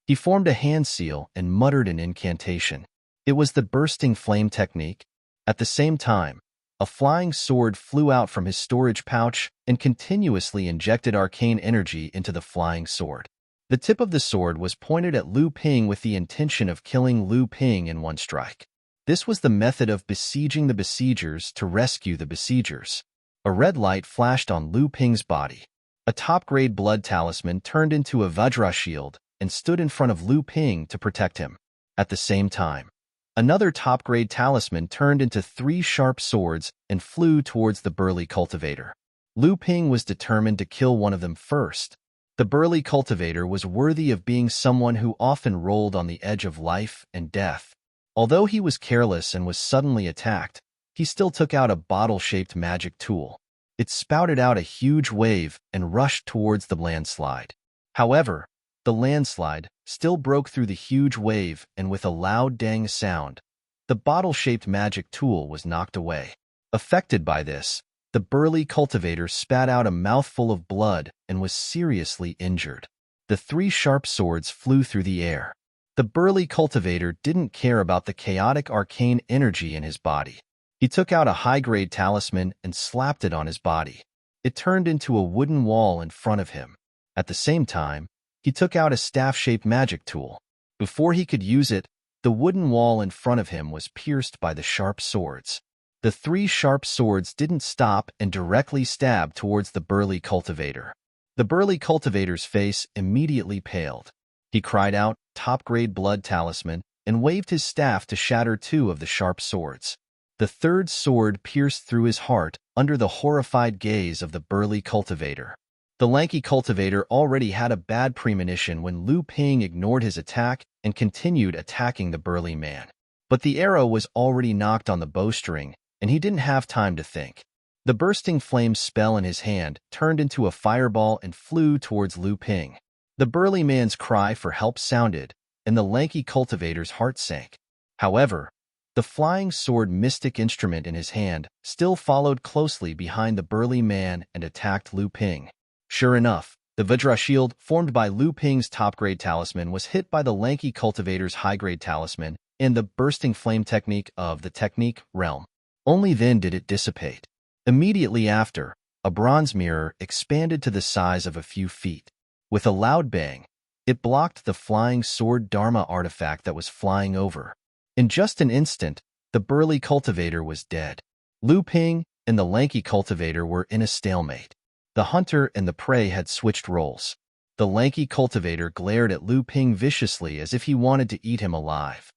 He formed a hand seal and muttered an incantation. It was the bursting flame technique. At the same time, a flying sword flew out from his storage pouch and continuously injected arcane energy into the flying sword. The tip of the sword was pointed at Lu Ping with the intention of killing Lu Ping in one strike. This was the method of besieging the besiegers to rescue the besiegers. A red light flashed on Lu Ping's body. A top-grade blood talisman turned into a Vajra shield and stood in front of Lu Ping to protect him. At the same time, another top-grade talisman turned into 3 sharp swords and flew towards the burly cultivator. Lu Ping was determined to kill one of them first. The burly cultivator was worthy of being someone who often rolled on the edge of life and death. Although he was careless and was suddenly attacked, he still took out a bottle-shaped magic tool. It spouted out a huge wave and rushed towards the landslide. However, the landslide still broke through the huge wave, and with a loud dang sound, the bottle-shaped magic tool was knocked away. Affected by this, the burly cultivator spat out a mouthful of blood and was seriously injured. The 3 sharp swords flew through the air. The burly cultivator didn't care about the chaotic arcane energy in his body. He took out a high-grade talisman and slapped it on his body. It turned into a wooden wall in front of him. At the same time, he took out a staff-shaped magic tool. Before he could use it, the wooden wall in front of him was pierced by the sharp swords. The 3 sharp swords didn't stop and directly stabbed towards the burly cultivator. The burly cultivator's face immediately paled. He cried out, "Top-grade blood talisman," and waved his staff to shatter 2 of the sharp swords. The 3rd sword pierced through his heart under the horrified gaze of the burly cultivator. The lanky cultivator already had a bad premonition when Lu Ping ignored his attack and continued attacking the burly man. But the arrow was already knocked on the bowstring, and he didn't have time to think. The bursting flame spell in his hand turned into a fireball and flew towards Lu Ping. The burly man's cry for help sounded, and the lanky cultivator's heart sank. However, the flying sword mystic instrument in his hand still followed closely behind the burly man and attacked Lu Ping. Sure enough, the Vajra shield formed by Lu Ping's top-grade talisman was hit by the lanky cultivator's high-grade talisman in the bursting flame technique of the technique realm. Only then did it dissipate. Immediately after, a bronze mirror expanded to the size of a few feet. With a loud bang, it blocked the flying sword Dharma artifact that was flying over. In just an instant, the burly cultivator was dead. Lu Ping and the lanky cultivator were in a stalemate. The hunter and the prey had switched roles. The lanky cultivator glared at Lu Ping viciously as if he wanted to eat him alive.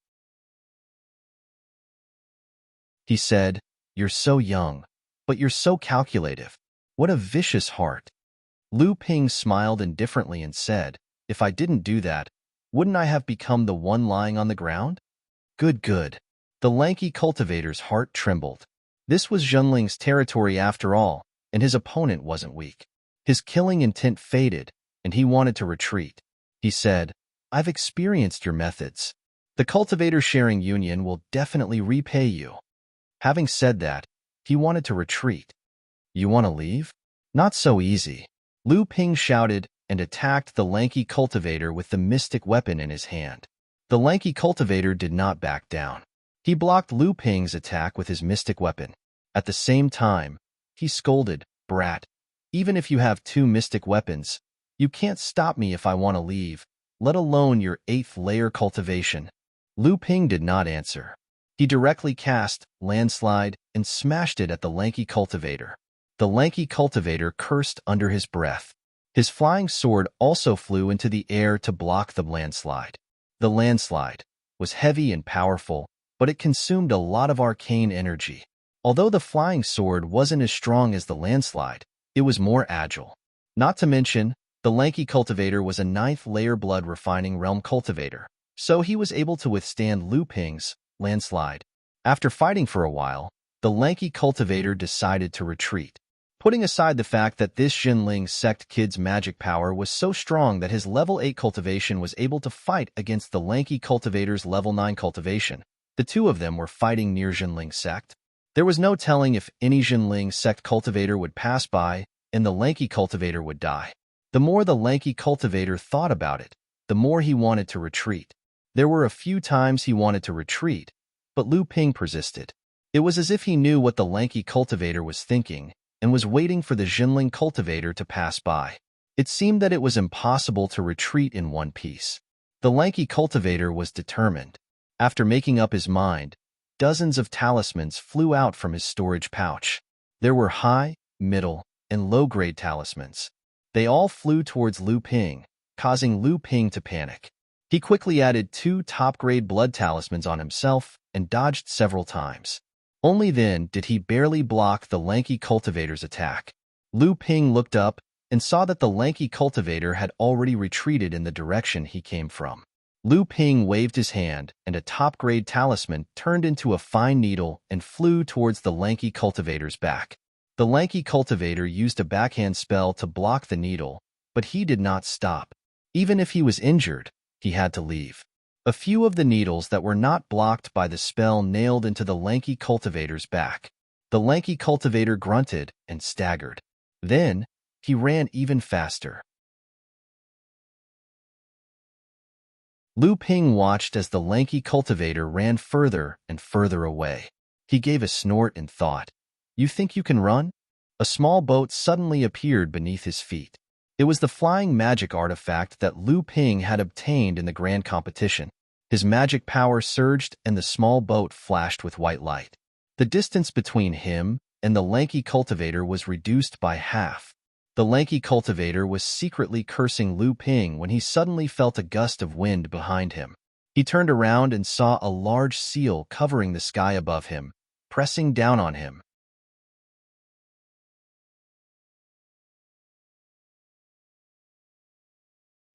He said, "You're so young, but you're so calculative. What a vicious heart." Lu Ping smiled indifferently and said, "If I didn't do that, wouldn't I have become the one lying on the ground?" Good, good. The lanky cultivator's heart trembled. This was Zhenling's territory after all, and his opponent wasn't weak. His killing intent faded, and he wanted to retreat. He said, "I've experienced your methods. The cultivator-sharing union will definitely repay you." Having said that, he wanted to retreat. "You want to leave? Not so easy." Lu Ping shouted and attacked the lanky cultivator with the mystic weapon in his hand. The lanky cultivator did not back down. He blocked Lu Ping's attack with his mystic weapon. At the same time, he scolded, "Brat, even if you have 2 mystic weapons, you can't stop me if I want to leave, let alone your 8th layer cultivation." Lu Ping did not answer. He directly cast Landslide and smashed it at the lanky cultivator. The lanky cultivator cursed under his breath. His flying sword also flew into the air to block the landslide. The landslide was heavy and powerful, but it consumed a lot of arcane energy. Although the flying sword wasn't as strong as the landslide, it was more agile. Not to mention, the lanky cultivator was a 9th layer blood refining realm cultivator, so he was able to withstand Lu Ping's landslide. After fighting for a while, the lanky cultivator decided to retreat. Putting aside the fact that this Zhenling sect kid's magic power was so strong that his level 8 cultivation was able to fight against the lanky cultivator's level 9 cultivation, the two of them were fighting near Zhenling sect. There was no telling if any Zhenling sect cultivator would pass by and the lanky cultivator would die. The more the lanky cultivator thought about it, the more he wanted to retreat. There were a few times he wanted to retreat, but Lu Ping persisted. It was as if he knew what the lanky cultivator was thinking and was waiting for the Zhenling cultivator to pass by. It seemed that it was impossible to retreat in one piece. The lanky cultivator was determined. After making up his mind, dozens of talismans flew out from his storage pouch. There were high, middle, and low-grade talismans. They all flew towards Lu Ping, causing Lu Ping to panic. He quickly added 2 top-grade blood talismans on himself and dodged several times. Only then did he barely block the lanky cultivator's attack. Lu Ping looked up and saw that the lanky cultivator had already retreated in the direction he came from. Lu Ping waved his hand, and a top-grade talisman turned into a fine needle and flew towards the lanky cultivator's back. The lanky cultivator used a backhand spell to block the needle, but he did not stop. Even if he was injured, he had to leave. A few of the needles that were not blocked by the spell nailed into the lanky cultivator's back. The lanky cultivator grunted and staggered. Then, he ran even faster. Lu Ping watched as the lanky cultivator ran further and further away. He gave a snort and thought, "You think you can run?" A small boat suddenly appeared beneath his feet. It was the flying magic artifact that Lu Ping had obtained in the grand competition. His magic power surged and the small boat flashed with white light. The distance between him and the lanky cultivator was reduced by half. The lanky cultivator was secretly cursing Lu Ping when he suddenly felt a gust of wind behind him. He turned around and saw a large seal covering the sky above him, pressing down on him.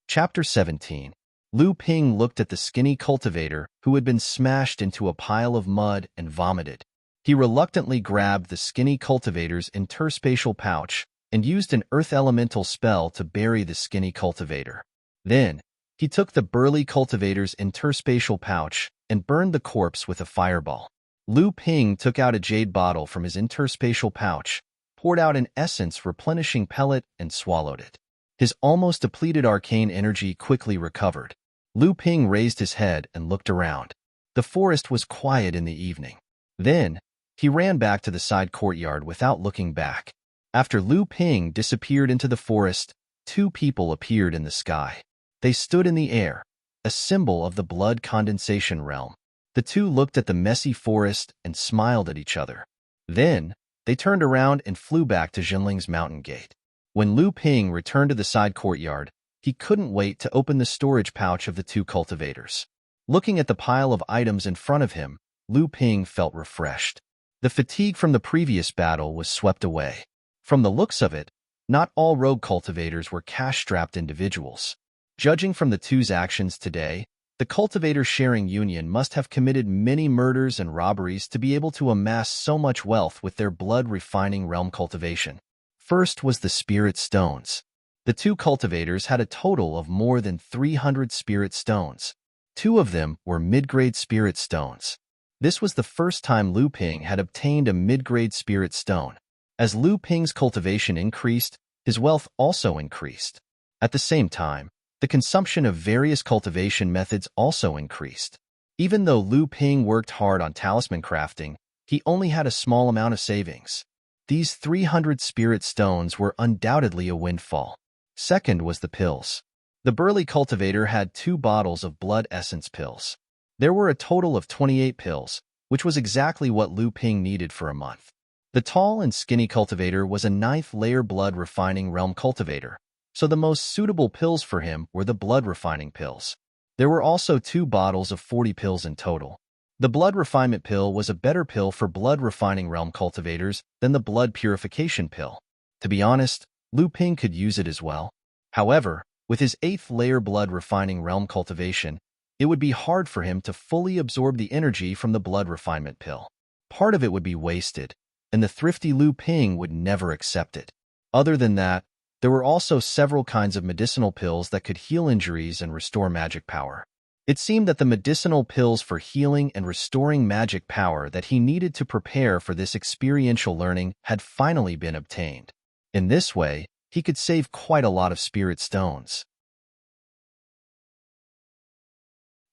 Chapter 17. Lu Ping looked at the skinny cultivator who had been smashed into a pile of mud and vomited. He reluctantly grabbed the skinny cultivator's interspatial pouch and used an earth elemental spell to bury the skinny cultivator. Then, he took the burly cultivator's interspatial pouch and burned the corpse with a fireball. Lu Ping took out a jade bottle from his interspatial pouch, poured out an essence replenishing pellet, and swallowed it. His almost depleted arcane energy quickly recovered. Lu Ping raised his head and looked around. The forest was quiet in the evening. Then, he ran back to the side courtyard without looking back. After Lu Ping disappeared into the forest, two people appeared in the sky. They stood in the air, a symbol of the blood condensation realm. The two looked at the messy forest and smiled at each other. Then, they turned around and flew back to Jinling's mountain gate. When Lu Ping returned to the side courtyard, he couldn't wait to open the storage pouch of the two cultivators. Looking at the pile of items in front of him, Lu Ping felt refreshed. The fatigue from the previous battle was swept away. From the looks of it, not all rogue cultivators were cash-strapped individuals. Judging from the two's actions today, the cultivator-sharing union must have committed many murders and robberies to be able to amass so much wealth with their blood-refining realm cultivation. First was the spirit stones. The two cultivators had a total of more than 300 spirit stones. Two of them were mid-grade spirit stones. This was the first time Lu Ping had obtained a mid-grade spirit stone. As Lu Ping's cultivation increased, his wealth also increased. At the same time, the consumption of various cultivation methods also increased. Even though Lu Ping worked hard on talisman crafting, he only had a small amount of savings. These 300 spirit stones were undoubtedly a windfall. Second was the pills. The burly cultivator had 2 bottles of blood essence pills. There were a total of 28 pills, which was exactly what Lu Ping needed for a month. The tall and skinny cultivator was a 9th-layer blood refining realm cultivator, so the most suitable pills for him were the blood refining pills. There were also 2 bottles of 40 pills in total. The blood refinement pill was a better pill for blood refining realm cultivators than the blood purification pill. To be honest, Lu Ping could use it as well. However, with his 8th-layer blood refining realm cultivation, it would be hard for him to fully absorb the energy from the blood refinement pill. Part of it would be wasted, and the thrifty Lu Ping would never accept it. Other than that, there were also several kinds of medicinal pills that could heal injuries and restore magic power. It seemed that the medicinal pills for healing and restoring magic power that he needed to prepare for this experiential learning had finally been obtained. In this way, he could save quite a lot of spirit stones.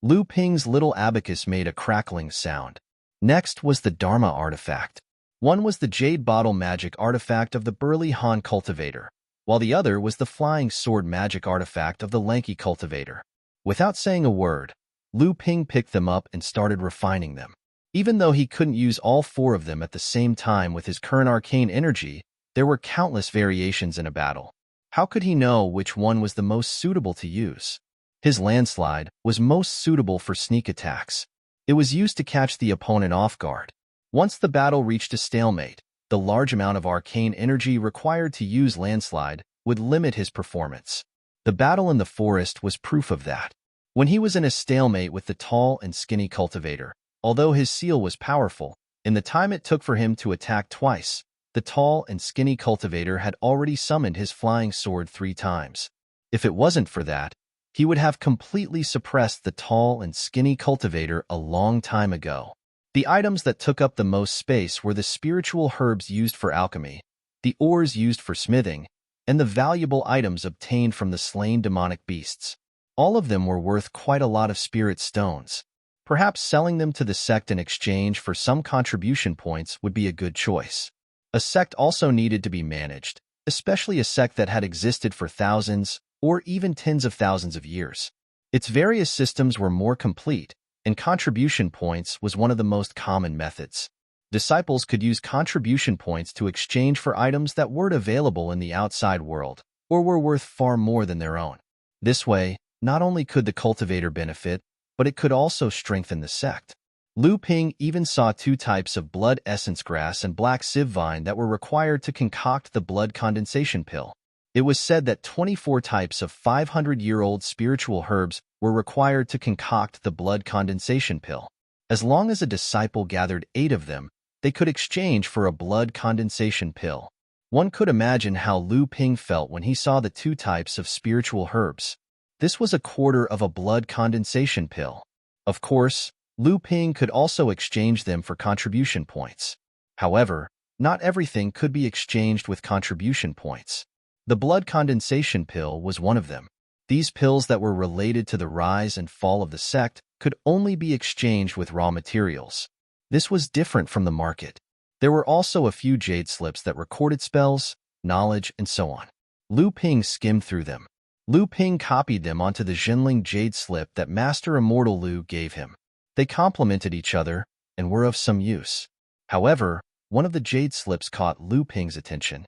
Lu Ping's little abacus made a crackling sound. Next was the Dharma artifact. One was the jade bottle magic artifact of the burly Han cultivator, while the other was the flying sword magic artifact of the lanky cultivator. Without saying a word, Lu Ping picked them up and started refining them. Even though he couldn't use all 4 of them at the same time with his current arcane energy, there were countless variations in a battle. How could he know which one was the most suitable to use? His landslide was most suitable for sneak attacks. It was used to catch the opponent off guard. Once the battle reached a stalemate, the large amount of arcane energy required to use landslide would limit his performance. The battle in the forest was proof of that. When he was in a stalemate with the tall and skinny cultivator, although his seal was powerful, in the time it took for him to attack twice, the tall and skinny cultivator had already summoned his flying sword 3 times. If it wasn't for that, he would have completely suppressed the tall and skinny cultivator a long time ago. The items that took up the most space were the spiritual herbs used for alchemy, the ores used for smithing, and the valuable items obtained from the slain demonic beasts. All of them were worth quite a lot of spirit stones. Perhaps selling them to the sect in exchange for some contribution points would be a good choice. A sect also needed to be managed, especially a sect that had existed for thousands or even tens of thousands of years. Its various systems were more complete, and contribution points was one of the most common methods. Disciples could use contribution points to exchange for items that weren't available in the outside world, or were worth far more than their own. This way, not only could the cultivator benefit, but it could also strengthen the sect. Lu Ping even saw 2 types of blood essence grass and black sieve vine that were required to concoct the blood condensation pill. It was said that 24 types of 500-year-old spiritual herbs were required to concoct the blood condensation pill. As long as a disciple gathered 8 of them, they could exchange for a blood condensation pill. One could imagine how Lu Ping felt when he saw the 2 types of spiritual herbs. This was a quarter of a blood condensation pill. Of course, Lu Ping could also exchange them for contribution points. However, not everything could be exchanged with contribution points. The blood condensation pill was one of them. These pills that were related to the rise and fall of the sect could only be exchanged with raw materials. This was different from the market. There were also a few jade slips that recorded spells, knowledge, and so on. Lu Ping skimmed through them. Lu Ping copied them onto the Jinling jade slip that Master Immortal Lu gave him. They complemented each other and were of some use. However, one of the jade slips caught Lu Ping's attention.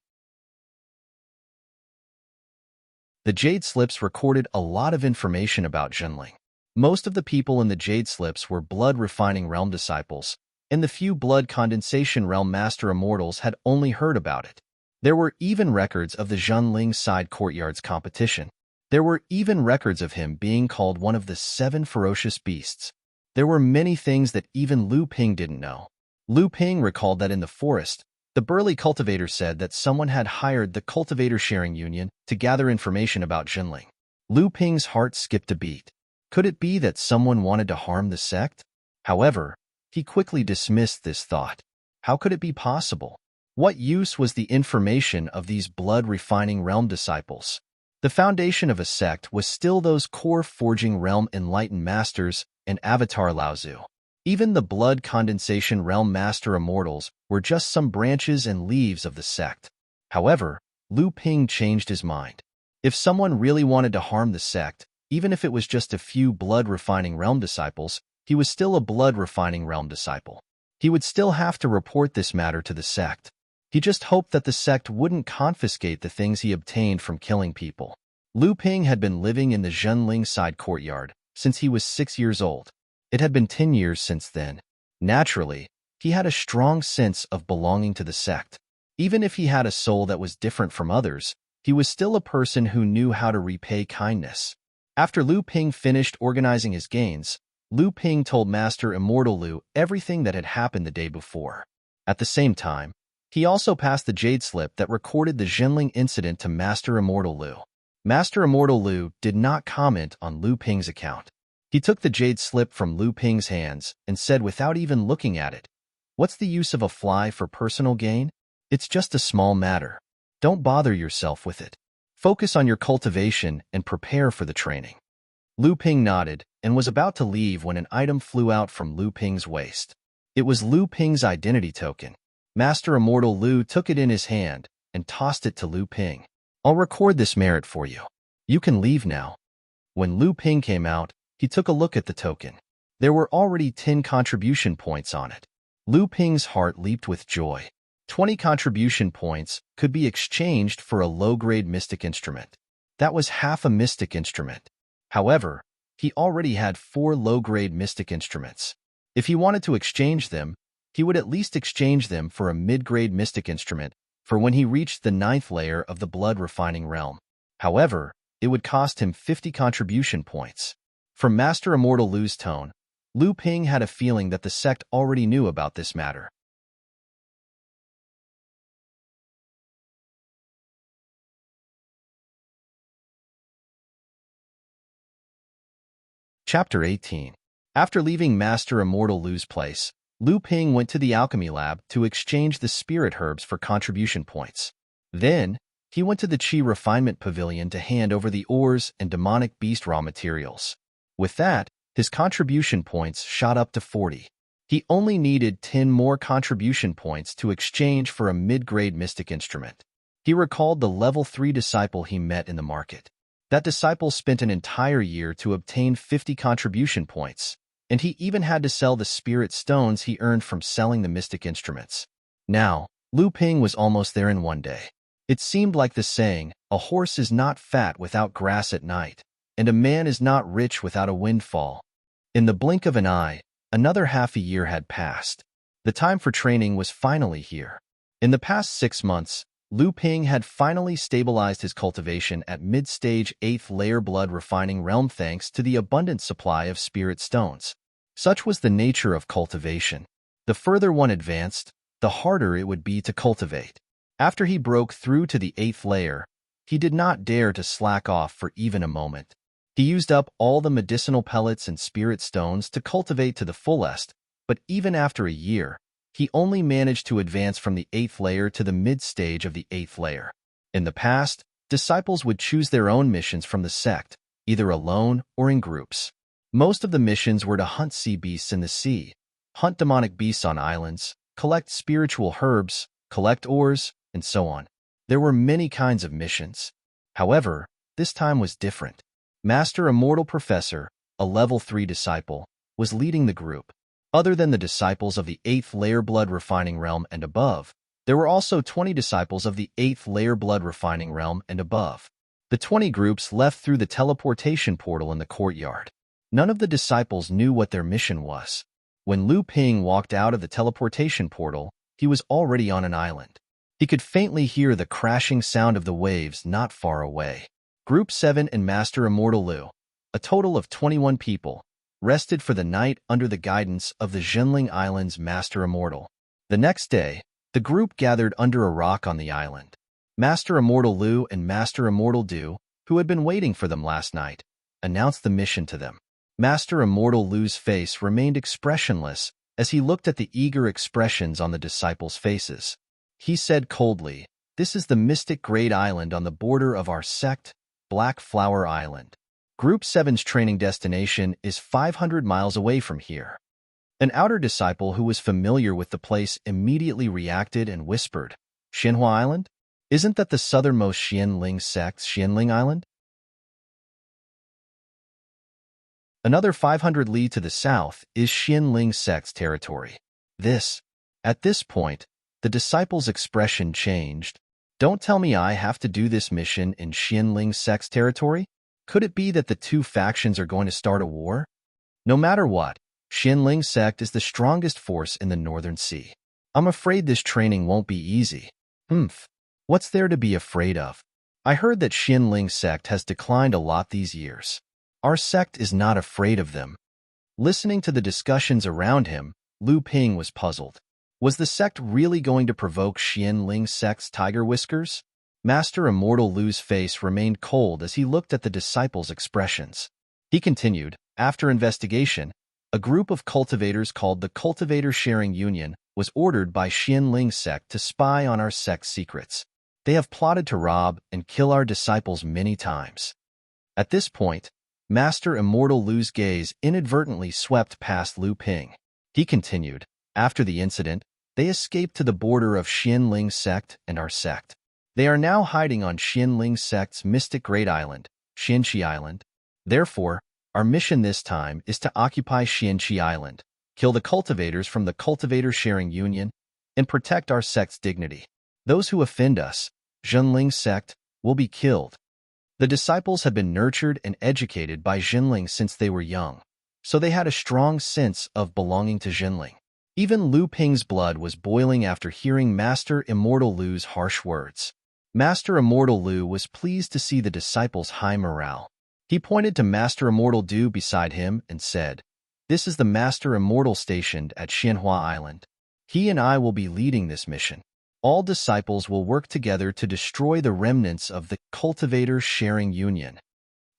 The jade slips recorded a lot of information about Jinling. Most of the people in the jade slips were blood-refining realm disciples, and the few blood condensation realm master immortals had only heard about it. There were even records of the Jinling side courtyard's competition. There were even records of him being called one of the 7 ferocious beasts. There were many things that even Lu Ping didn't know. Lu Ping recalled that in the forest, the burly cultivator said that someone had hired the Cultivator Sharing Union to gather information about Jinling. Lu Ping's heart skipped a beat. Could it be that someone wanted to harm the sect? However, he quickly dismissed this thought. How could it be possible? What use was the information of these blood-refining realm disciples? The foundation of a sect was still those core forging realm enlightened masters and Avatar Lao Tzu. Even the blood condensation realm master immortals were just some branches and leaves of the sect. However, Lu Ping changed his mind. If someone really wanted to harm the sect, even if it was just a few blood-refining realm disciples, he was still a blood-refining realm disciple. He would still have to report this matter to the sect. He just hoped that the sect wouldn't confiscate the things he obtained from killing people. Lu Ping had been living in the Jinling side courtyard since he was 6 years old. It had been 10 years since then. Naturally, he had a strong sense of belonging to the sect. Even if he had a soul that was different from others, he was still a person who knew how to repay kindness. After Lu Ping finished organizing his gains, Lu Ping told Master Immortal Lu everything that had happened the day before. At the same time, he also passed the jade slip that recorded the Jinling incident to Master Immortal Lu. Master Immortal Lu did not comment on Lu Ping's account. He took the jade slip from Lu Ping's hands and said without even looking at it, "What's the use of a fly for personal gain? It's just a small matter. Don't bother yourself with it. Focus on your cultivation and prepare for the training." Lu Ping nodded and was about to leave when an item flew out from Lu Ping's waist. It was Lu Ping's identity token. Master Immortal Lu took it in his hand and tossed it to Lu Ping. "I'll record this merit for you. You can leave now." When Lu Ping came out, he took a look at the token. There were already 10 contribution points on it. Lu Ping's heart leaped with joy. 20 contribution points could be exchanged for a low-grade mystic instrument. That was half a mystic instrument. However, he already had 4 low-grade mystic instruments. If he wanted to exchange them, he would at least exchange them for a mid-grade mystic instrument for when he reached the 9th layer of the blood-refining realm. However, it would cost him 50 contribution points. From Master Immortal Lu's tone, Lu Ping had a feeling that the sect already knew about this matter. Chapter 18. After leaving Master Immortal Lu's place, Lu Ping went to the alchemy lab to exchange the spirit herbs for contribution points. Then, he went to the Qi refinement pavilion to hand over the ores and demonic beast raw materials. With that, his contribution points shot up to 40. He only needed 10 more contribution points to exchange for a mid-grade mystic instrument. He recalled the level 3 disciple he met in the market. That disciple spent an entire year to obtain 50 contribution points, and he even had to sell the spirit stones he earned from selling the mystic instruments. Now, Lu Ping was almost there in one day. It seemed like the saying, "A horse is not fat without grass at night, and a man is not rich without a windfall." In the blink of an eye, another half a year had passed. The time for training was finally here. In the past 6 months, Lu Ping had finally stabilized his cultivation at mid-stage 8th layer blood refining realm thanks to the abundant supply of spirit stones. Such was the nature of cultivation. The further one advanced, the harder it would be to cultivate. After he broke through to the 8th layer, he did not dare to slack off for even a moment. He used up all the medicinal pellets and spirit stones to cultivate to the fullest, but even after a year, he only managed to advance from the 8th layer to the mid-stage of the 8th layer. In the past, disciples would choose their own missions from the sect, either alone or in groups. Most of the missions were to hunt sea beasts in the sea, hunt demonic beasts on islands, collect spiritual herbs, collect ores, and so on. There were many kinds of missions. However, this time was different. Master Immortal Professor, a level 3 disciple, was leading the group. Other than the disciples of the 8th layer blood refining realm and above, there were also 20 disciples of the 8th layer blood refining realm and above. The 20 groups left through the teleportation portal in the courtyard. None of the disciples knew what their mission was. When Lu Ping walked out of the teleportation portal, he was already on an island. He could faintly hear the crashing sound of the waves not far away. Group 7 and Master Immortal Lu, a total of 21 people, rested for the night under the guidance of the Zhenling Island's Master Immortal. The next day, the group gathered under a rock on the island. Master Immortal Lu and Master Immortal Du, who had been waiting for them last night, announced the mission to them. Master Immortal Lu's face remained expressionless as he looked at the eager expressions on the disciples' faces. He said coldly, "This is the mystic great island on the border of our sect, Black Flower Island. Group 7's training destination is 500 miles away from here." An outer disciple who was familiar with the place immediately reacted and whispered, "Xinhua Island? Isn't that the southernmost Xianling sect's Xianling Island?" Another 500 li to the south is Xianling sect's territory. At this point, the disciple's expression changed. "Don't tell me I have to do this mission in Xianling sect's territory? Could it be that the two factions are going to start a war? No matter what, Xianling sect is the strongest force in the Northern Sea. I'm afraid this training won't be easy." What's there to be afraid of? I heard that Xianling sect has declined a lot these years. Our sect is not afraid of them. Listening to the discussions around him, Lu Ping was puzzled. Was the sect really going to provoke Xianling sect's tiger whiskers? Master Immortal Lu's face remained cold as he looked at the disciples' expressions. He continued, "After investigation, a group of cultivators called the Cultivator Sharing Union was ordered by Xianling sect to spy on our sect's secrets. They have plotted to rob and kill our disciples many times." At this point, Master Immortal Lu's gaze inadvertently swept past Lu Ping. He continued, "After the incident, they escaped to the border of Xianling sect and our sect. They are now hiding on Xianling sect's mystic great island, Xianqi Island. Therefore, our mission this time is to occupy Xianqi Island, kill the cultivators from the Cultivator Sharing Union, and protect our sect's dignity. Those who offend us, Zhenling sect, will be killed." The disciples had been nurtured and educated by Zhenling since they were young, so they had a strong sense of belonging to Zhenling. Even Lu Ping's blood was boiling after hearing Master Immortal Lu's harsh words. Master Immortal Lu was pleased to see the disciples' high morale. He pointed to Master Immortal Du beside him and said, "This is the Master Immortal stationed at Xianhua Island. He and I will be leading this mission. All disciples will work together to destroy the remnants of the Cultivator Sharing Union."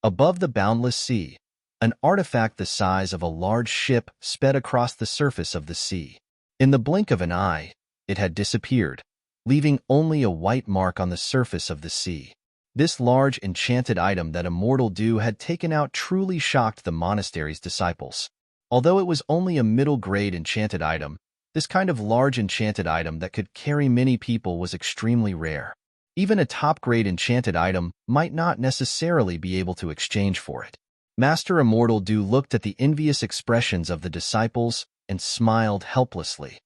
Above the boundless sea, an artifact the size of a large ship sped across the surface of the sea. In the blink of an eye, it had disappeared, leaving only a white mark on the surface of the sea. This large enchanted item that Immortal Du had taken out truly shocked the monastery's disciples. Although it was only a middle-grade enchanted item, this kind of large enchanted item that could carry many people was extremely rare. Even a top-grade enchanted item might not necessarily be able to exchange for it. Master Immortal Du looked at the envious expressions of the disciples and smiled helplessly.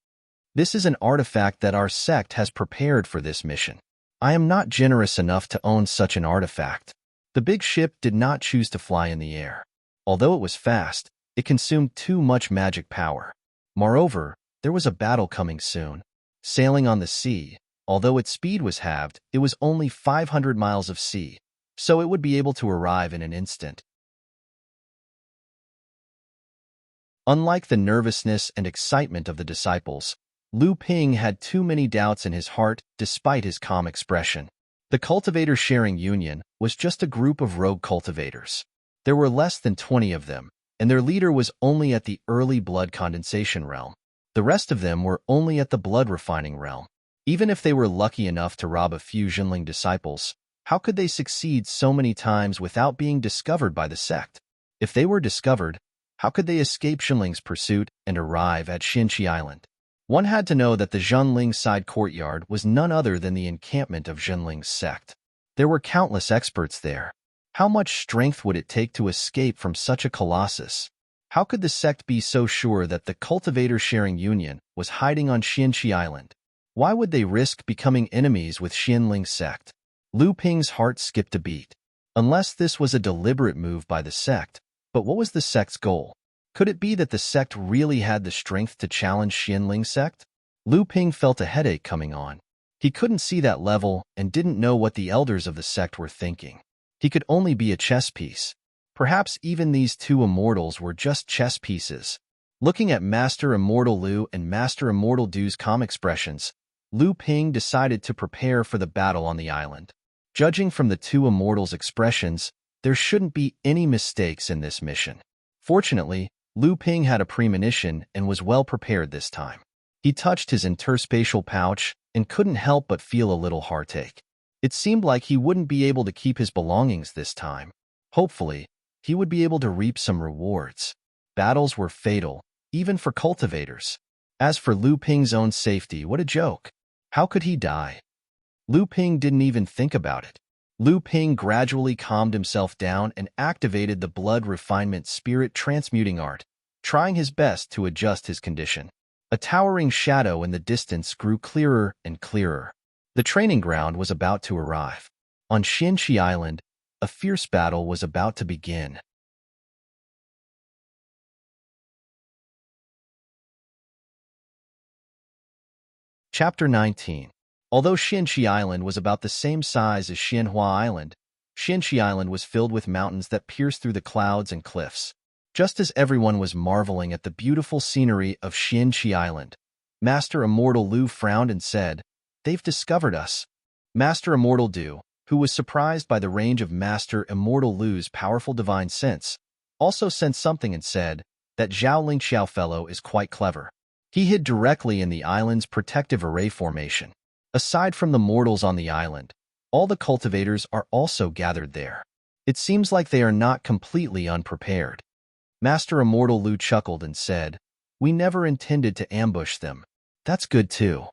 "This is an artifact that our sect has prepared for this mission. I am not generous enough to own such an artifact." The big ship did not choose to fly in the air. Although it was fast, it consumed too much magic power. Moreover, there was a battle coming soon. Sailing on the sea, although its speed was halved, it was only 500 miles of sea, so it would be able to arrive in an instant. Unlike the nervousness and excitement of the disciples, Lu Ping had too many doubts in his heart despite his calm expression. The Cultivator Sharing Union was just a group of rogue cultivators. There were less than 20 of them, and their leader was only at the early blood condensation realm. The rest of them were only at the blood refining realm. Even if they were lucky enough to rob a few Zhenling disciples, how could they succeed so many times without being discovered by the sect? If they were discovered, how could they escape Zhenling's pursuit and arrive at Xianqi Island? One had to know that the Zhenling side courtyard was none other than the encampment of Zhenling's sect. There were countless experts there. How much strength would it take to escape from such a colossus? How could the sect be so sure that the cultivator-sharing union was hiding on Xianxi Island? Why would they risk becoming enemies with Xianling's sect? Lu Ping's heart skipped a beat. Unless this was a deliberate move by the sect, but what was the sect's goal? Could it be that the sect really had the strength to challenge Xianling's sect? Lu Ping felt a headache coming on. He couldn't see that level and didn't know what the elders of the sect were thinking. He could only be a chess piece. Perhaps even these two immortals were just chess pieces. Looking at Master Immortal Lu and Master Immortal Du's calm expressions, Lu Ping decided to prepare for the battle on the island. Judging from the two immortals' expressions, there shouldn't be any mistakes in this mission. Fortunately, Lu Ping had a premonition and was well prepared this time. He touched his interspatial pouch and couldn't help but feel a little heartache. It seemed like he wouldn't be able to keep his belongings this time. Hopefully, he would be able to reap some rewards. Battles were fatal, even for cultivators. As for Lu Ping's own safety, what a joke. How could he die? Lu Ping didn't even think about it. Lu Ping gradually calmed himself down and activated the blood refinement spirit transmuting art, trying his best to adjust his condition. A towering shadow in the distance grew clearer and clearer. The training ground was about to arrive. On Xianxi Island, a fierce battle was about to begin. Chapter 19. Although Xianxi Island was about the same size as Xianhua Island, Xianxi Island was filled with mountains that pierced through the clouds and cliffs. Just as everyone was marveling at the beautiful scenery of Xianxi Island, Master Immortal Lu frowned and said, "They've discovered us." Master Immortal Du, who was surprised by the range of Master Immortal Lu's powerful divine sense, also sensed something and said, "That Zhao Lingxiao fellow is quite clever." He hid directly in the island's protective array formation. Aside from the mortals on the island, all the cultivators are also gathered there. It seems like they are not completely unprepared. Master Immortal Lu chuckled and said, "We never intended to ambush them. That's good too."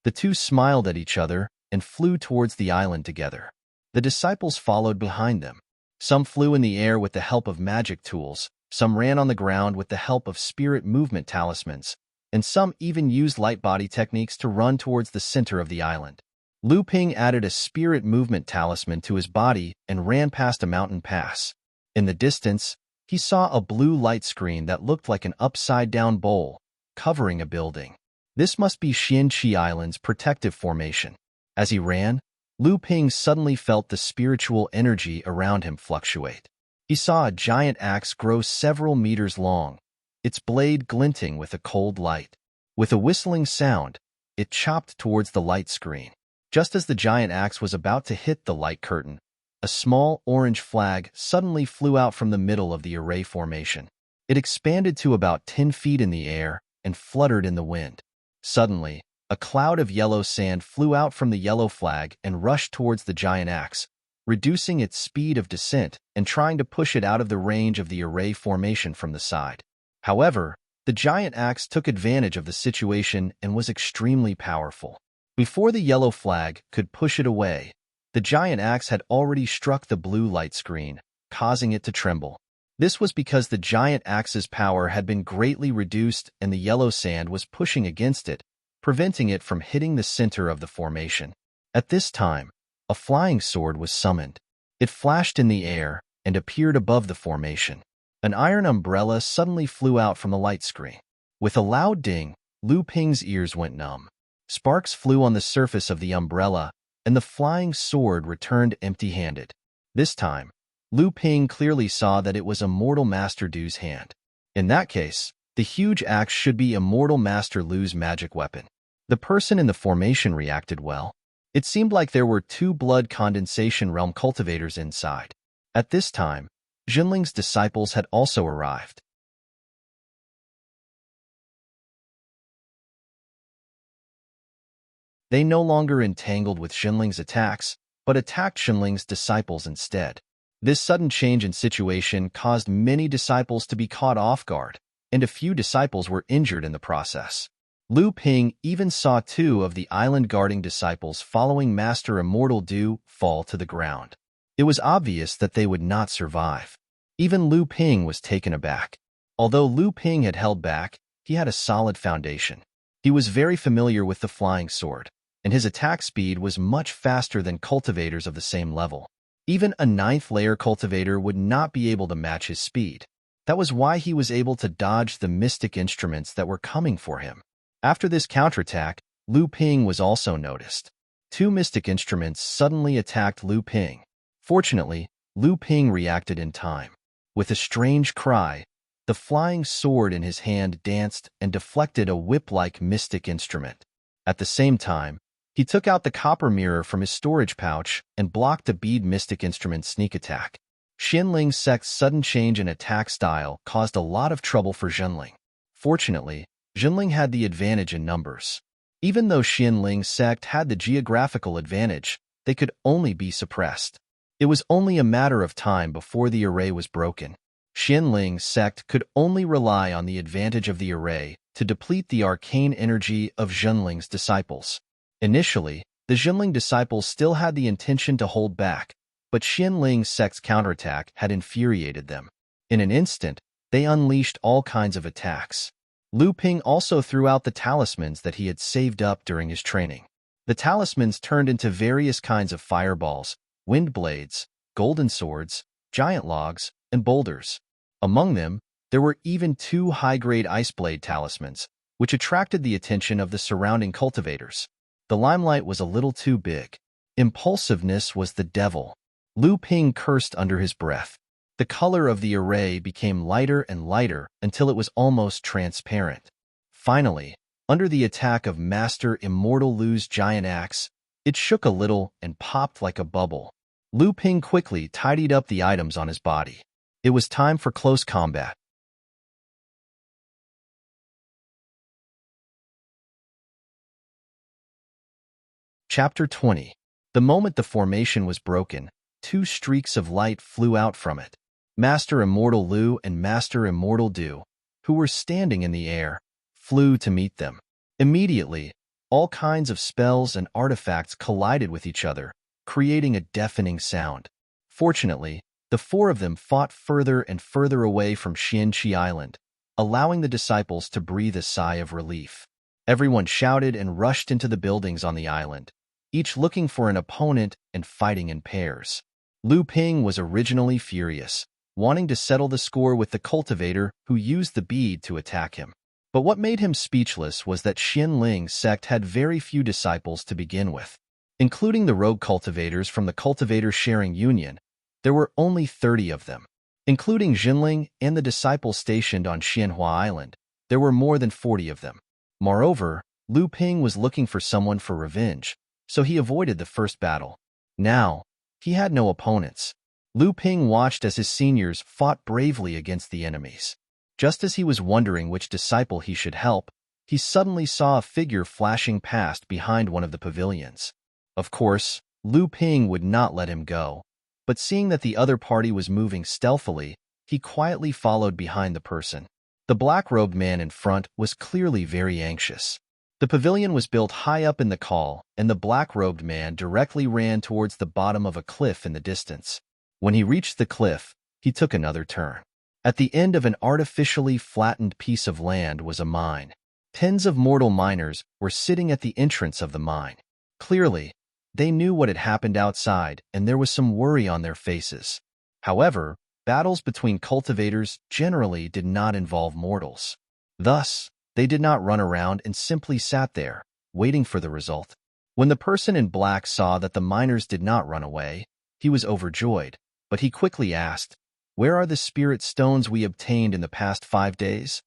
The two smiled at each other and flew towards the island together. The disciples followed behind them. Some flew in the air with the help of magic tools, some ran on the ground with the help of spirit movement talismans, and some even used light body techniques to run towards the center of the island. Lu Ping added a spirit movement talisman to his body and ran past a mountain pass. In the distance, he saw a blue light screen that looked like an upside-down bowl, covering a building. This must be Xianxi Island's protective formation. As he ran, Lu Ping suddenly felt the spiritual energy around him fluctuate. He saw a giant axe grow several meters long, its blade glinting with a cold light. With a whistling sound, it chopped towards the light screen. Just as the giant axe was about to hit the light curtain, a small orange flag suddenly flew out from the middle of the array formation. It expanded to about 10 feet in the air and fluttered in the wind. Suddenly, a cloud of yellow sand flew out from the yellow flag and rushed towards the giant axe, reducing its speed of descent and trying to push it out of the range of the array formation from the side. However, the giant axe took advantage of the situation and was extremely powerful. Before the yellow flag could push it away, the giant axe had already struck the blue light screen, causing it to tremble. This was because the giant axe's power had been greatly reduced and the yellow sand was pushing against it, preventing it from hitting the center of the formation. At this time, a flying sword was summoned. It flashed in the air and appeared above the formation. An iron umbrella suddenly flew out from the light screen. With a loud ding, Lu Ping's ears went numb. Sparks flew on the surface of the umbrella, and the flying sword returned empty-handed. This time, Lu Ping clearly saw that it was Immortal Master Du's hand. In that case, the huge axe should be Immortal Master Lu's magic weapon. The person in the formation reacted well. It seemed like there were two blood condensation realm cultivators inside. At this time, Zhenling's disciples had also arrived. They no longer entangled with Zhenling's attacks, but attacked Zhenling's disciples instead. This sudden change in situation caused many disciples to be caught off guard, and a few disciples were injured in the process. Lu Ping even saw two of the island-guarding disciples following Master Immortal Du fall to the ground. It was obvious that they would not survive. Even Lu Ping was taken aback. Although Lu Ping had held back, he had a solid foundation. He was very familiar with the flying sword, and his attack speed was much faster than cultivators of the same level. Even a 9th-layer cultivator would not be able to match his speed. That was why he was able to dodge the mystic instruments that were coming for him. After this counterattack, Lu Ping was also noticed. Two mystic instruments suddenly attacked Lu Ping. Fortunately, Lu Ping reacted in time. With a strange cry, the flying sword in his hand danced and deflected a whip-like mystic instrument. At the same time, he took out the copper mirror from his storage pouch and blocked the bead mystic instrument's sneak attack. Xianling's sect's sudden change in attack style caused a lot of trouble for Xianling. Fortunately, Xianling had the advantage in numbers. Even though Xianling's sect had the geographical advantage, they could only be suppressed. It was only a matter of time before the array was broken. Xianling's sect could only rely on the advantage of the array to deplete the arcane energy of Xianling's disciples. Initially, the Xianling disciples still had the intention to hold back, but Xianling's sect's counterattack had infuriated them. In an instant, they unleashed all kinds of attacks. Lu Ping also threw out the talismans that he had saved up during his training. The talismans turned into various kinds of fireballs, wind blades, golden swords, giant logs, and boulders. Among them, there were even 2 high-grade ice blade talismans, which attracted the attention of the surrounding cultivators. The limelight was a little too big. Impulsiveness was the devil. Lu Ping cursed under his breath. The color of the array became lighter and lighter until it was almost transparent. Finally, under the attack of Master Immortal Lu's giant axe, it shook a little and popped like a bubble. Lu Ping quickly tidied up the items on his body. It was time for close combat. Chapter 20. The moment the formation was broken, 2 streaks of light flew out from it. Master Immortal Lu and Master Immortal Du, who were standing in the air, flew to meet them. Immediately, all kinds of spells and artifacts collided with each other, creating a deafening sound. Fortunately, the 4 of them fought further and further away from Xianqi Island, allowing the disciples to breathe a sigh of relief. Everyone shouted and rushed into the buildings on the island, each looking for an opponent and fighting in pairs. Lu Ping was originally furious, wanting to settle the score with the cultivator who used the bead to attack him. But what made him speechless was that Xianling's sect had very few disciples to begin with. Including the rogue cultivators from the cultivator-sharing union, there were only 30 of them. Including Xianling and the disciples stationed on Xianhua Island, there were more than 40 of them. Moreover, Lu Ping was looking for someone for revenge, so he avoided the first battle. Now, he had no opponents. Lu Ping watched as his seniors fought bravely against the enemies. Just as he was wondering which disciple he should help, he suddenly saw a figure flashing past behind one of the pavilions. Of course, Lu Ping would not let him go, but seeing that the other party was moving stealthily, he quietly followed behind the person. The black-robed man in front was clearly very anxious. The pavilion was built high up in the col, and the black-robed man directly ran towards the bottom of a cliff in the distance. When he reached the cliff, he took another turn. At the end of an artificially flattened piece of land was a mine. Tens of mortal miners were sitting at the entrance of the mine. Clearly, they knew what had happened outside, and there was some worry on their faces. However, battles between cultivators generally did not involve mortals. Thus, they did not run around and simply sat there, waiting for the result. When the person in black saw that the miners did not run away, he was overjoyed, but he quickly asked, "Where are the spirit stones we obtained in the past 5 days?"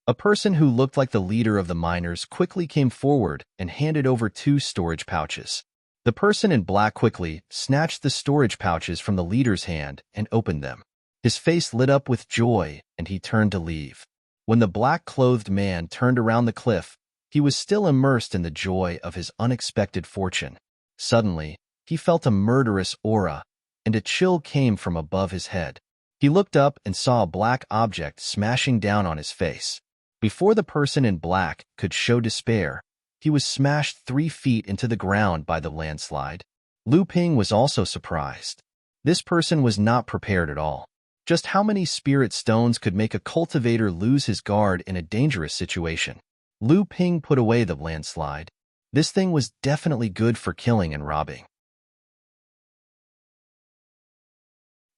A person who looked like the leader of the miners quickly came forward and handed over 2 storage pouches. The person in black quickly snatched the storage pouches from the leader's hand and opened them. His face lit up with joy, and he turned to leave. When the black-clothed man turned around the cliff, he was still immersed in the joy of his unexpected fortune. Suddenly, he felt a murderous aura, and a chill came from above his head. He looked up and saw a black object smashing down on his face. Before the person in black could show despair, he was smashed 3 feet into the ground by the landslide. Lu Ping was also surprised. This person was not prepared at all. Just how many spirit stones could make a cultivator lose his guard in a dangerous situation? Lu Ping put away the landslide. This thing was definitely good for killing and robbing.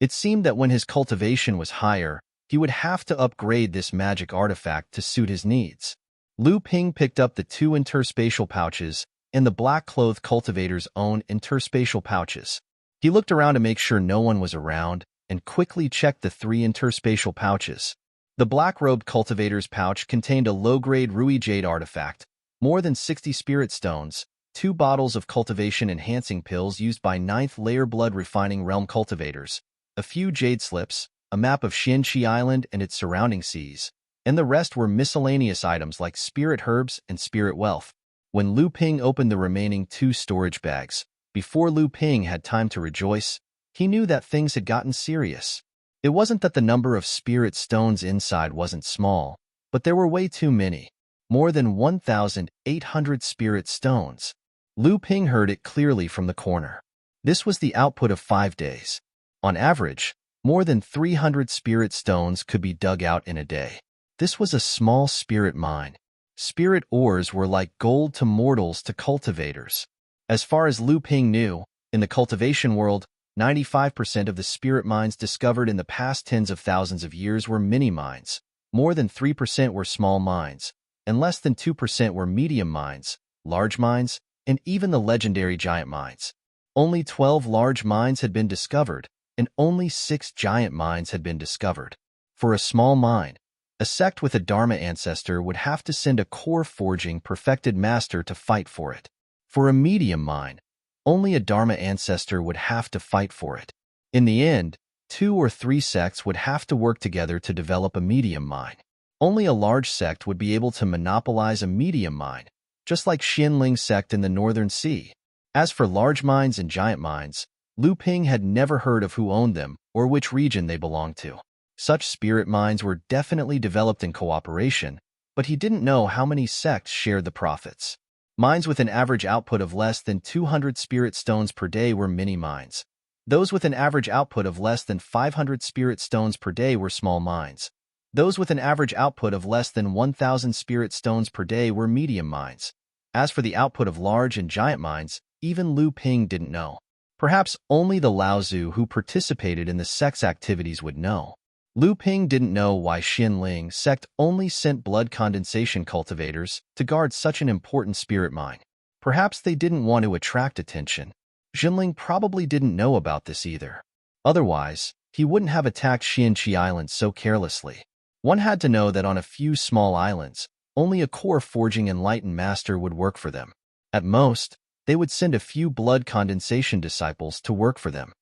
It seemed that when his cultivation was higher, he would have to upgrade this magic artifact to suit his needs. Lu Ping picked up the 2 interspatial pouches and the black-clothed cultivator's own interspatial pouches. He looked around to make sure no one was around and quickly checked the 3 interspatial pouches. The black-robed cultivator's pouch contained a low-grade Rui Jade artifact, more than 60 spirit stones, 2 bottles of cultivation-enhancing pills used by 9th-layer blood-refining realm cultivators, a few jade slips, a map of Xianqi Island and its surrounding seas, and the rest were miscellaneous items like spirit herbs and spirit wealth. When Lu Ping opened the remaining 2 storage bags, before Lu Ping had time to rejoice, he knew that things had gotten serious. It wasn't that the number of spirit stones inside wasn't small, but there were way too many. More than 1,800 spirit stones. Lu Ping heard it clearly from the corner. This was the output of 5 days. On average, more than 300 spirit stones could be dug out in a day. This was a small spirit mine. Spirit ores were like gold to mortals to cultivators. As far as Lu Ping knew, in the cultivation world, 95% of the spirit mines discovered in the past tens of thousands of years were mini-mines. More than 3% were small mines, and less than 2% were medium mines, large mines, and even the legendary giant mines. Only 12 large mines had been discovered, and only 6 giant mines had been discovered. For a small mine, a sect with a Dharma ancestor would have to send a core-forging perfected master to fight for it. For a medium mine, only a Dharma ancestor would have to fight for it. In the end, 2 or 3 sects would have to work together to develop a medium mine. Only a large sect would be able to monopolize a medium mine, just like Xinling sect in the Northern Sea. As for large mines and giant mines, Lu Ping had never heard of who owned them or which region they belonged to. Such spirit mines were definitely developed in cooperation, but he didn't know how many sects shared the profits. Mines with an average output of less than 200 spirit stones per day were mini-mines. Those with an average output of less than 500 spirit stones per day were small mines. Those with an average output of less than 1,000 spirit stones per day were medium mines. As for the output of large and giant mines, even Lu Ping didn't know. Perhaps only the Laozu who participated in the sect's activities would know. Lu Ping didn't know why Xinling sect only sent blood condensation cultivators to guard such an important spirit mine. Perhaps they didn't want to attract attention. Xinling probably didn't know about this either. Otherwise, he wouldn't have attacked Xianqi Island so carelessly. One had to know that on a few small islands, only a core-forging enlightened master would work for them. At most, they would send a few blood condensation disciples to work for them.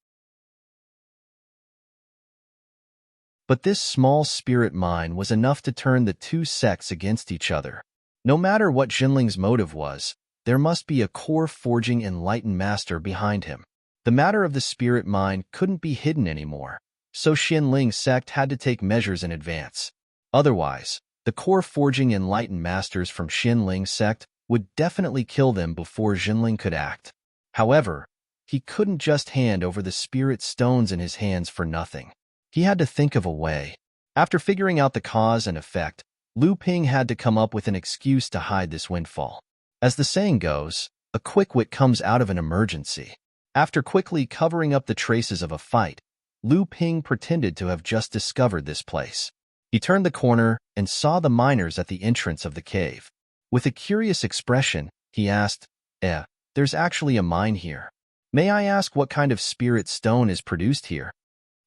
But this small spirit mine was enough to turn the 2 sects against each other. No matter what Xinling's motive was, there must be a core-forging enlightened master behind him. The matter of the spirit mine couldn't be hidden anymore, so Xinling sect had to take measures in advance. Otherwise, the core-forging enlightened masters from Xinling sect would definitely kill them before Xinling could act. However, he couldn't just hand over the spirit stones in his hands for nothing. He had to think of a way. After figuring out the cause and effect, Lu Ping had to come up with an excuse to hide this windfall. As the saying goes, a quick wit comes out of an emergency. After quickly covering up the traces of a fight, Lu Ping pretended to have just discovered this place. He turned the corner and saw the miners at the entrance of the cave. With a curious expression, he asked, there's actually a mine here. May I ask what kind of spirit stone is produced here?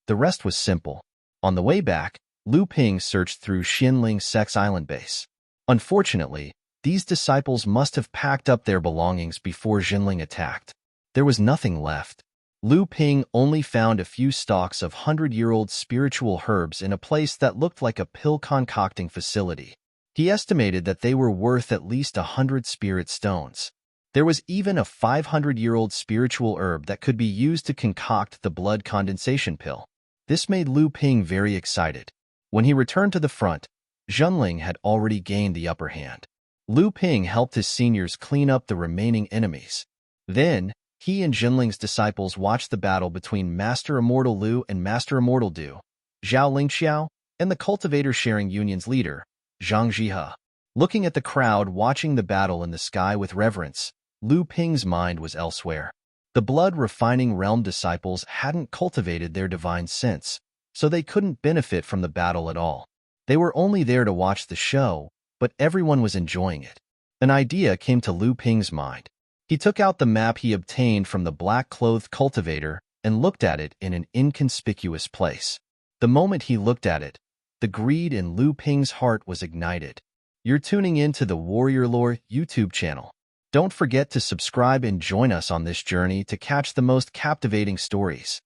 The rest was simple. On the way back, Lu Ping searched through Xinling sect's island base. Unfortunately, these disciples must have packed up their belongings before Xinling attacked. There was nothing left. Lu Ping only found a few stalks of 100-year-old spiritual herbs in a place that looked like a pill concocting facility. He estimated that they were worth at least 100 spirit stones. There was even a 500-year-old spiritual herb that could be used to concoct the blood condensation pill. This made Lu Ping very excited. When he returned to the front, Junling had already gained the upper hand. Lu Ping helped his seniors clean up the remaining enemies. Then, he and Junling's disciples watched the battle between Master Immortal Lu and Master Immortal Du, Zhao Lingxiao, and the Cultivator Sharing Union's leader, Zhang Jihe. Looking at the crowd watching the battle in the sky with reverence, Lu Ping's mind was elsewhere. The blood-refining realm disciples hadn't cultivated their divine sense, so they couldn't benefit from the battle at all. They were only there to watch the show, but everyone was enjoying it. An idea came to Lu Ping's mind. He took out the map he obtained from the black-clothed cultivator and looked at it in an inconspicuous place. The moment he looked at it, the greed in Lu Ping's heart was ignited. You're tuning in to the Warrior Lore YouTube channel. Don't forget to subscribe and join us on this journey to catch the most captivating stories.